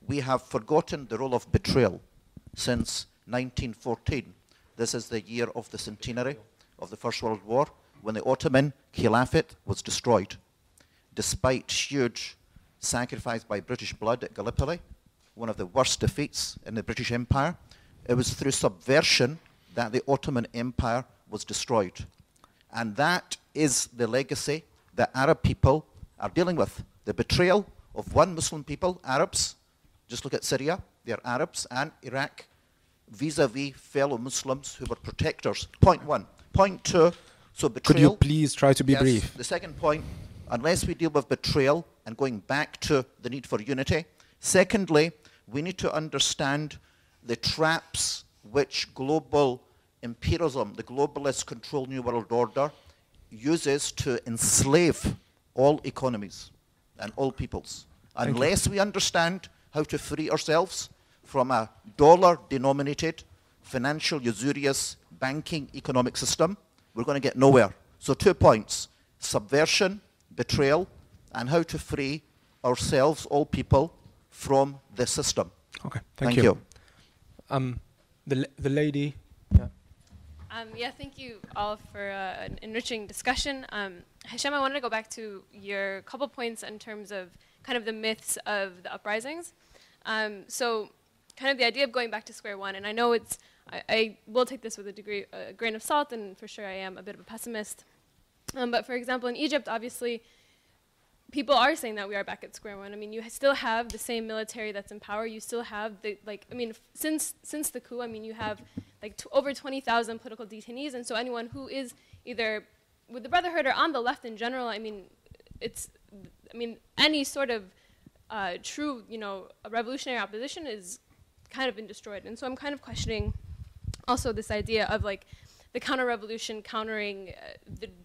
We have forgotten the role of betrayal since 1914. This is the year of the centenary of the First World War, when the Ottoman Caliphate was destroyed. Despite huge sacrifice by British blood at Gallipoli, one of the worst defeats in the British Empire, it was through subversion that the Ottoman Empire was destroyed. And that is the legacy that Arab people are dealing with. The betrayal of one Muslim people, Arabs, just look at Syria, they're Arabs, and Iraq, vis-a-vis fellow Muslims who were protectors. Point 1. Point 2, so betrayal. Could you please try to be brief? The second point, unless we deal with betrayal and going back to the need for unity. Secondly, we need to understand the traps which global imperialism, the globalist control New World Order, uses to enslave all economies and all peoples. Unless we understand how to free ourselves from a dollar-denominated, financial, usurious, banking economic system, we're going to get nowhere. So 2 points: subversion, betrayal, and how to free ourselves, all people, from the system. Okay, thank you. The lady. Yeah, thank you all for an enriching discussion. Hisham, I wanted to go back to your couple points in terms of kind of the myths of the uprisings. So kind of the idea of going back to square one, and I know it's, I will take this with a grain of salt, and for sure I am a bit of a pessimist. But for example, in Egypt, obviously, people are saying that we are back at square one. I mean, you still have the same military that's in power. You still have the, like, I mean, since the coup, I mean, you have like over 20,000 political detainees, and so anyone who is either with the Brotherhood or on the left in general, I mean, any sort of true, revolutionary opposition is kind of been destroyed. And so I'm kind of questioning also this idea of like the counter-revolution countering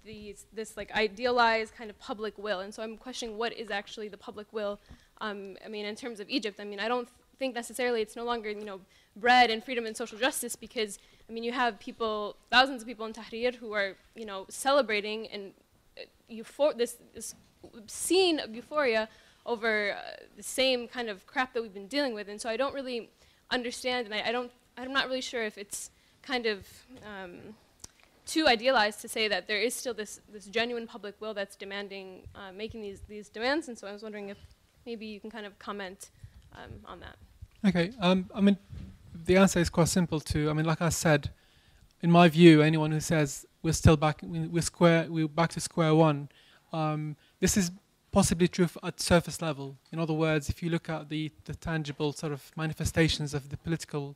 this like idealized kind of public will. And so I'm questioning what is actually the public will. I mean, in terms of Egypt, I mean, I don't think necessarily it's no longer, bread and freedom and social justice, because, I mean, you have people, thousands of people in Tahrir who are, celebrating and this scene of euphoria over the same kind of crap that we've been dealing with. And so I don't really understand, and I'm not really sure if it's kind of too idealized to say that there is still this genuine public will that's demanding, making these demands. And so I was wondering if maybe you can kind of comment on that. Okay, I mean, the answer is quite simple too. I mean, like I said, in my view, anyone who says we're still back, we're back to square one, this is possibly true at surface level. In other words, if you look at the tangible sort of manifestations of the political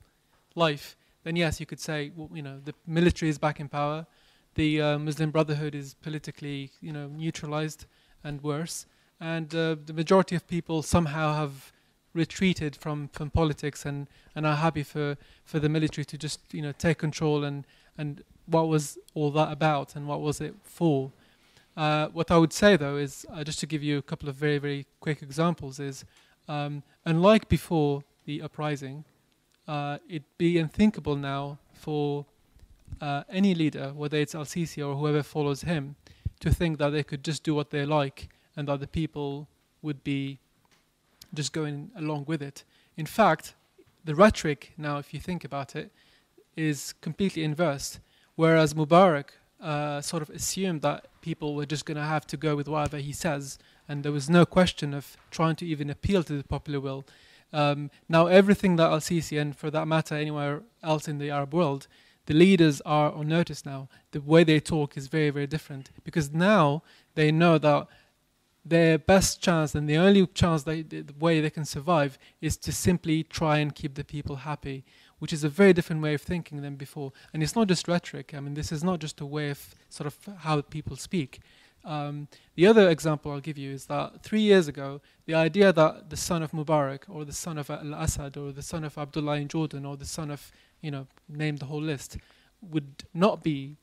life, then yes, you could say, well, the military is back in power, the Muslim Brotherhood is politically, neutralized and worse, and the majority of people somehow have retreated from politics and are happy for the military to just take control, and what was all that about and what was it for? What I would say though is, just to give you a couple of very, very quick examples, is unlike before the uprising, it'd be unthinkable now for any leader, whether it's al-Sisi or whoever follows him, to think that they could just do what they like and that the people would be just going along with it. In fact, the rhetoric now, if you think about it, is completely inverse. Whereas Mubarak sort of assumed that people were just going to have to go with whatever he says, and there was no question of trying to even appeal to the popular will. Now everything that al-Sisi, and for that matter anywhere else in the Arab world, the leaders are on notice now. The way they talk is very, very different, because now they know that their best chance and the only chance, the way they can survive, is to simply try and keep the people happy, which is a very different way of thinking than before. And it's not just rhetoric. I mean, this is not just a way of sort of how people speak. The other example I'll give you is that 3 years ago, the idea that the son of Mubarak or the son of al-Assad or the son of Abdullah in Jordan or the son of, name the whole list, would not be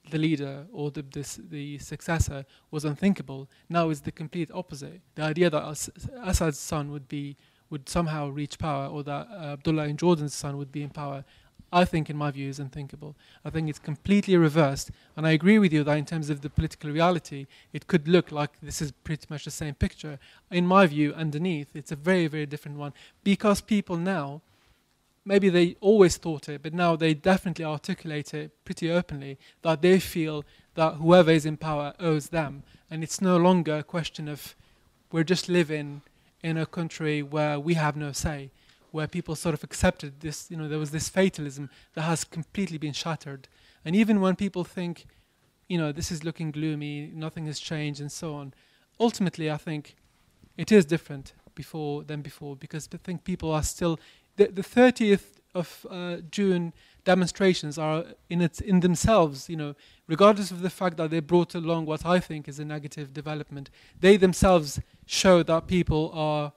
the leader or the successor was unthinkable. Now is the complete opposite. The idea that Assad's son would somehow reach power, or that Abdullah in Jordan's son would be in power, I think, in my view, is unthinkable. I think it's completely reversed. And I agree with you that in terms of the political reality, it could look like this is pretty much the same picture. In my view, underneath, it's a very, very different one. Because people now, maybe they always thought it, but now they definitely articulate it pretty openly, that they feel that whoever is in power owes them. And it's no longer a question of we're just living in a country where we have no say, where people sort of accepted this, there was this fatalism that has completely been shattered. And even when people think, this is looking gloomy, nothing has changed and so on, ultimately I think it is different than before, because I think people are still, the 30th of June demonstrations are in themselves, regardless of the fact that they brought along what I think is a negative development, they themselves show that people are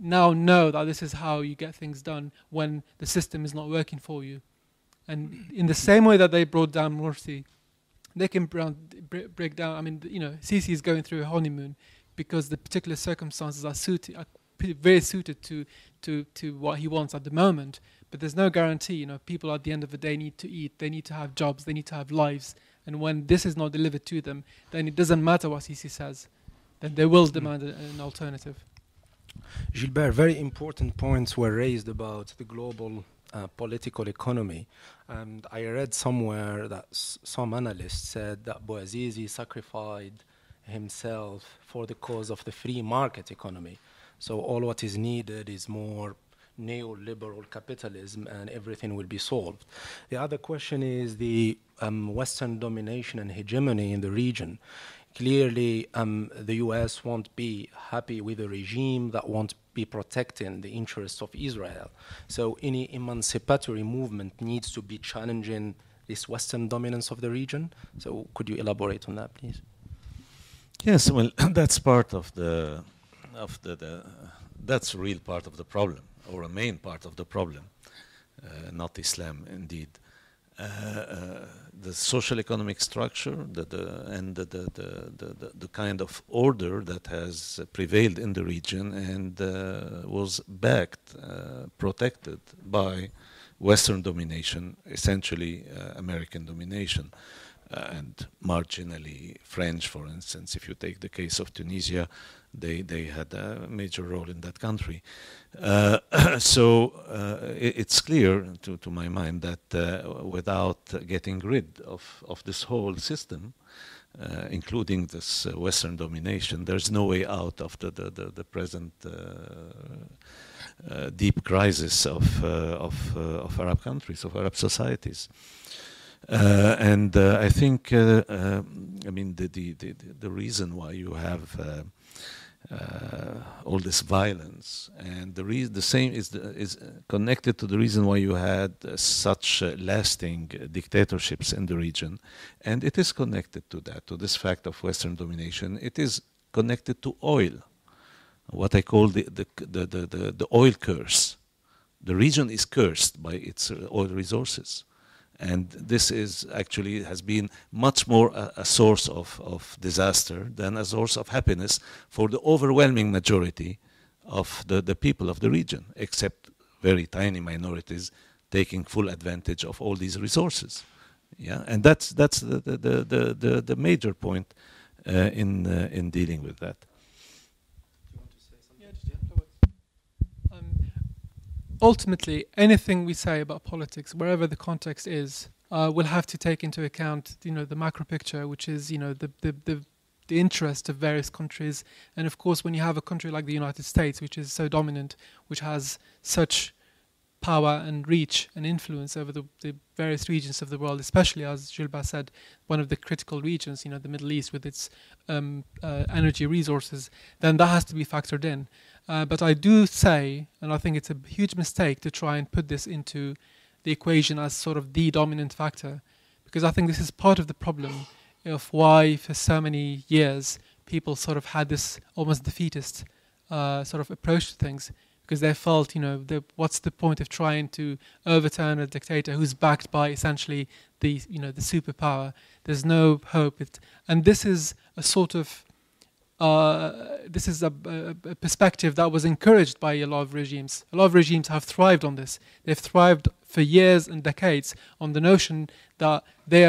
now know that this is how you get things done when the system is not working for you. And in the same way that they brought down Morsi, they can break down. I mean, Sisi is going through a honeymoon because the particular circumstances are very suited to what he wants at the moment. But there's no guarantee. People at the end of the day need to eat. They need to have jobs. They need to have lives. And when this is not delivered to them, then it doesn't matter what Sisi says. Then they will demand an alternative. Gilbert, very important points were raised about the global political economy. And I read somewhere that some analysts said that Bouazizi sacrificed himself for the cause of the free market economy. So all what is needed is more neoliberal capitalism and everything will be solved. The other question is the Western domination and hegemony in the region. Clearly, the US won't be happy with a regime that won't be protecting the interests of Israel. So any emancipatory movement needs to be challenging this Western dominance of the region. So could you elaborate on that, please? Yes, well, that's part of that's a real part of the problem, or a main part of the problem, not Islam, indeed. The social economic structure and the kind of order that has prevailed in the region and was backed, protected by Western domination, essentially American domination, and marginally French, for instance. If you take the case of Tunisia, they had a major role in that country. So it's clear to my mind that without getting rid of this whole system, including this Western domination, there's no way out of the present deep crisis of Arab countries, of Arab societies. And I think, I mean, the reason why you have all this violence, and the same is connected to the reason why you had such lasting dictatorships in the region, and it is connected to that, to this fact of Western domination. It is connected to oil, what I call the oil curse. The region is cursed by its oil resources. And this is actually has been much more a source of disaster than a source of happiness for the overwhelming majority of the people of the region, except very tiny minorities taking full advantage of all these resources. Yeah, and that's the major point in dealing with that. Ultimately, anything we say about politics, wherever the context is, will have to take into account, the macro picture, which is, the interest of various countries. And of course, when you have a country like the United States, which is so dominant, which has such power and reach and influence over the various regions of the world, especially, as Gilbert said, one of the critical regions, the Middle East with its energy resources, then that has to be factored in. But I do say, and I think it's a huge mistake to try and put this into the equation as sort of the dominant factor, because I think this is part of the problem of why for so many years people sort of had this almost defeatist sort of approach to things, because they felt, what's the point of trying to overturn a dictator who's backed by essentially the superpower? There's no hope. And this is a sort of this is a perspective that was encouraged by a lot of regimes. A lot of regimes have thrived on this. They've thrived for years and decades on the notion that they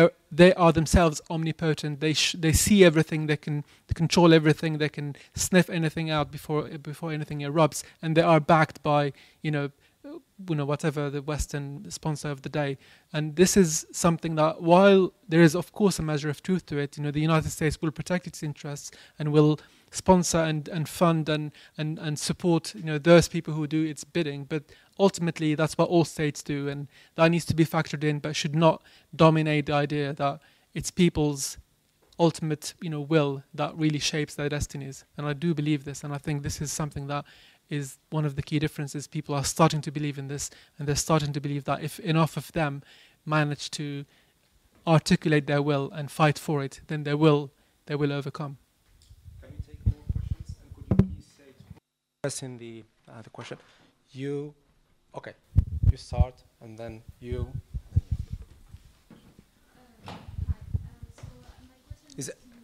are themselves omnipotent. They see everything. They can control everything. They can sniff anything out before anything erupts, and they are backed by whatever the Western sponsor of the day. And this is something that, while there is of course a measure of truth to it, the United States will protect its interests and will sponsor and fund and support those people who do its bidding. But ultimately that's what all states do, and that needs to be factored in, but should not dominate the idea that it's people's ultimate, will that really shapes their destinies. And I do believe this, and I think this is something that is one of the key differences. People are starting to believe in this, and they're starting to believe that if enough of them manage to articulate their will and fight for it, then they will overcome. Can you take more questions? And could you please say to in the question? You, okay, you start, and then you.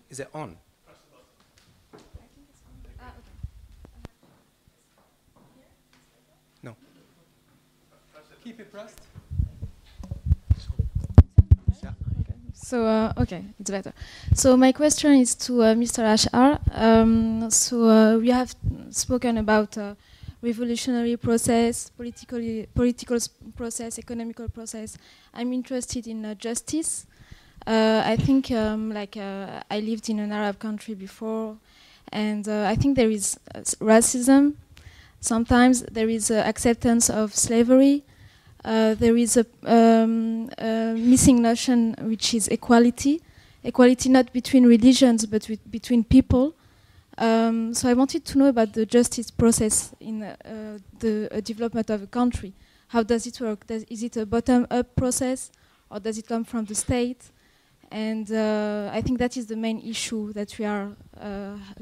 Is it on? No. Keep it pressed. So, okay, it's better. So my question is to Mr. Ashar. We have spoken about revolutionary process, political process, economical process. I'm interested in justice. I think I lived in an Arab country before, and I think there is racism. Sometimes there is acceptance of slavery. There is a missing notion, which is equality. Equality not between religions, but between people. So I wanted to know about the justice process in the development of a country. How does it work? Is it a bottom-up process, or does it come from the state? And I think that is the main issue that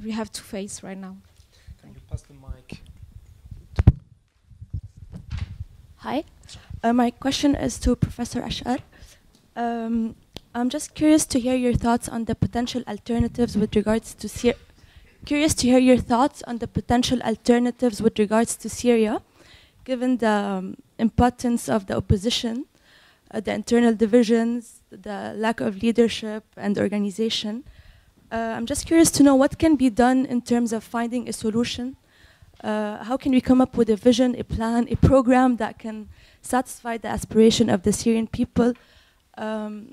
we have to face right now. Can you pass the mic? Hi. My question is to Professor Ashar. I'm just curious to hear your thoughts on the potential alternatives with regards to Syria. Given the impotence of the opposition, the internal divisions, the lack of leadership and organization. I'm just curious to know what can be done in terms of finding a solution. How can we come up with a vision, a plan, a program that can satisfy the aspiration of the Syrian people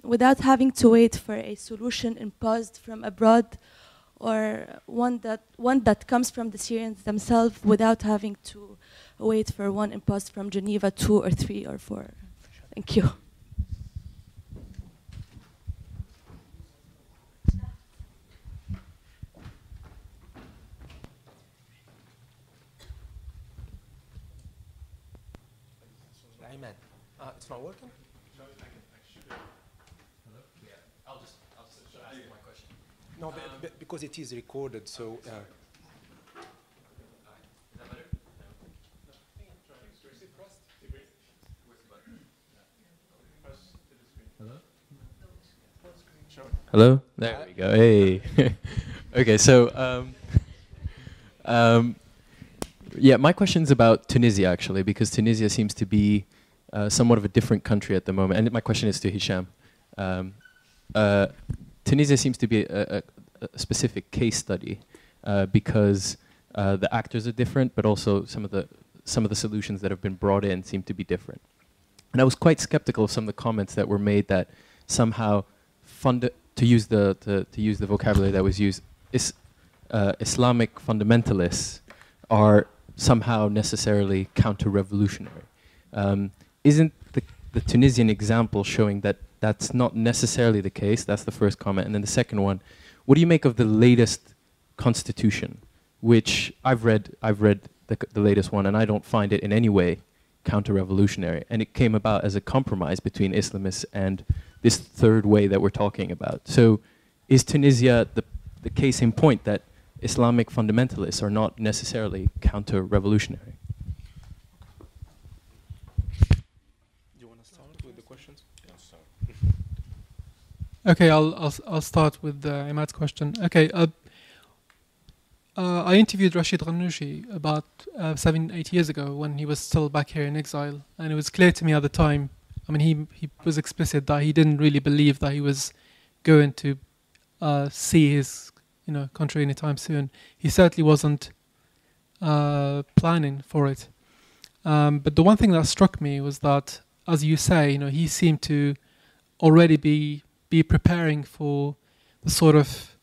without having to wait for a solution imposed from abroad, or one that comes from the Syrians themselves without having to wait for one imposed from Geneva 2 or 3 or 4. Thank you. It's not working? No, because it is recorded, so... Hello? There we go. Hey. Okay, so... yeah, my question's about Tunisia, actually, because Tunisia seems to be somewhat of a different country at the moment. And my question is to Hisham. Tunisia seems to be a specific case study because the actors are different, but also some of the solutions that have been brought in seem to be different. And I was quite skeptical of some of the comments that were made that somehow to use the vocabulary that was used, Islamic fundamentalists are somehow necessarily counter-revolutionary. Isn't the Tunisian example showing that that's not necessarily the case? That's the first comment. And then the second one, what do you make of the latest constitution, which I've read the latest one, and I don't find it in any way counter-revolutionary. And it came about as a compromise between Islamists and this third way that we're talking about. So is Tunisia the case in point that Islamic fundamentalists are not necessarily counter-revolutionary? Okay, I'll start with Imad's question. Okay, I interviewed Rashid Ghannouchi about 7-8 years ago when he was still back here in exile, and it was clear to me at the time. I mean, he was explicit that he didn't really believe that he was going to see his country anytime soon. He certainly wasn't planning for it. But the one thing that struck me was that, as you say, he seemed to already be preparing for the sort of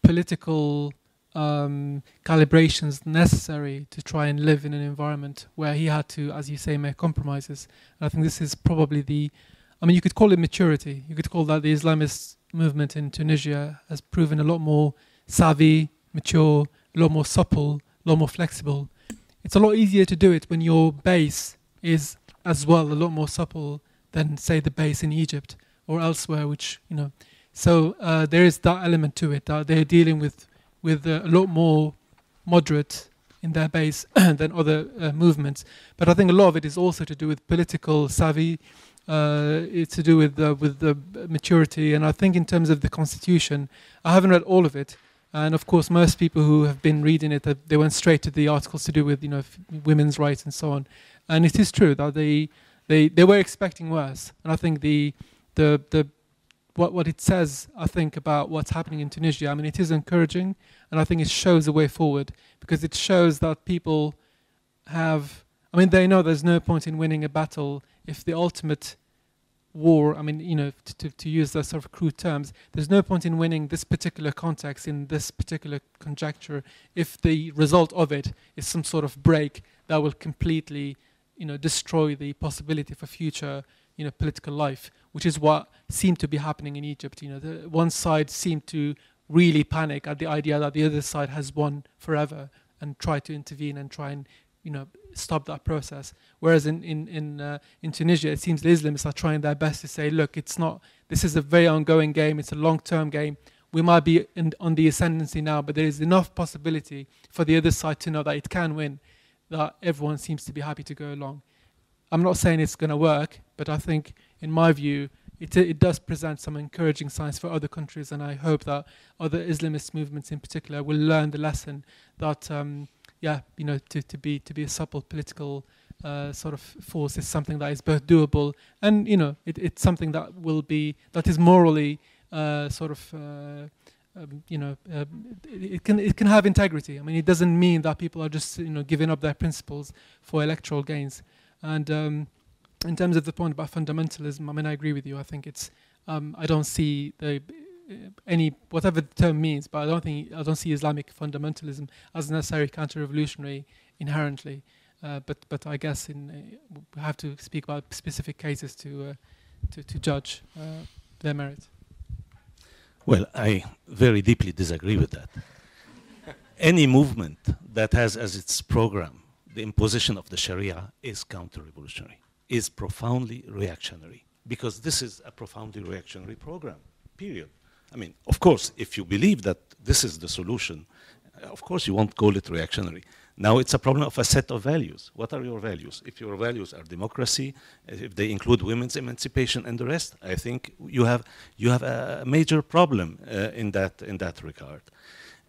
political calibrations necessary to try and live in an environment where he had to, as you say, make compromises. And I think this is probably you could call it maturity. You could call that the Islamists movement in Tunisia has proven a lot more savvy, mature, a lot more supple, a lot more flexible. It's a lot easier to do it when your base is as well a lot more supple than, say, the base in Egypt or elsewhere, which, you know. So there is that element to it. They're dealing with a lot more moderate in their base than other movements. But I think a lot of it is also to do with political savvy. It's to do with the maturity. And I think in terms of the constitution, I haven't read all of it. And of course, most people who have been reading it, they went straight to the articles to do with, you know, women's rights and so on. And it is true that they were expecting worse. And I think what it says, I think, about what's happening in Tunisia, I mean, it is encouraging, and I think it shows a way forward, because it shows that people have, I mean, they know there's no point in winning a battle if the ultimate war, I mean, you know, to use those sort of crude terms, there's no point in winning this particular context in this particular conjecture if the result of it is some sort of break that will completely, you know, destroy the possibility for future, you know, political life, which is what seemed to be happening in Egypt. You know, one side seemed to really panic at the idea that the other side has won forever and try to intervene and try and, you know, stop that process. Whereas in Tunisia, it seems the Islamists are trying their best to say, look, it's not, this is a very ongoing game, it's a long-term game. We might be on the ascendancy now, but there is enough possibility for the other side to know that it can win, that everyone seems to be happy to go along. I'm not saying it's going to work, but I think, in my view, it does present some encouraging signs for other countries, and I hope that other Islamist movements in particular will learn the lesson that, yeah, you know, to be a supple political sort of force is something that is both doable and, you know, it's something that is morally sort of, you know, it can have integrity. I mean, it doesn't mean that people are just, you know, giving up their principles for electoral gains. And in terms of the point about fundamentalism, I mean, I agree with you. I think it's, I don't see any, whatever the term means, but I don't see Islamic fundamentalism as necessarily counter-revolutionary inherently. But I guess we have to speak about specific cases to judge their merit. Well, I very deeply disagree with that. Any movement that has as its program the imposition of the Sharia is counter-revolutionary, is profoundly reactionary, because this is a profoundly reactionary program, period. I mean, of course, if you believe that this is the solution, of course you won't call it reactionary. Now it's a problem of a set of values. What are your values? If your values are democracy, if they include women's emancipation and the rest, I think you have a major problem in that regard.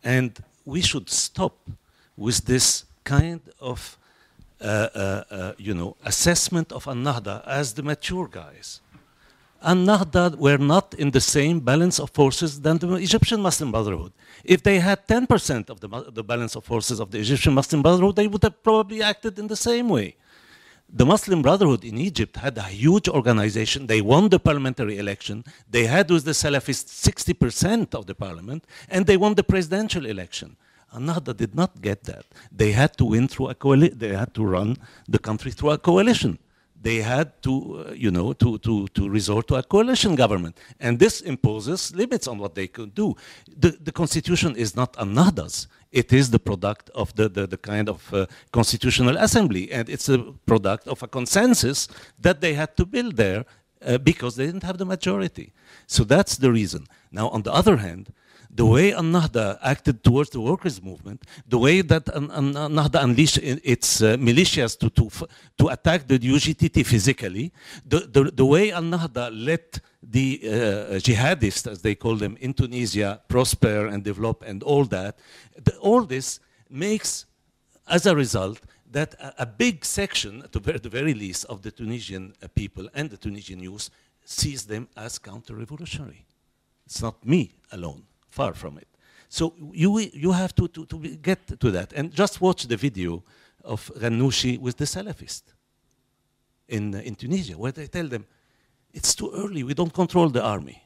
And we should stop with this kind of you know, assessment of An-Nahda as the mature guys. An-Nahda were not in the same balance of forces than the Egyptian Muslim Brotherhood. If they had 10% of the balance of forces of the Egyptian Muslim Brotherhood, they would have probably acted in the same way. The Muslim Brotherhood in Egypt had a huge organization. They won the parliamentary election. They had with the Salafists 60% of the parliament, and they won the presidential election. An-Nahda did not get that. They had to win through a coalition. They had to run the country through a coalition. They had to, you know, to resort to a coalition government, and this imposes limits on what they could do. The constitution is not An-Nahda's. It is the product of the kind of constitutional assembly, and it's a product of a consensus that they had to build there because they didn't have the majority. So that's the reason. Now, on the other hand, the way An-Nahda acted towards the workers' movement, the way that An-Nahda unleashed its militias to attack the UGTT physically, the way An-Nahda let the jihadists, as they call them, in Tunisia prosper and develop and all that, all this makes, as a result, that a big section, at the very least, of the Tunisian people and the Tunisian youth sees them as counter-revolutionary. It's not me alone. Far from it. So you have to get to that. And just watch the video of Ghannouchi with the Salafist in Tunisia, where they tell them, it's too early, we don't control the army.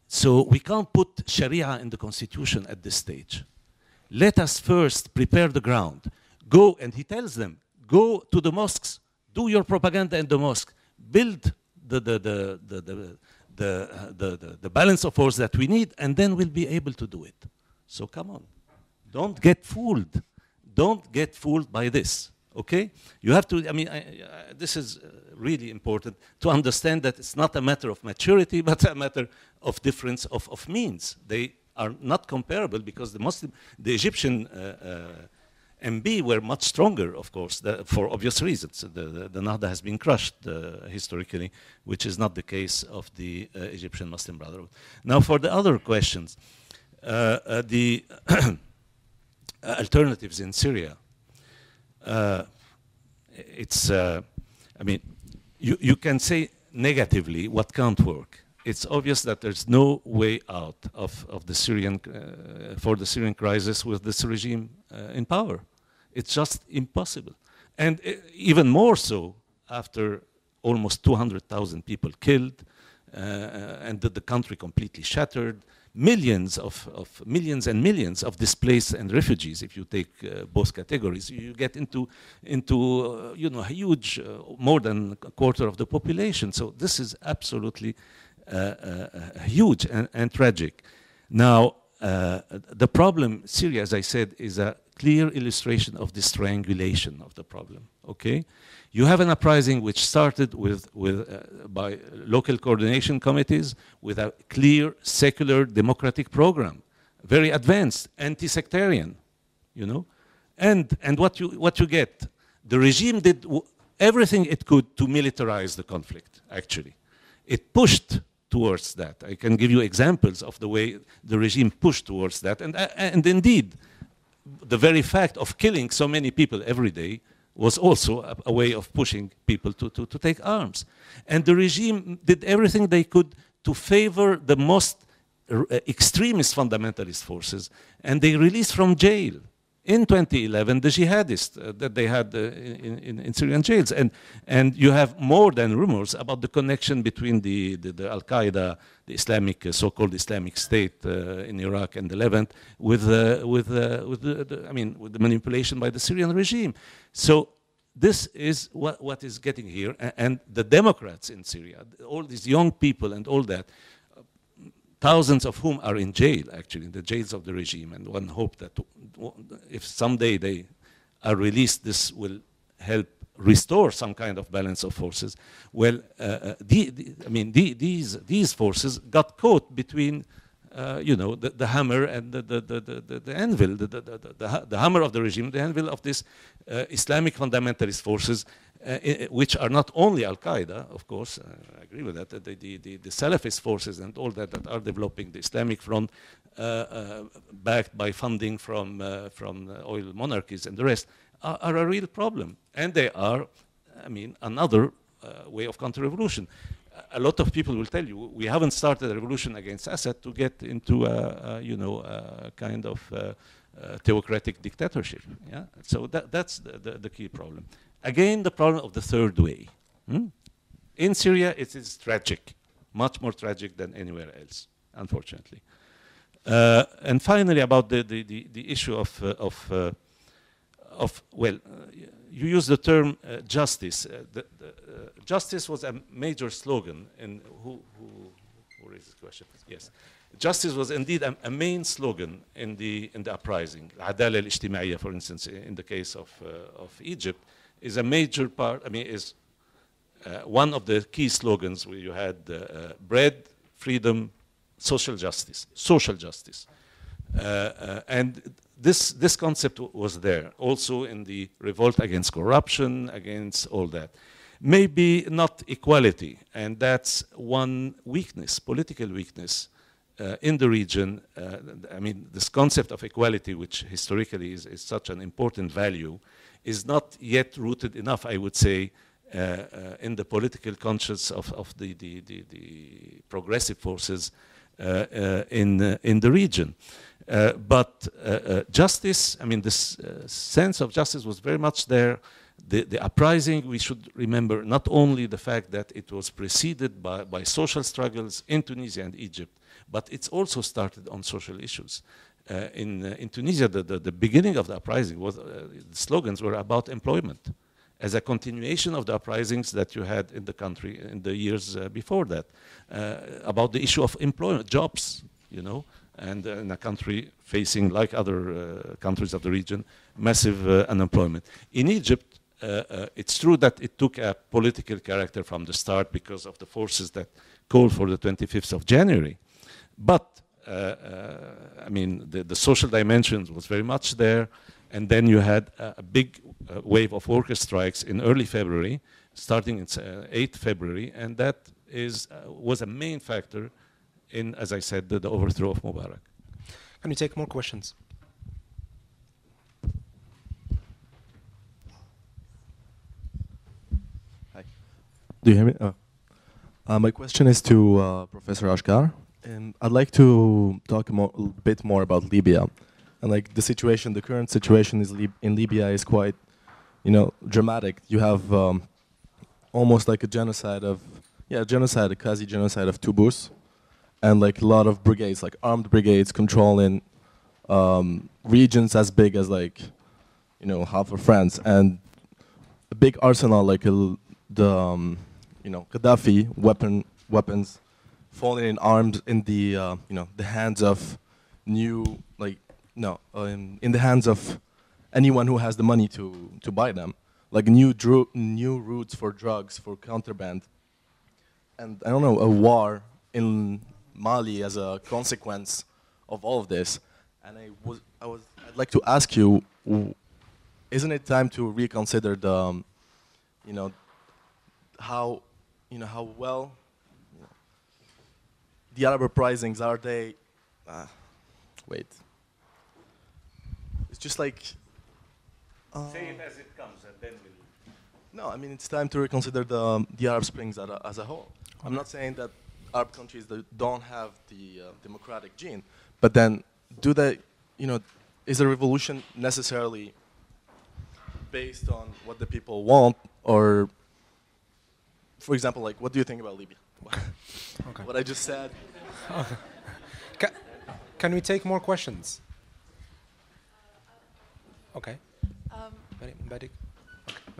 So we can't put Sharia in the constitution at this stage. Let us first prepare the ground. Go, and he tells them, go to the mosques, do your propaganda in the mosque, build the the balance of force that we need, and then we'll be able to do it. So come on, don't get fooled. Don't get fooled by this, okay? You have to, I mean, this is really important to understand that it's not a matter of maturity, but a matter of difference of means. They are not comparable because the Egyptian MB were much stronger, of course, for obvious reasons. The Nahda has been crushed historically, which is not the case of the Egyptian Muslim Brotherhood. Now, for the other questions, the alternatives in Syria. I mean, you can say negatively what can't work. It's obvious that there's no way out of the Syrian for the Syrian crisis with this regime in power. It's just impossible, and even more so after almost 200,000 people killed, and the country completely shattered. Millions and millions of displaced and refugees. If you take both categories, you get into you know, huge, more than a quarter of the population. So this is absolutely huge and tragic. Now, the problem, Syria, as I said, is a clear illustration of this triangulation of the problem. Okay, you have an uprising which started by local coordination committees with a clear secular democratic program, very advanced, anti-sectarian, you know, and what you get, the regime did everything it could to militarize the conflict. Actually, it pushed towards that. I can give you examples of the way the regime pushed towards that, and indeed, the very fact of killing so many people every day was also a way of pushing people to take arms. And the regime did everything they could to favor the most extremist fundamentalist forces, and they released from jail in 2011 the jihadists that they had in Syrian jails. And you have more than rumors about the connection between the Al-Qaeda, the Islamic, so-called Islamic State in Iraq and the Levant, with the manipulation by the Syrian regime. So this is what is getting here. And the Democrats in Syria, all these young people and all that, thousands of whom are in jail, actually, in the jails of the regime. And one hopes that if someday they are released, this will help restore some kind of balance of forces. Well, these forces got caught between, the hammer and the anvil, the hammer of the regime, the anvil of this Islamic fundamentalist forces, which are not only Al-Qaeda, of course, I agree with that, the Salafist forces and all that are developing the Islamic Front, backed by funding from oil monarchies and the rest, are a real problem. And they are, another way of counter-revolution. A lot of people will tell you, we haven't started a revolution against Assad to get into a kind of theocratic dictatorship. Yeah? So that's the key problem. Again, the problem of the third way. In Syria, it is tragic, much more tragic than anywhere else, unfortunately. And finally, about the issue of you use the term justice. Justice was a major slogan. And who raised this question? Yes, justice was indeed a main slogan in the uprising. Al-Adala al-Ijtimaiya, for instance, in the case of Egypt, is a major part. Is one of the key slogans where you had bread, freedom, social justice, and this concept was there also in the revolt against corruption, against all that. Maybe not equality, and that's one weakness, political weakness in the region. This concept of equality, which historically is such an important value, is not yet rooted enough, I would say, in the political conscience of the progressive forces in the region. But justice, this sense of justice was very much there. The uprising, we should remember not only the fact that it was preceded by social struggles in Tunisia and Egypt, but it's also started on social issues. In Tunisia, the beginning of the uprising was the slogans were about employment as a continuation of the uprisings that you had in the country in the years before that, about the issue of employment, jobs, you know, and in a country facing, like other countries of the region, massive unemployment. In Egypt, it's true that it took a political character from the start because of the forces that called for the 25th of January. But, I mean, the social dimension was very much there. And then you had a big wave of worker strikes in early February, starting in 8th February. And that was a main factor in, as I said, the overthrow of Mubarak. Can we take more questions? Hi. Do you hear me? My question is to Professor Ashkar. I'd like to talk a bit more about Libya. And like the situation, the current situation in Libya is quite, you know, dramatic. You have almost like a genocide of, a quasi-genocide of Toulouse, and like a lot of brigades, like armed brigades controlling regions as big as like, you know, half of France, and a big arsenal like you know, Gaddafi weapons falling in arms in the you know, the hands of in the hands of anyone who has the money to buy them, like new routes for drugs, for contraband, and I don't know, a war in Mali as a consequence of all of this. And I'd like to ask you, isn't it time to reconsider the, you know, how well, you know, the Arab uprisings, are they? Wait. It's just like. Say it as it comes, and then we'll. No, I mean it's time to reconsider the Arab Springs as a whole. I'm not saying that Arab countries that don't have the democratic gene, but then do they, you know, is a revolution necessarily based on what the people want, or, for example, like what do you think about Libya? Okay. What I just said. Can we take more questions? Okay.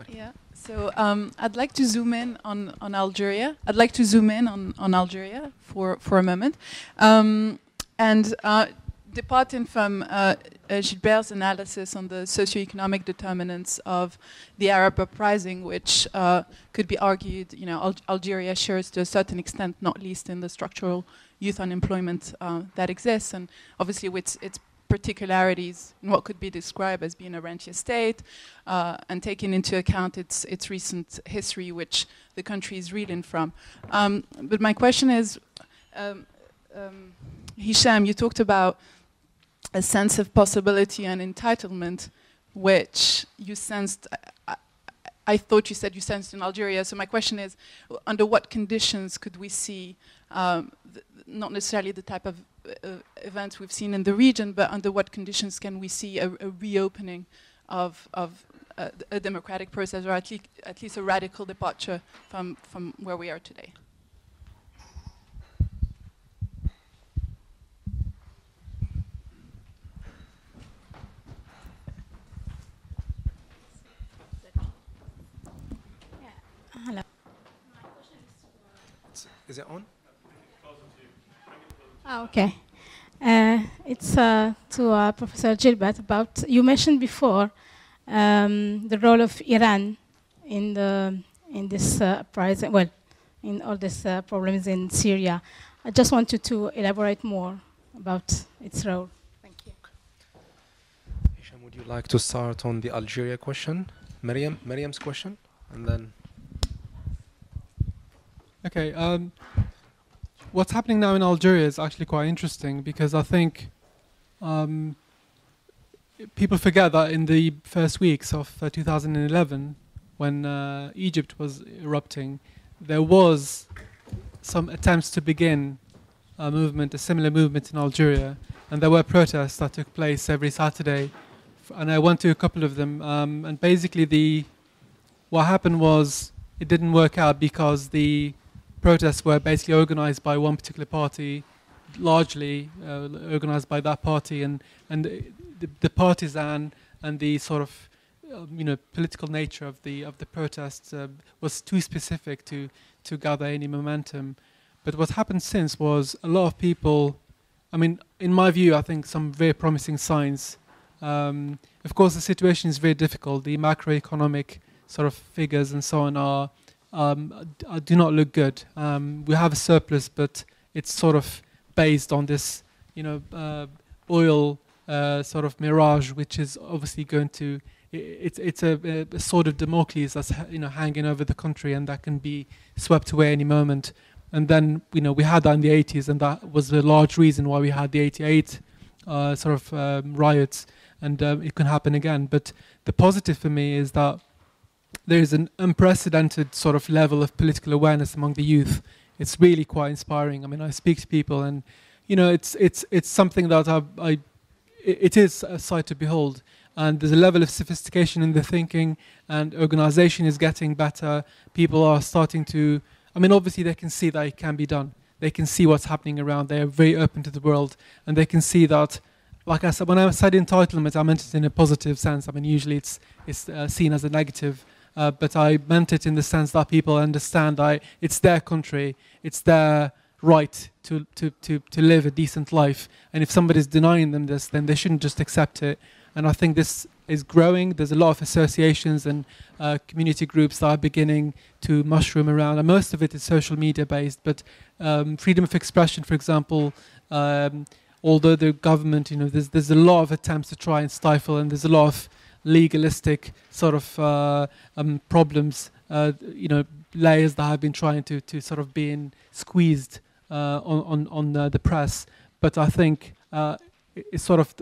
Yeah. So I'd like to zoom in on Algeria. I'd like to zoom in on Algeria for a moment, and departing from Gilbert's analysis on the socio-economic determinants of the Arab uprising, which could be argued, you know, Algeria shares to a certain extent, not least in the structural youth unemployment that exists, and obviously with its particularities in what could be described as being a rentier state, and taking into account its recent history, which the country is reeling from. But my question is, Hisham, you talked about a sense of possibility and entitlement, which you sensed, I thought you said you sensed in Algeria. So my question is, under what conditions could we see, not necessarily the type of events we've seen in the region, but under what conditions can we see a reopening of a democratic process, or at least a radical departure from where we are today? Hello. Is it on? Okay. It's to Professor Gilbert about, you mentioned before the role of Iran in this uprising, well, in all these problems in Syria. I just wanted to elaborate more about its role. Thank you. Hisham, would you like to start on the Algeria question? Miriam's question, and then. Okay. What's happening now in Algeria is actually quite interesting, because I think people forget that in the first weeks of 2011, when Egypt was erupting, there was some attempts to begin a similar movement in Algeria, and there were protests that took place every Saturday, and I went to a couple of them, and basically what happened was it didn't work out because the protests were basically organized by one particular party, largely organized by that party, and the partisan and the sort of political nature of the protests was too specific to gather any momentum. But what happened since was a lot of people. I mean, in my view, I think some very promising signs. Of course, the situation is very difficult. The macroeconomic sort of figures and so on do not look good. We have a surplus, but it's sort of based on this, oil sort of mirage, which is obviously going to. It's a sword of Damocles that's hanging over the country, and that can be swept away any moment. And then, we had that in the 80s, and that was a large reason why we had the 88 riots, and it can happen again. But the positive for me is that there is an unprecedented sort of level of political awareness among the youth. It's really quite inspiring. I mean, I speak to people, and it's something that it is a sight to behold. And there's a level of sophistication in the thinking, and organization is getting better. People are starting to. I mean, obviously, they can see that it can be done. They can see what's happening around. They are very open to the world, and they can see that. Like I said, when I said entitlement, I meant it in a positive sense. I mean, usually it's seen as a negative, but I meant it in the sense that people understand that it's their country, it's their right to live a decent life, and if somebody's denying them this, then they shouldn't just accept it. And I think this is growing. There's a lot of associations and community groups that are beginning to mushroom around, and most of it is social media based. But freedom of expression, for example, although the government, there's a lot of attempts to try and stifle, and there's a lot of legalistic sort of problems, layers that have been trying to sort of being squeezed on the press. But I think it's sort of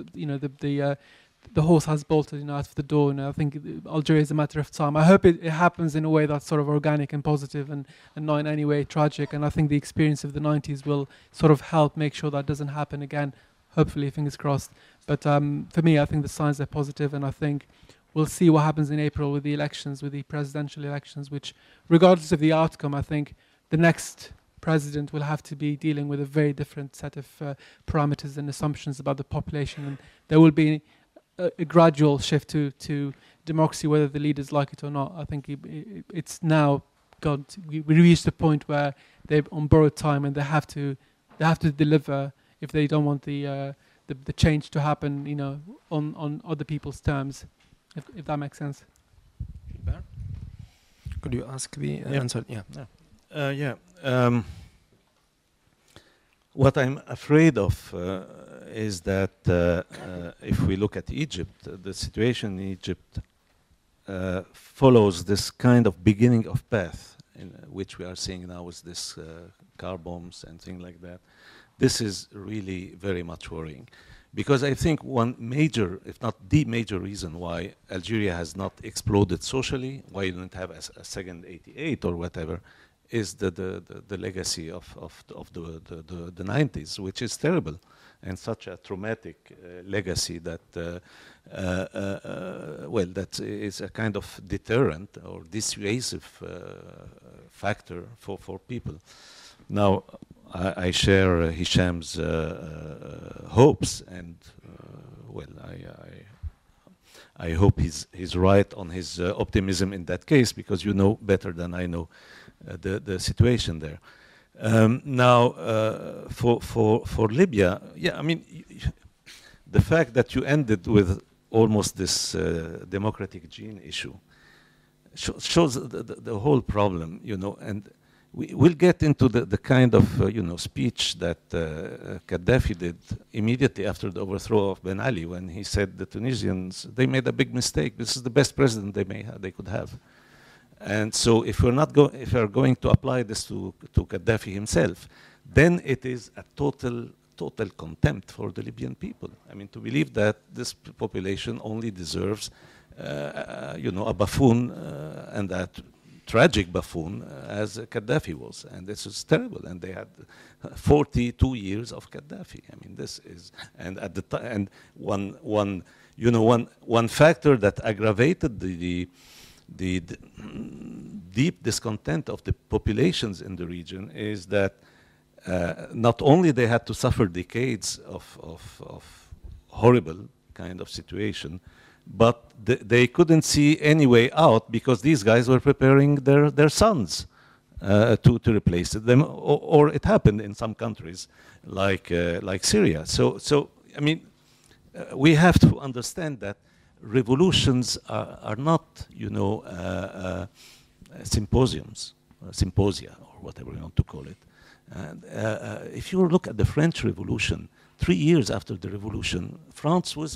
the horse has bolted out of the door, and I think Algeria is a matter of time. I hope it happens in a way that's sort of organic and positive and not in any way tragic. And I think the experience of the 90s will sort of help make sure that doesn't happen again. Hopefully, fingers crossed. But for me, I think the signs are positive, and I think we'll see what happens in April with the elections, with the presidential elections, which, regardless of the outcome, I think the next president will have to be dealing with a very different set of parameters and assumptions about the population, and there will be a gradual shift to democracy, whether the leaders like it or not. I think it's now we reached the point where they're on borrowed time, and they have to deliver if they don't want the change to happen, on other people's terms, if that makes sense. Could you ask the answer? Yeah. What I'm afraid of is that if we look at Egypt, the situation in Egypt follows this kind of beginning of path, in which we are seeing now with this car bombs and things like that. This is really very much worrying, because I think one major, if not the major reason why Algeria has not exploded socially, why you don't have a second 88 or whatever, is the legacy of the 90s, which is terrible, and such a traumatic legacy that that is a kind of deterrent or dissuasive factor for people. Now, I share Hisham's hopes, and I hope he's right on his optimism in that case, because you know better than I know the situation there. Now, for Libya, I mean, the fact that you ended with almost this democratic gene issue shows the whole problem, and we'll get into the kind of speech that Gaddafi did immediately after the overthrow of Ben Ali, when he said the Tunisians, they made a big mistake. This is the best president they could have. And so if we're going to apply this to Gaddafi himself, then it is a total contempt for the Libyan people. I mean, to believe that this population only deserves, a buffoon, and that tragic buffoon as Gaddafi was, and this is terrible. And they had 42 years of Gaddafi. I mean, this is, and at the time, and one factor that aggravated the deep discontent of the populations in the region is that not only they had to suffer decades of horrible kind of situation, but they couldn't see any way out because these guys were preparing their sons to replace them, or it happened in some countries like Syria. So I mean, we have to understand that revolutions are not, symposia, or whatever you want to call it. And if you look at the French Revolution, 3 years after the revolution, France was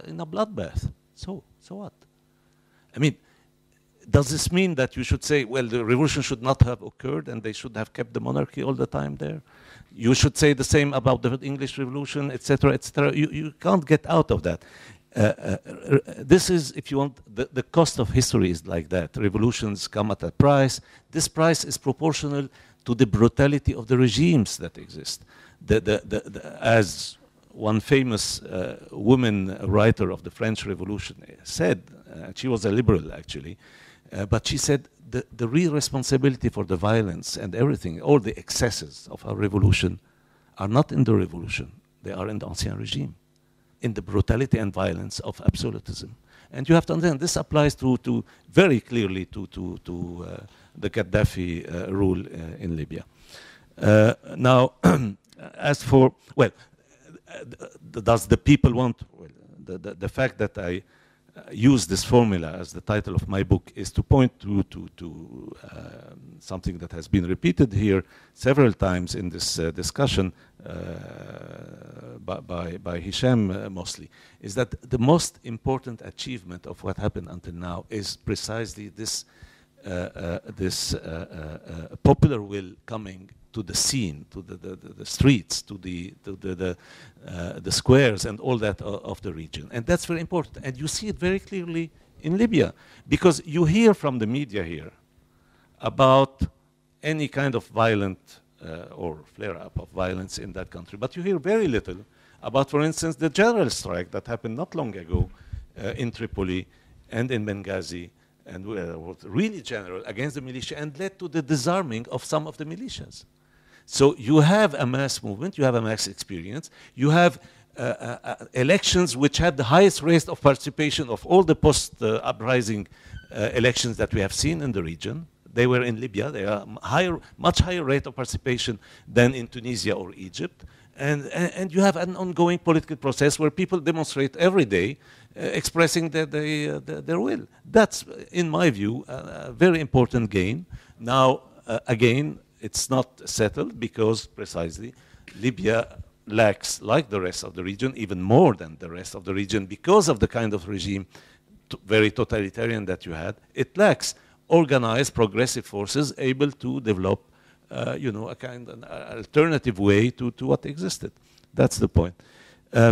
in a bloodbath. So what? I mean, does this mean that you should say, well, the revolution should not have occurred and they should have kept the monarchy all the time there? You should say the same about the English Revolution, etc., etc. You can't get out of that. This is, if you want, the cost of history is like that. Revolutions come at a price. This price is proportional to the brutality of the regimes that exist. As one famous woman writer of the French Revolution said, she was a liberal actually, but she said the real responsibility for the violence and everything, all the excesses of our revolution are not in the revolution, they are in the Ancien Regime, in the brutality and violence of absolutism. And you have to understand, this applies to very clearly to the Gaddafi rule in Libya. Now, as for, well, does the people want, well, the fact that I use this formula as the title of my book is to point to something that has been repeated here several times in this discussion by Hisham mostly, is that the most important achievement of what happened until now is precisely this popular will coming to the scene, to the streets, to the squares and all that of the region. And that's very important. And you see it very clearly in Libya, because you hear from the media here about any kind of violent or flare-up of violence in that country. But you hear very little about, for instance, the general strike that happened not long ago in Tripoli and in Benghazi, and was really general against the militia and led to the disarming of some of the militias. So you have a mass movement, you have a mass experience, you have elections which had the highest rate of participation of all the post-uprising elections that we have seen in the region. They were in Libya, they are much higher rate of participation than in Tunisia or Egypt. And you have an ongoing political process where people demonstrate every day, expressing their will. That's, in my view, a very important gain. Now, again, it's not settled because precisely Libya lacks, like the rest of the region, even more than the rest of the region, because of the kind of regime, very totalitarian that you had. It lacks organized progressive forces able to develop a kind of alternative way to what existed. That's the point.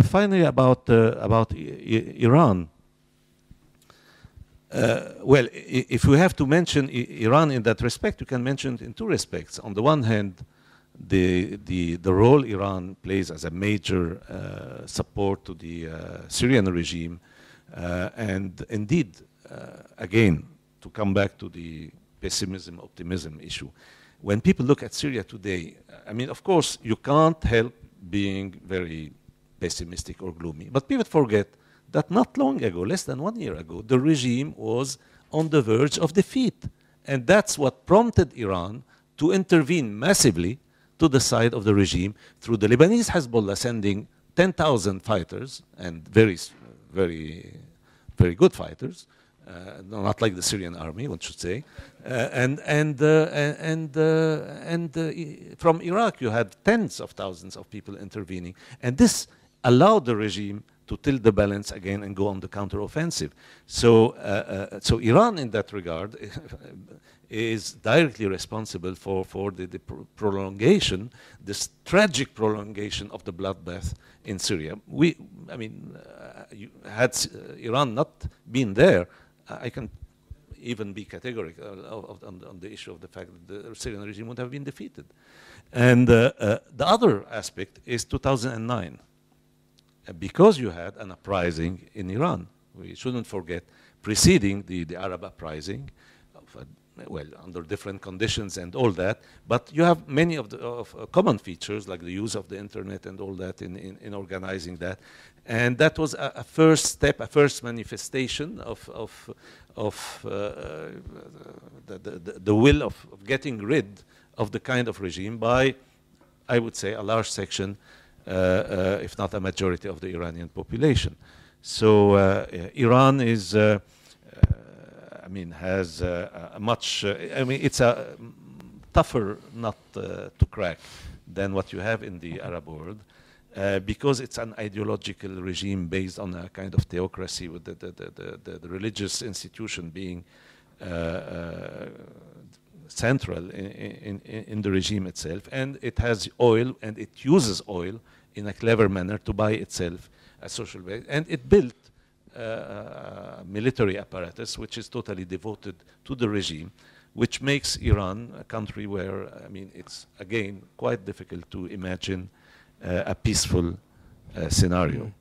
Finally, about Iran. Well, if we have to mention Iran in that respect, you can mention it in two respects. On the one hand, the role Iran plays as a major support to the Syrian regime, and indeed, again, to come back to the pessimism-optimism issue. When people look at Syria today, I mean, of course, you can't help being very pessimistic or gloomy, but people forget that not long ago, less than 1 year ago, the regime was on the verge of defeat. And that's what prompted Iran to intervene massively to the side of the regime through the Lebanese Hezbollah sending 10,000 fighters, and very, very, very good fighters, not like the Syrian army, one should say, and from Iraq you had tens of thousands of people intervening, and this allowed the regime to tilt the balance again and go on the counteroffensive. So Iran, in that regard, is directly responsible for the prolongation, this tragic prolongation of the bloodbath in Syria. Had Iran not been there, I can even be categorical on the issue of the fact that the Syrian regime would have been defeated. And the other aspect is 2009. Because you had an uprising in Iran, we shouldn't forget, preceding the Arab uprising of well, under different conditions and all that, but you have many of the common features, like the use of the internet and all that in organizing that. And that was a first step, a first manifestation of the will of getting rid of the kind of regime by, I would say, a large section, if not a majority of the Iranian population. So Iran is, I mean, has a much, I mean, it's a tougher nut to crack than what you have in the Arab world. Because it's an ideological regime based on a kind of theocracy, with the religious institution being central in the regime itself, and it has oil, and it uses oil in a clever manner to buy itself a social base, and it built a military apparatus which is totally devoted to the regime, which makes Iran a country where, I mean, it's again quite difficult to imagine a peaceful scenario.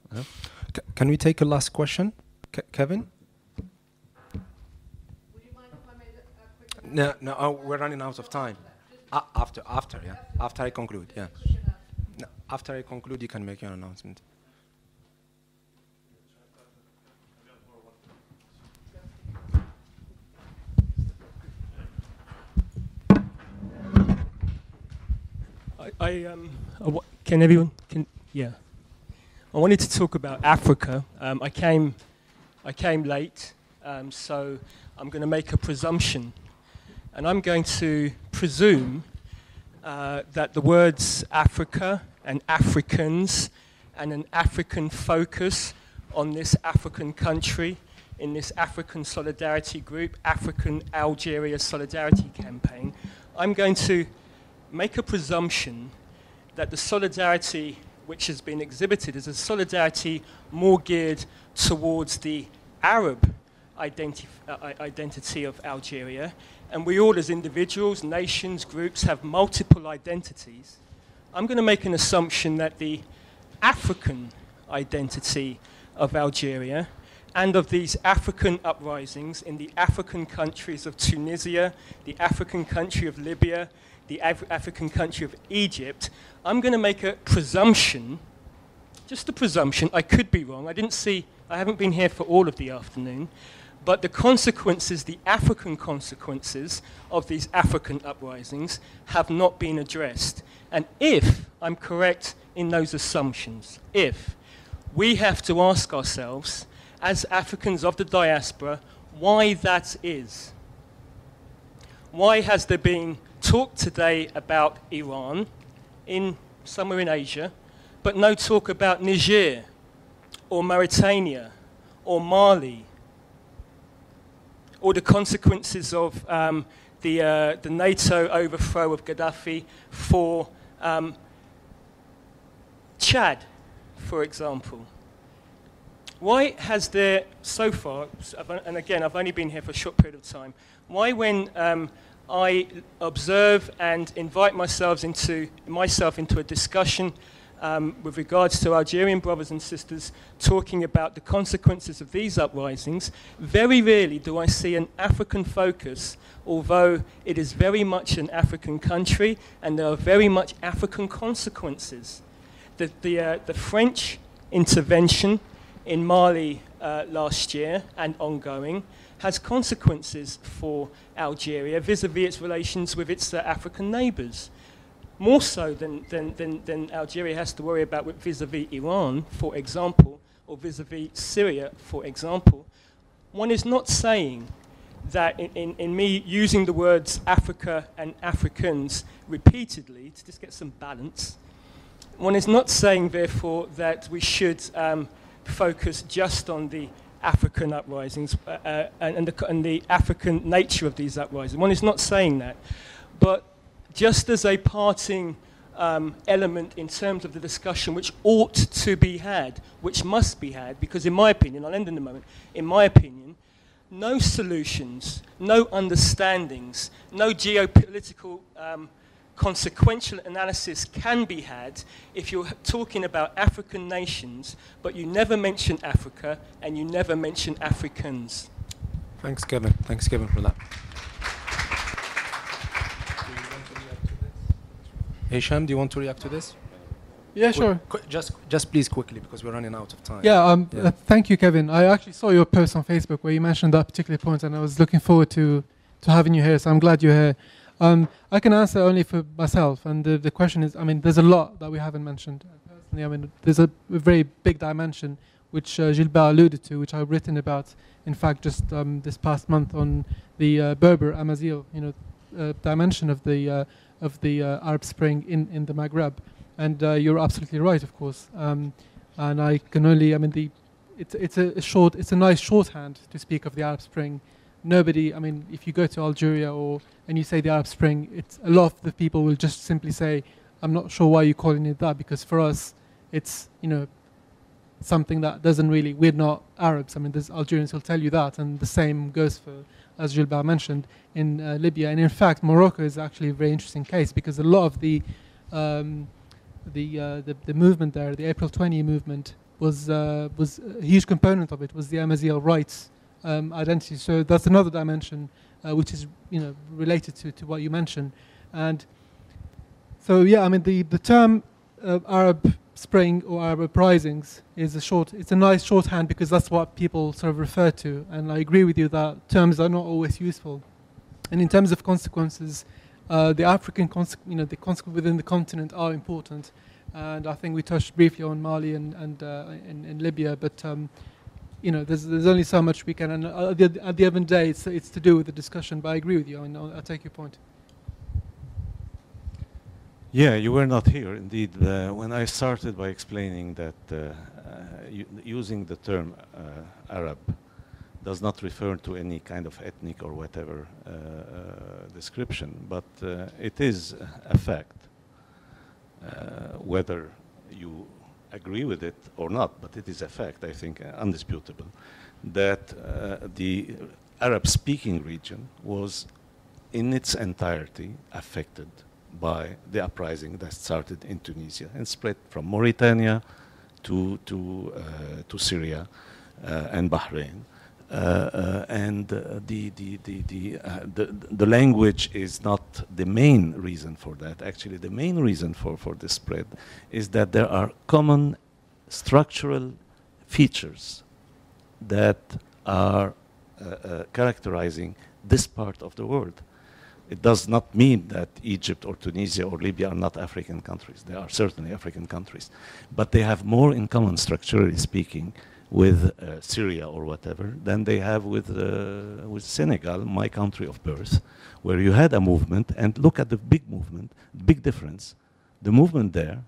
Can we take a last question, Kevin? Would you mind if I made a quick? No, we're running out of time. After I conclude, yeah. No, after I conclude, you can make your announcement. Can everyone? Yeah. I wanted to talk about Africa. I came late, so I'm going to make a presumption, and I'm going to presume that the words Africa and Africans and an African focus on this African country in this African solidarity group, African Algeria Solidarity Campaign, I'm going to make a presumption that the solidarity which has been exhibited is a solidarity more geared towards the Arab identity of Algeria, and we all as individuals, nations, groups have multiple identities. I'm going to make an assumption that the African identity of Algeria and of these African uprisings in the African countries of Tunisia, the African country of Libya, the African country of Egypt, I'm going to make a presumption, just a presumption, I could be wrong, I haven't been here for all of the afternoon, but the consequences, the African consequences of these African uprisings have not been addressed. And if I'm correct in those assumptions, if we have to ask ourselves, as Africans of the diaspora, why that is. Why has there been talk today about Iran somewhere in Asia, but no talk about Niger or Mauritania or Mali or the consequences of the NATO overthrow of Gaddafi for Chad, for example? Why has there so far, and again I've only been here for a short period of time, why when I observe and invite myself into a discussion with regards to Algerian brothers and sisters talking about the consequences of these uprisings, very rarely do I see an African focus, although it is very much an African country and there are very much African consequences. The French intervention in Mali last year and ongoing has consequences for Algeria vis-à-vis its relations with its African neighbours. More so than Algeria has to worry about with vis-à-vis Iran, for example, or vis-à-vis Syria, for example. One is not saying that in me using the words Africa and Africans repeatedly, to just get some balance, one is not saying, therefore, that we should focus just on the African uprisings and the African nature of these uprisings. One is not saying that. But just as a parting element in terms of the discussion which ought to be had, which must be had, because in my opinion, I'll end in a moment, in my opinion, no solutions, no understandings, no geopolitical consequential analysis can be had if you're talking about African nations, but you never mention Africa and you never mention Africans. Thanks, Kevin. Thanks, Kevin, for that. Hisham, do you want to react to this? Yeah, sure. Just please quickly, because we're running out of time. Yeah, thank you, Kevin. I actually saw your post on Facebook where you mentioned that particular point, and I was looking forward to having you here, so I'm glad you're here. I can answer only for myself, and the question is, I mean, there's a lot that we haven't mentioned. Personally, I mean, there's a very big dimension which Gilbert alluded to, which I've written about, in fact, just this past month on the Berber Amazigh, dimension of the Arab Spring in the Maghreb. And you're absolutely right, of course. And I can only, I mean, it's a nice shorthand to speak of the Arab Spring. Nobody, I mean, if you go to Algeria and you say the Arab Spring, a lot of the people will just simply say, I'm not sure why you're calling it that, because for us, it's, something that doesn't really, we're not Arabs. I mean, there's Algerians who'll tell you that, and the same goes for, as Gilbert mentioned, in Libya. And in fact, Morocco is actually a very interesting case, because a lot of the movement there, the April 20 movement, was a huge component of it, was the Amazigh rights identity. So that's another dimension which is related to what you mentioned. And so yeah, I mean the term Arab Spring or Arab Uprisings is it's a nice shorthand, because that's what people sort of refer to. And I agree with you that terms are not always useful. And in terms of consequences, the African the consequences within the continent are important. And I think we touched briefly on Mali and in Libya, but there's only so much we can. And at the end of the day, it's to do with the discussion. But I agree with you. I mean, I take your point. Yeah, you were not here. Indeed, when I started by explaining that using the term Arab does not refer to any kind of ethnic or whatever description, but it is a fact, whether you agree with it or not, but it is a fact, I think, undisputable, that the Arab-speaking region was in its entirety affected by the uprising that started in Tunisia and spread from Mauritania to Syria and Bahrain. And the language is not the main reason for that. Actually, the main reason for this spread is that there are common structural features that are characterizing this part of the world. It does not mean that Egypt or Tunisia or Libya are not African countries. They are certainly African countries. But they have more in common, structurally speaking, with Syria or whatever than they have with Senegal, my country of birth, where you had a movement. And look at the big movement, big difference. The movement there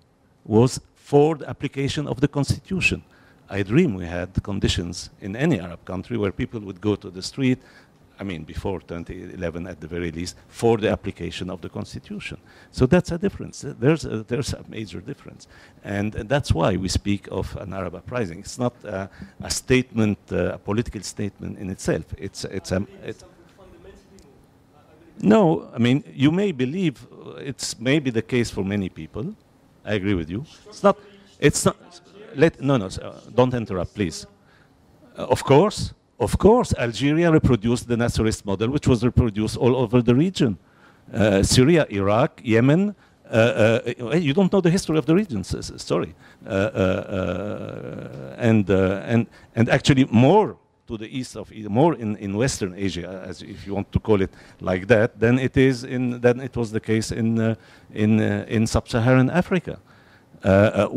was for the application of the constitution. I dream we had conditions in any Arab country where people would go to the street, I mean, before 2011 at the very least, for the application of the constitution. So that's a difference. There's a major difference. And that's why we speak of an Arab uprising. It's not a statement, a political statement in itself. No, I mean, you may believe it's maybe the case for many people. I agree with you. It's not, don't interrupt, please. Of course, Algeria reproduced the Nasserist model, which was reproduced all over the region. Syria, Iraq, Yemen. You don't know the history of the regions. Sorry. And actually more to the east of, more in Western Asia, as if you want to call it like that, than it was the case in sub-Saharan Africa.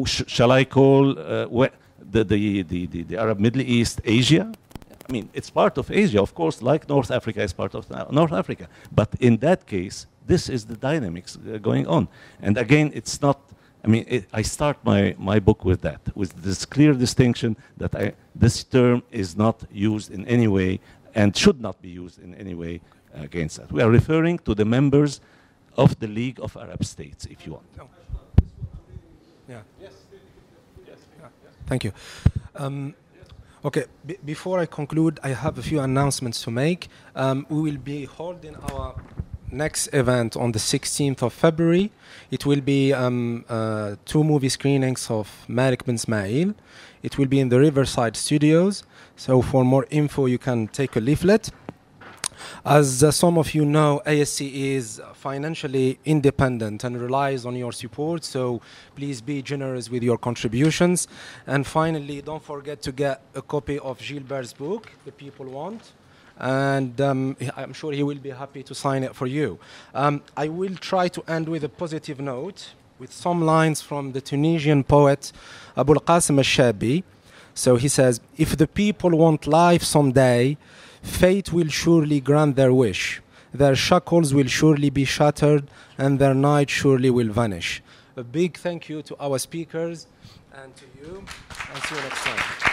Shall I call the Arab Middle East Asia? I mean, it's part of Asia, of course, like North Africa is part of North Africa. But in that case, this is the dynamics going on. And again, it's not, I mean, I start my book with that, with this clear distinction that this term is not used in any way and should not be used in any way against that. We are referring to the members of the League of Arab States, if you want. Yeah. Yes. Thank you. Okay, before I conclude, I have a few announcements to make. We will be holding our next event on the 16th of February. It will be 2 movie screenings of Malik bin Ismail. It will be in the Riverside Studios. So for more info, you can take a leaflet. As some of you know, ASC is financially independent and relies on your support, so please be generous with your contributions. And finally, don't forget to get a copy of Gilbert's book, The People Want, and I'm sure he will be happy to sign it for you. I will try to end with a positive note, with some lines from the Tunisian poet Abu al-Qasim al-Shabi. So he says, if the people want life someday, fate will surely grant their wish. Their shackles will surely be shattered, and their night surely will vanish. A big thank you to our speakers and to you, and see you next time.